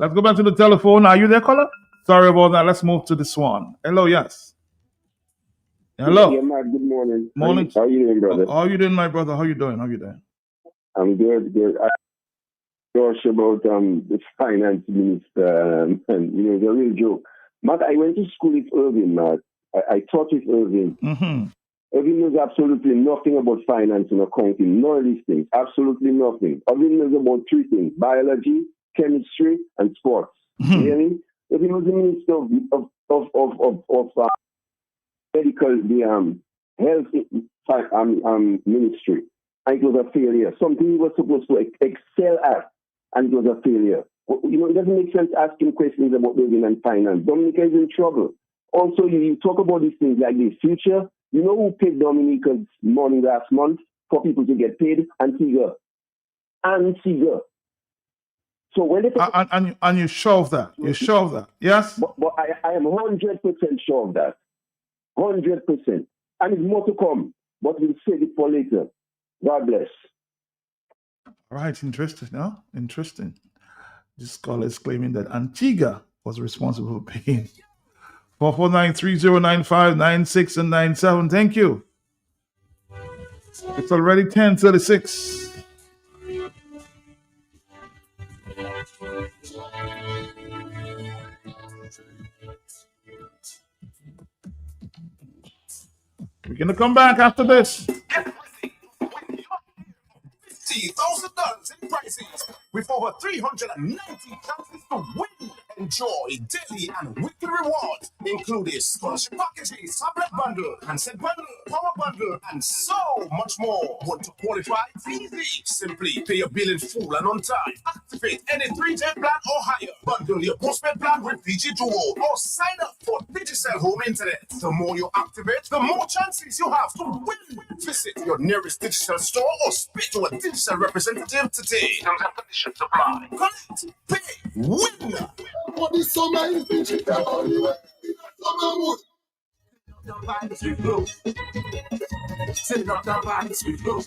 Let's go back to the telephone. Are you there, caller? Sorry about that. Let's move to this one. Hello, yes. Hello. Yeah, Mark, good morning. Morning. How are you doing, brother? How are you doing, my brother? How you doing? I'm good. I'm Josh about the finance minister, and it's a real joke. Mark, I went to school with Irving, Mark. I taught with Irving. Mm-hmm. Irving knows absolutely nothing about finance and accounting, none of these things. Absolutely nothing. Irving knows about three things: biology, chemistry, and sports. Mm-hmm. You hear me? Irving was the minister of medical, the health ministry. And it was a failure. Something he was supposed to excel at, and it was a failure. It doesn't make sense asking questions about building and finance. Dominica is in trouble. Also, you talk about these things like the future. You know who paid Dominica's money last month for people to get paid? Antigua. So when they and you sure of that? You sure of that? Yes. But I am 100% sure of that. 100%. And there's more to come. But we'll save it for later. God bless. All right, interesting. No? Interesting. This caller is claiming that Antigua was responsible for paying 449-3095-96 and 97. Thank you. It's already 10:36. We're gonna come back after this. $50,000 in prizes with over 390 chances to win. Enjoy daily and weekly rewards including scholarship packages, tablet bundle, handset bundle, power bundle, and so much more. Want to qualify? It's easy. Simply pay your bill in full and on time. Activate any 3G plan or higher. Bundle your postpaid plan with Digi Duo or sign up for Digicel Home Internet. The more you activate, the more chances you have to win. Visit your nearest Digicel store or speak to a Digicel representative today. Terms and conditions apply. Connect, pay, win. What is summer is digital anyway. Summer mood. The vibes we flow. Sitting up the vibes we flow.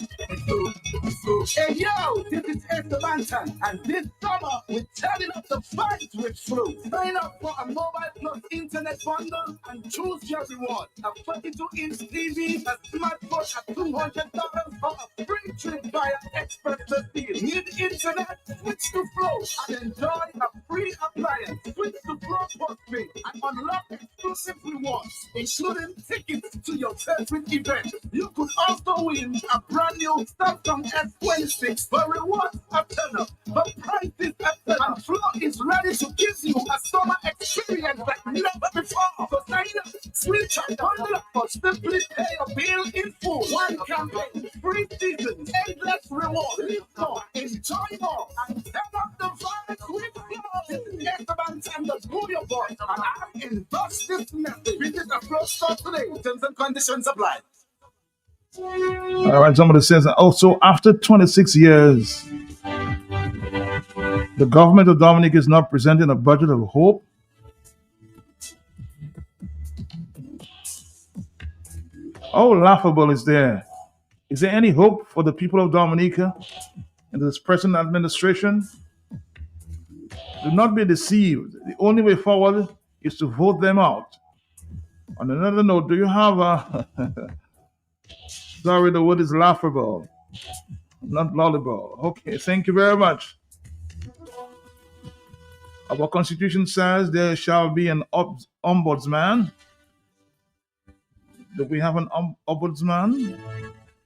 Hey yo, this is Esteban Tan, and this summer we're turning up the vibes with flow. Sign up for a mobile plus internet bundle and choose your reward. A 22-inch TV, a smartphone at $200 or a free trip via Express deal. Need internet? Switch to Flow and enjoy a free appliance. Switch to Flow postpaid and unlock exclusive rewards, including tickets to your favorite event. You could also win a brand new Samsung S26 for rewards at tenor. The price is at tenor. And Flow is ready to give you a summer experience like never before. So sign up, switch and bundle up, or simply pay your bill in full. One campaign, free season, endless reward. Live more, enjoy more, and turn up the vibes with Flow. This is Esteban Tan, the Studio Boy, and I endorse this message. Visit the Flow store today. Terms and conditions apply. All right, somebody says also after 26 years, the government of Dominica is not presenting a budget of hope. Oh, laughable is there. Is there any hope for the people of Dominica in this present administration? Do not be deceived. The only way forward is to vote them out. On another note, do you have a... Sorry, the word is laughable, not laudable. Okay, thank you very much. Our constitution says there shall be an ombudsman. Do we have an ombudsman?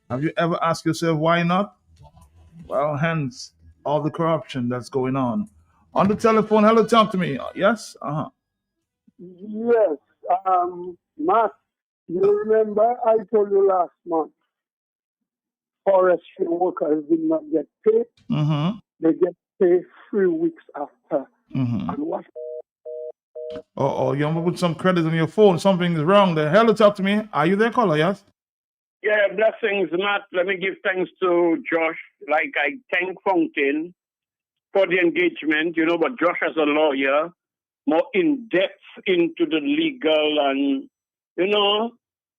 Have you ever asked yourself why not? Well, hence all the corruption that's going on. On the telephone, hello, talk to me. Yes? Yes, Matt, you remember I told you last month, forestry workers did not get paid. Mm-hmm. They get paid 3 weeks after. Mm-hmm. And what? Oh, you want to put some credit on your phone. Something is wrong there. Hello, talk to me. Are you there, caller? Yes? Yeah, blessings, Matt. Let me give thanks to Josh. Like I thank Fountain for the engagement, but Josh as a lawyer, more in depth into the legal and,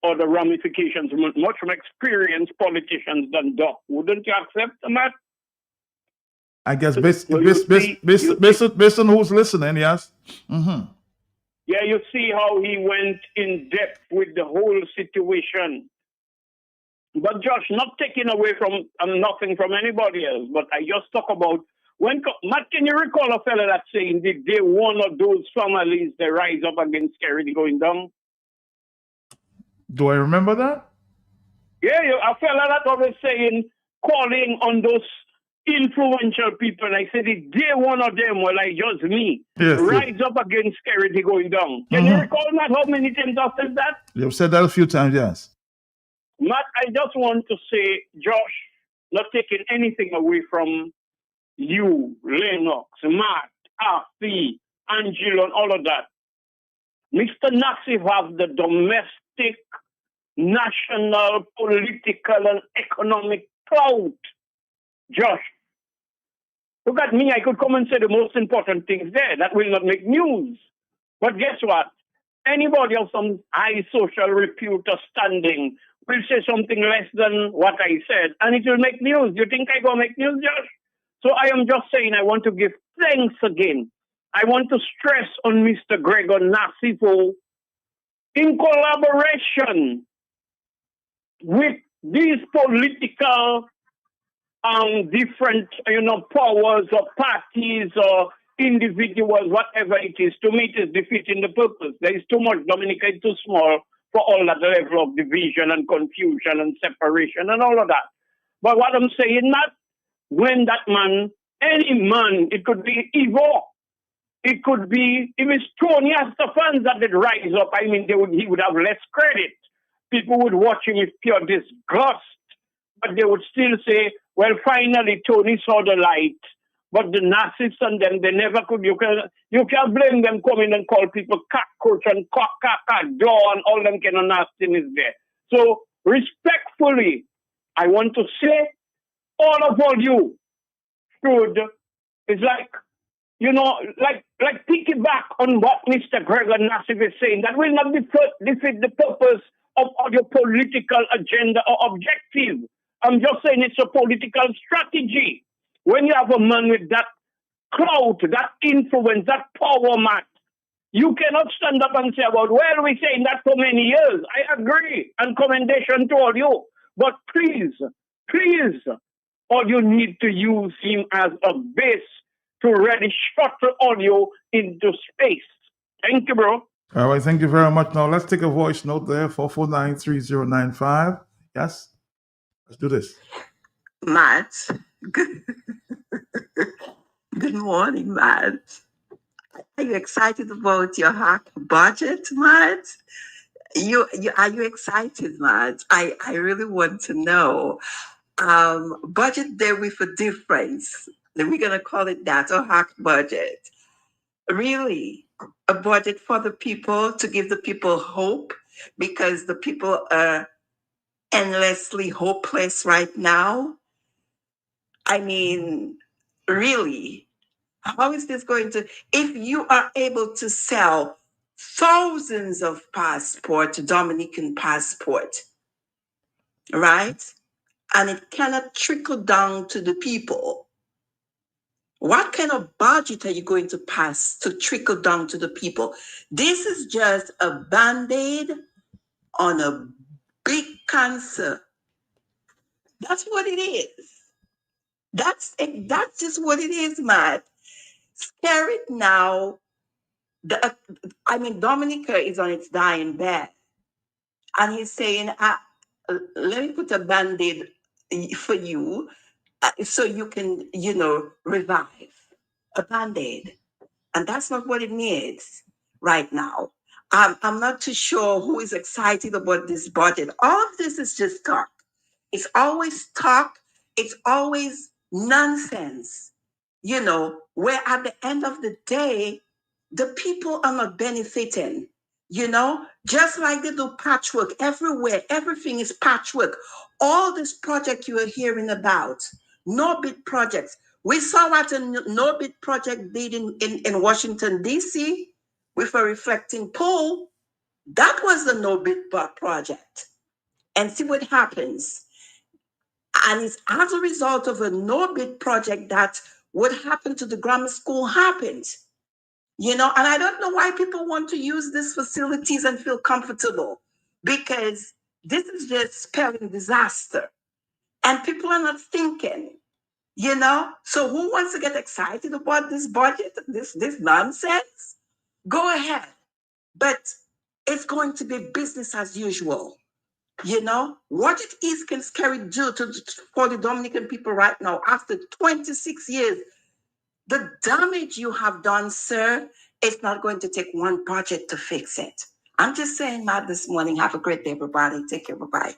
or the ramifications, much more experienced politicians than Doc. Wouldn't you accept, Matt? I guess based on who's listening, yes. Mm-hmm. Yeah, you see how he went in depth with the whole situation. But Josh, not taking away from nothing from anybody else, but I just talk about Matt, can you recall a fella that's saying did they one of those families that rise up against Kerry going down? Do I remember that? Yeah, a fella that always saying, calling on those influential people, and I said, if they one of them, well, like just me, rise up against Kerry going down. Can you recall, Matt, how many times I said that? You've said that a few times, yes. Matt, I just want to say, Josh, not taking anything away from you, Lennox, Matt, RC, Angelo, and all of that. Mr. Nassif have the domestic, national, political, and economic clout. Josh, look at me. I could come and say the most important things there. That will not make news. But guess what? Anybody of some high social repute or standing will say something less than what I said, and it will make news. You think I go make news, Josh? So I am just saying I want to give thanks again. I want to stress on Mr. Gregor Nassifo in collaboration with these political different, powers or parties or individuals, whatever it is. To me, it is defeating the purpose. There is too much. Dominica is too small for all that level of division and confusion and separation and all of that. But what I'm saying, Matt, when that man, any man, it could be Ivo, It could be, if it's Tony Astor fans that did rise up, I mean, he would have less credit. People would watch him with pure disgust, but they would still say, well, finally, Tony saw the light. But the narcissists and them, they never could. You can't blame them coming and call people cockroach and door and all them kind of nastiness there. So, respectfully, I want to say, all you should, it's like, like piggyback on what Mr. Gregor Nassif is saying. That will not defeat the purpose of your political agenda or objective. I'm just saying it's a political strategy. When you have a man with that clout, that influence, that power, Matt, you cannot stand up and say about, well, we're saying that for many years. I agree, and commendation to all you. But please, all you need to use him as a base to really shuttle all you into space. Thank you, bro. All right, thank you very much. Now, let's take a voice note there, 449-3095. Yes? Let's do this. Matt, good morning, Matt. Are you excited about your hack budget, Matt? Are you excited, Matt? I really want to know. Budget there with a difference. We're going to call it that, a hack budget. Really, a budget for the people, to give the people hope, because the people are endlessly hopeless right now. I mean, really, how is this going to, if you are able to sell thousands of passports, Dominican passport, right? And it cannot trickle down to the people. What kind of budget are you going to pass to trickle down to the people? This is just a Band-Aid on a big cancer. That's what it is. That's just what it is, Matt. Scare it now. Dominica is on its dying bed. And he's saying, let me put a Band-Aid for you so you can, revive. A Band-Aid. And that's not what it needs right now. I'm not too sure who is excited about this budget. All of this is just talk. It's always talk. It's always nonsense. Where at the end of the day, the people are not benefiting. Just like they do patchwork everywhere, everything is patchwork. All this project you are hearing about, no-bid projects. We saw what a no-bid project did in Washington, D.C. with a reflecting pool. That was the no-bid project. And see what happens. And it's as a result of a no-bid project that what happened to the grammar school happened. And I don't know why people want to use these facilities and feel comfortable, because this is just spelling disaster. And people are not thinking, So who wants to get excited about this budget, this nonsense? Go ahead. But it's going to be business as usual. What it is can Scary do for the Dominican people right now after 26 years? The damage you have done, sir, it's not going to take one project to fix it. I'm just saying that this morning. Have a great day, everybody. Take care. Bye-bye.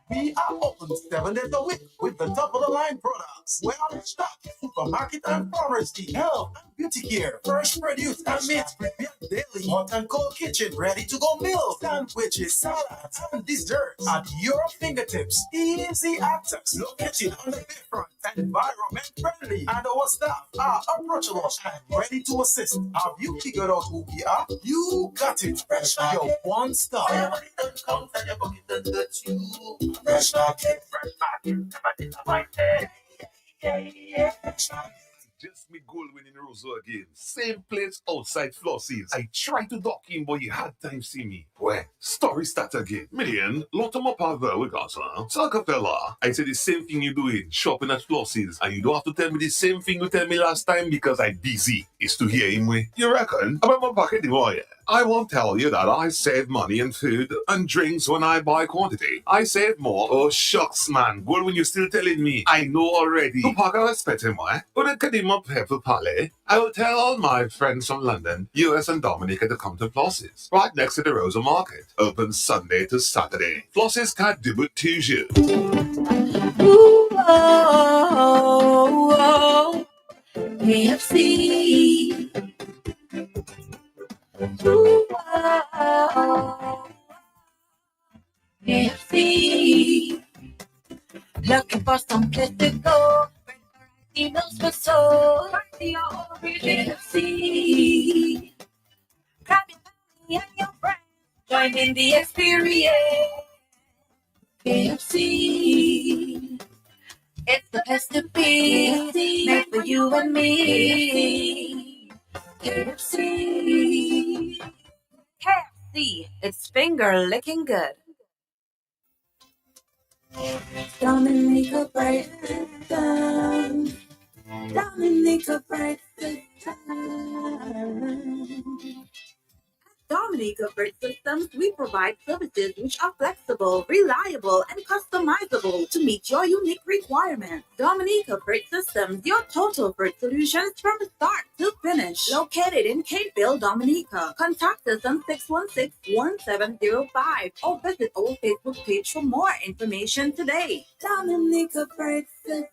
We are open 7 days a week with the top of the line products. Well stock, supermarket and pharmacy, health and beauty care, fresh produce and meat prepared daily, hot and cold kitchen, ready to go meals, sandwiches, salads, and desserts at your fingertips. Easy access, located on the bayfront, environment friendly, and our staff are approachable and ready to assist. Have you figured out who we are? You got it. Fresh your one stop. Everybody that comes and your pocket that gets you. Fresh market, never disappointed. Just me goal winning Rosa again. Same place outside Flossies. I tried to dock him, but he had time see me. Well, story start again. Million, lot of my power with us, huh? Fella, I said the same thing you doing, shopping at Flossies, and you don't have to tell me the same thing you tell me last time because I'm busy. It's to hear him way. You reckon? I'm my pocket the boy. I won't tell you that I save money in food and drinks when I buy quantity. I save more. Oh, shucks, man. Well, when you're still telling me, I know already. Tu paga respecte moi. Una kadima people pale. I will tell all my friends from London, US and Dominica to come to Flosses, right next to the Rosa Market. Open Sunday to Saturday. Flosses can't do it to you. Ooh, oh, oh, KFC. Ooh, oh, KFC. Looking for some place to go. Emails for so. KFC. Grab your family and your friends. Join in the experience. KFC. It's the best to be. Made for you and me. KFC. KFC. It's finger licking good. Dominica breakfast time. Dominica breakfast time. Dominica Freight Systems, we provide services which are flexible, reliable, and customizable to meet your unique requirements. Dominica Freight Systems, your total freight solutions from start to finish. Located in Capeville, Dominica. Contact us on 616-1705 or visit our Facebook page for more information today. Dominica Freight Systems.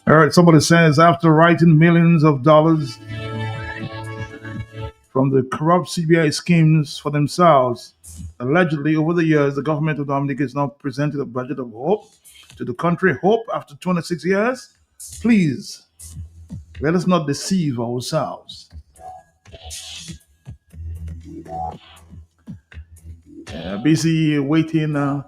All right, somebody says after writing millions of dollars from the corrupt CBI schemes for themselves, allegedly over the years, the government of Dominica is now presenting a budget of hope to the country. Hope after 26 years? Please, let us not deceive ourselves. Busy waiting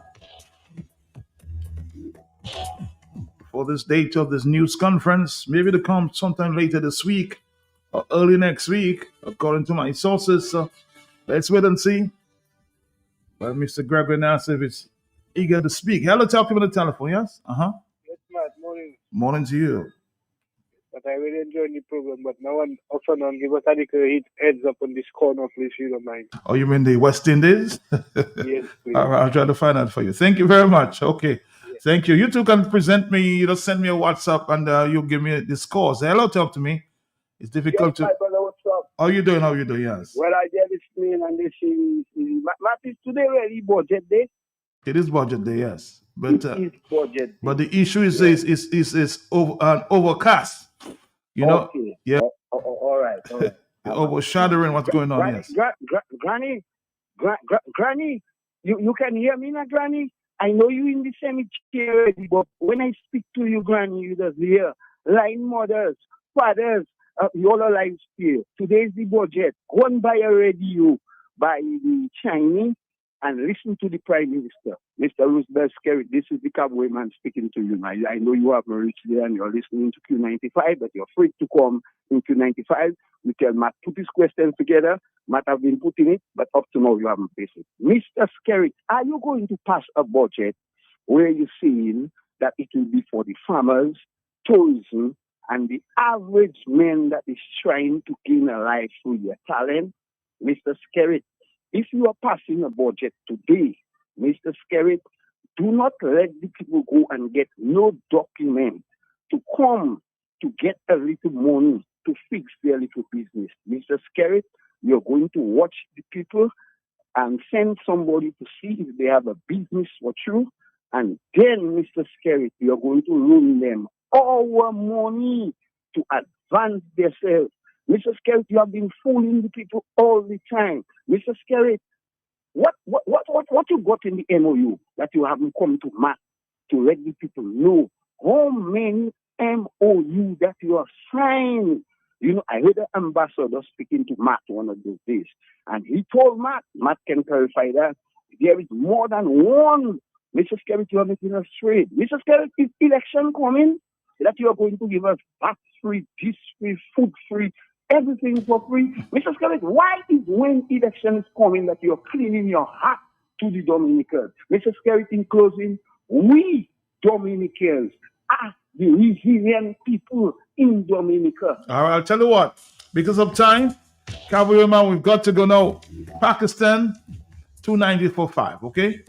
for this date of this news conference, maybe to come sometime later this week or early next week, according to my sources. So let's wait and see. Well, Mr. Gregory Nassif is eager to speak. Hello, talk to me on the telephone, yes? Uh-huh. Yes, Matt. Morning. Morning to you. But I really enjoyed the program. But now one often on give us a little heads up on this corner, please, if you don't mind. Oh, you mean the West Indies? Yes, please. All right, I'll try to find out for you. Thank you very much. Okay. Yes. Thank you. You two can present me, you just send me a WhatsApp and you give me the scores. Hello, talk to me. It's difficult yes, to. My brother, what's up? How you doing? How you doing? Yes. Well, I get listening and this is Matt, is today really budget day? It is budget day, yes. But it is budget day. But the issue is overcast. You know? Okay. Yeah. All right. Overshadowing what's going on, yes. Granny, you can hear me now, Granny? I know you in the cemetery already, but when I speak to you, Granny, you just hear line mothers, fathers, your lives here. Today is the budget. Go and buy a radio by the Chinese and listen to the Prime Minister, Mr. Roosevelt Skerrit. This is the cowboy man speaking to you. I know you have reached there and you're listening to Q95, but you're free to come in Q95. We tell Matt put his questions together. Matt have been putting it, but up to now you haven't faced it. Mr. Skerrit, are you going to pass a budget where you're saying that it will be for the farmers, tourism, and the average man that is trying to gain a life through their talent? Mr. Skerrit, if you are passing a budget today, Mr. Skerrit, do not let the people go and get no document to come to get a little money to fix their little business. Mr. Skerrit, you're going to watch the people and send somebody to see if they have a business for you. And then, Mr. Skerrit, you're going to loan them our money to advance themselves. Mr. Skerrit, you have been fooling the people all the time. Mr. Skerrit, what you got in the MOU that you haven't come to Matt to let the people know how many MOU that you have signed? You know, I heard the ambassador speaking to Matt one of those days, and he told Matt can clarify that there is more than one. Mr. Skerrit, you are making us straight. Mr. Skerrit, is election coming that you are going to give us tax free, this free, food free, everything for free? Mr. Skerrit, why is when election is coming that you're cleaning your heart to the Dominicans? Mr. Skerrit, in closing, we Dominicans are the resilient people in Dominica. All right, I'll tell you what. Because of time, Cavalry man, we've got to go now. Pakistan, 290-5, okay?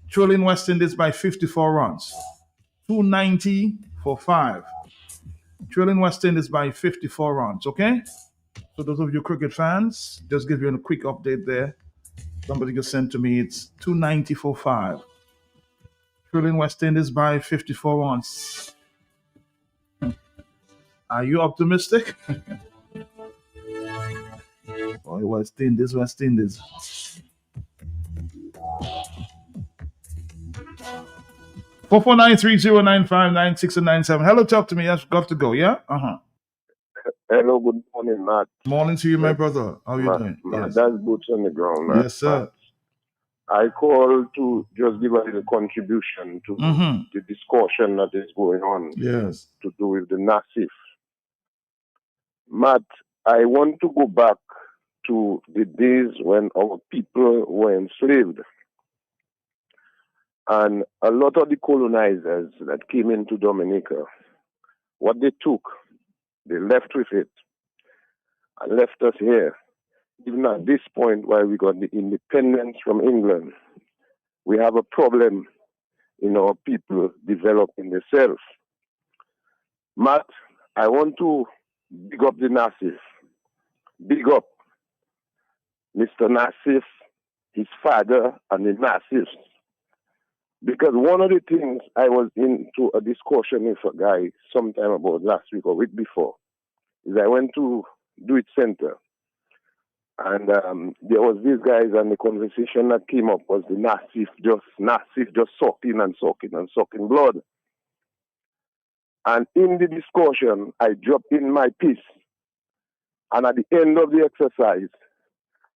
Trailing West Indies by 54 runs. 290-5. Trailing West Indies by 54 runs, okay? So those of you cricket fans, just give you a quick update there. Somebody just sent to me, it's 290-5. Trailing West Indies by 54 runs. Are you optimistic? Oh, West Indies. 449-3095-96 and 97. Hello, talk to me. Yes, got to go, yeah? Uh-huh. Hello, good morning, Matt. Morning to you, my brother. How are you doing? Matt, Yes. that's boots on the ground, Matt. Yes, sir. I call to just give a little contribution to the discussion that is going on Yes. to do with the NASIF. Matt, I want to go back to the days when our people were enslaved. And a lot of the colonizers that came into Dominica, what they took, they left with it and left us here. Even at this point, while we got the independence from England, we have a problem in our people developing themselves. Matt, I want to big up the NASIF. Big up Mr. NASIF, his father, and the NASIFs. Because one of the things I was into a discussion with a guy sometime about last week or week before is I went to Do It Center. And there was these guys, and the conversation that came up was the NASIF just sucking blood. And in the discussion, I dropped in my piece. And at the end of the exercise,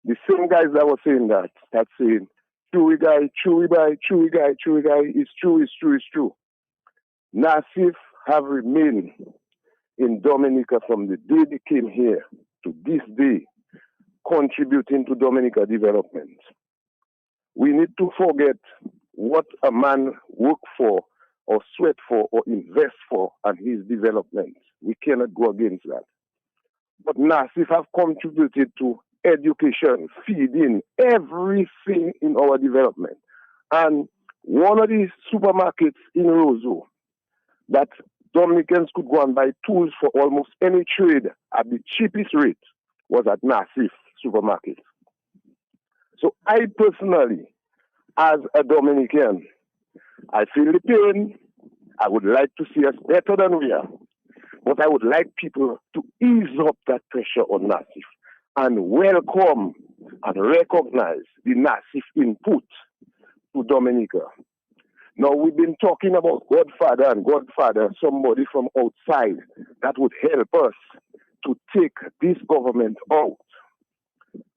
the same guys that were saying that, start saying, Chewy guy, it's true. NASIF have remained in Dominica from the day they came here to this day, contributing to Dominica development. We need to forget what a man work for or sweat for or invest for and his development. We cannot go against that. But NASIF have contributed to education, feeding, everything in our development. And one of these supermarkets in Roseau that Dominicans could go and buy tools for almost any trade at the cheapest rate was at NASIF supermarket. So I personally, as a Dominican, I feel the pain. I would like to see us better than we are. But I would like people to ease up that pressure on NASIF and welcome and recognize the NASIF input to Dominica. Now, we've been talking about Godfather, somebody from outside that would help us to take this government out.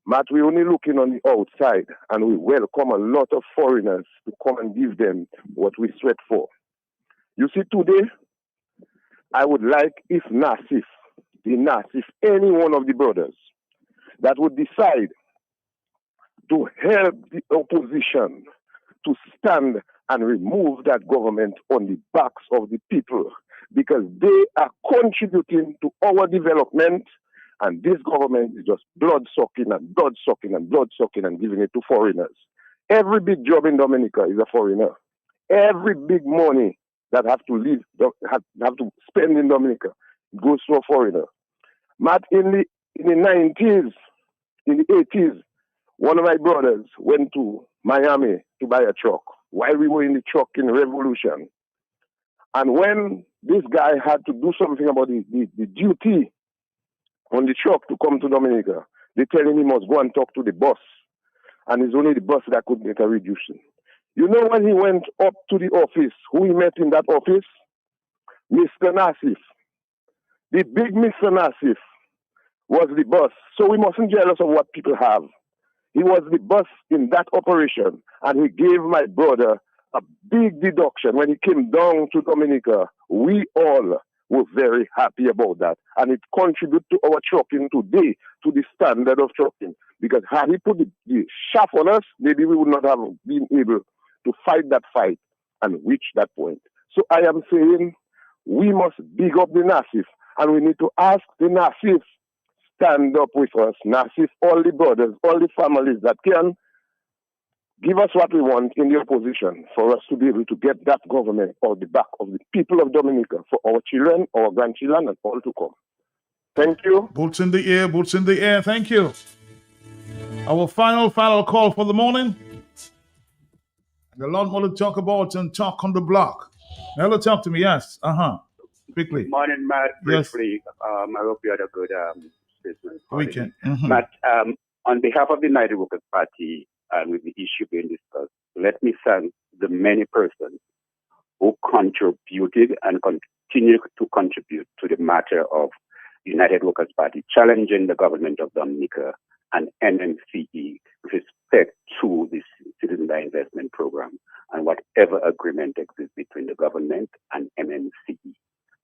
Matt, we're only looking on the outside, and we welcome a lot of foreigners to come and give them what we sweat for. You see, today, I would like if NASIF, any one of the brothers that would decide to help the opposition to stand and remove that government on the backs of the people, because they are contributing to our development, and this government is just blood-sucking and giving it to foreigners. Every big job in Dominica is a foreigner. Every big money that have to spend in Dominica goes to a foreigner. Matt, in the 90s, in the 80s, one of my brothers went to Miami to buy a truck while we were in the trucking revolution. And when this guy had to do something about the duty on the truck to come to Dominica, they tell him he must go and talk to the boss. And it's only the boss that could make a reduction. You know when he went up to the office, who he met in that office? Mr. NASIF. The big Mr. NASIF was the boss. So we mustn't jealous of what people have. He was the boss in that operation, and he gave my brother a big deduction. When he came down to Dominica, we all were very happy about that. And it contributed to our trucking today, to the standard of trucking. Because had he put the shaft on us, maybe we would not have been able to fight that fight and reach that point. So I am saying, we must big up the NASIF, and we need to ask the NASIF stand up with us. NASIF, all the brothers, all the families that can give us what we want in the opposition for us to be able to get that government on the back of the people of Dominica for our children, our grandchildren, and all to come. Thank you. Boots in the air, boots in the air. Thank you. Our final call for the morning. And a lot more to talk about and talk on the block. Hello, talk to me. Yes. Quickly. Morning, Matt. Yes. Briefly, I hope you had a good business Weekend. Matt, on behalf of the United Workers' Party and with the issue being discussed, let me thank the many persons who contributed and continue to contribute to the matter of United Workers' Party challenging the government of Dominica and MMCE with respect to this Citizen by Investment Program and whatever agreement exists between the government and MMCE.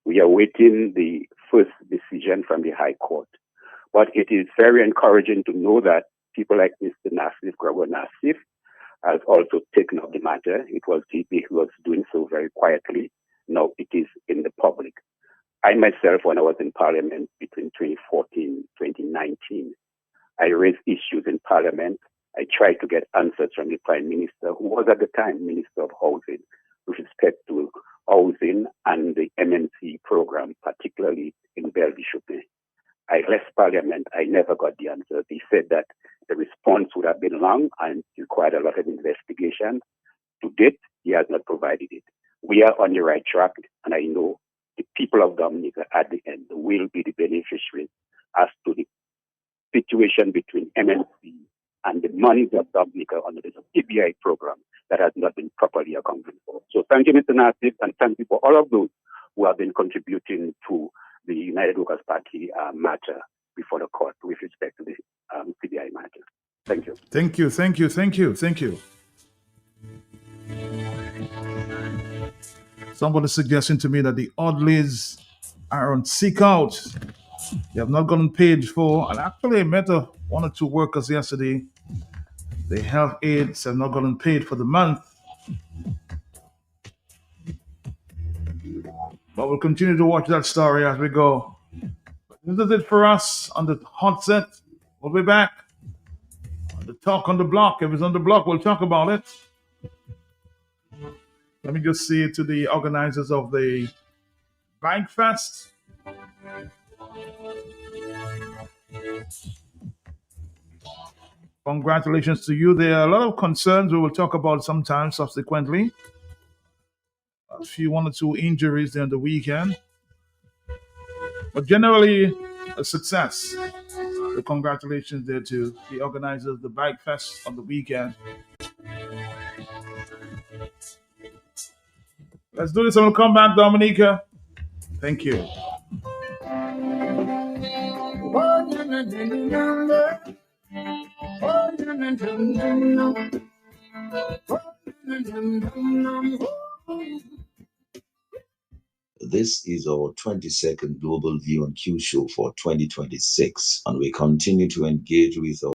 We are awaiting the first decision from the High Court. But it is very encouraging to know that people like Mr. Nassif, Gregor Nassif, has also taken up the matter. He was doing so very quietly. Now it is in the public. I myself, when I was in Parliament between 2014 and 2019, I raised issues in Parliament. I tried to get answers from the Prime Minister, who was at the time Minister of Housing, with respect to housing and the MNC program, particularly in Belle-Bishop. I left Parliament. I never got the answer. He said that the response would have been long and required a lot of investigation. To date, he has not provided it. We are on the right track, and I know the people of Dominica at the end will be the beneficiaries as to the situation between MNC and the monies of Dominica under the CBI program that has not been properly accounted for. So thank you, Mr. Nassif, and thank you for all of those who have been contributing to the United Workers' Party matter before the court with respect to the CBI matter. Thank you. Thank you, thank you, thank you, thank you. Somebody suggesting to me that the Audleys are on seek out. They have not gotten paid for, and actually I met one or two workers yesterday. The health aides have not gotten paid for the month. But we'll continue to watch that story as we go. This is it for us on the hot set. We'll be back on the talk on the block. If it's on the block, we'll talk about it. Let me just say to the organizers of the Bike Fest. Congratulations to you. There are a lot of concerns we will talk about sometime subsequently. A few, one or two injuries during the weekend. But generally, a success. So congratulations there to the organizers of the Bike Fest on the weekend. Let's do this and we'll come back, Dominica. Thank you. This is our 22nd Global View and Q show for 2026, and we continue to engage with our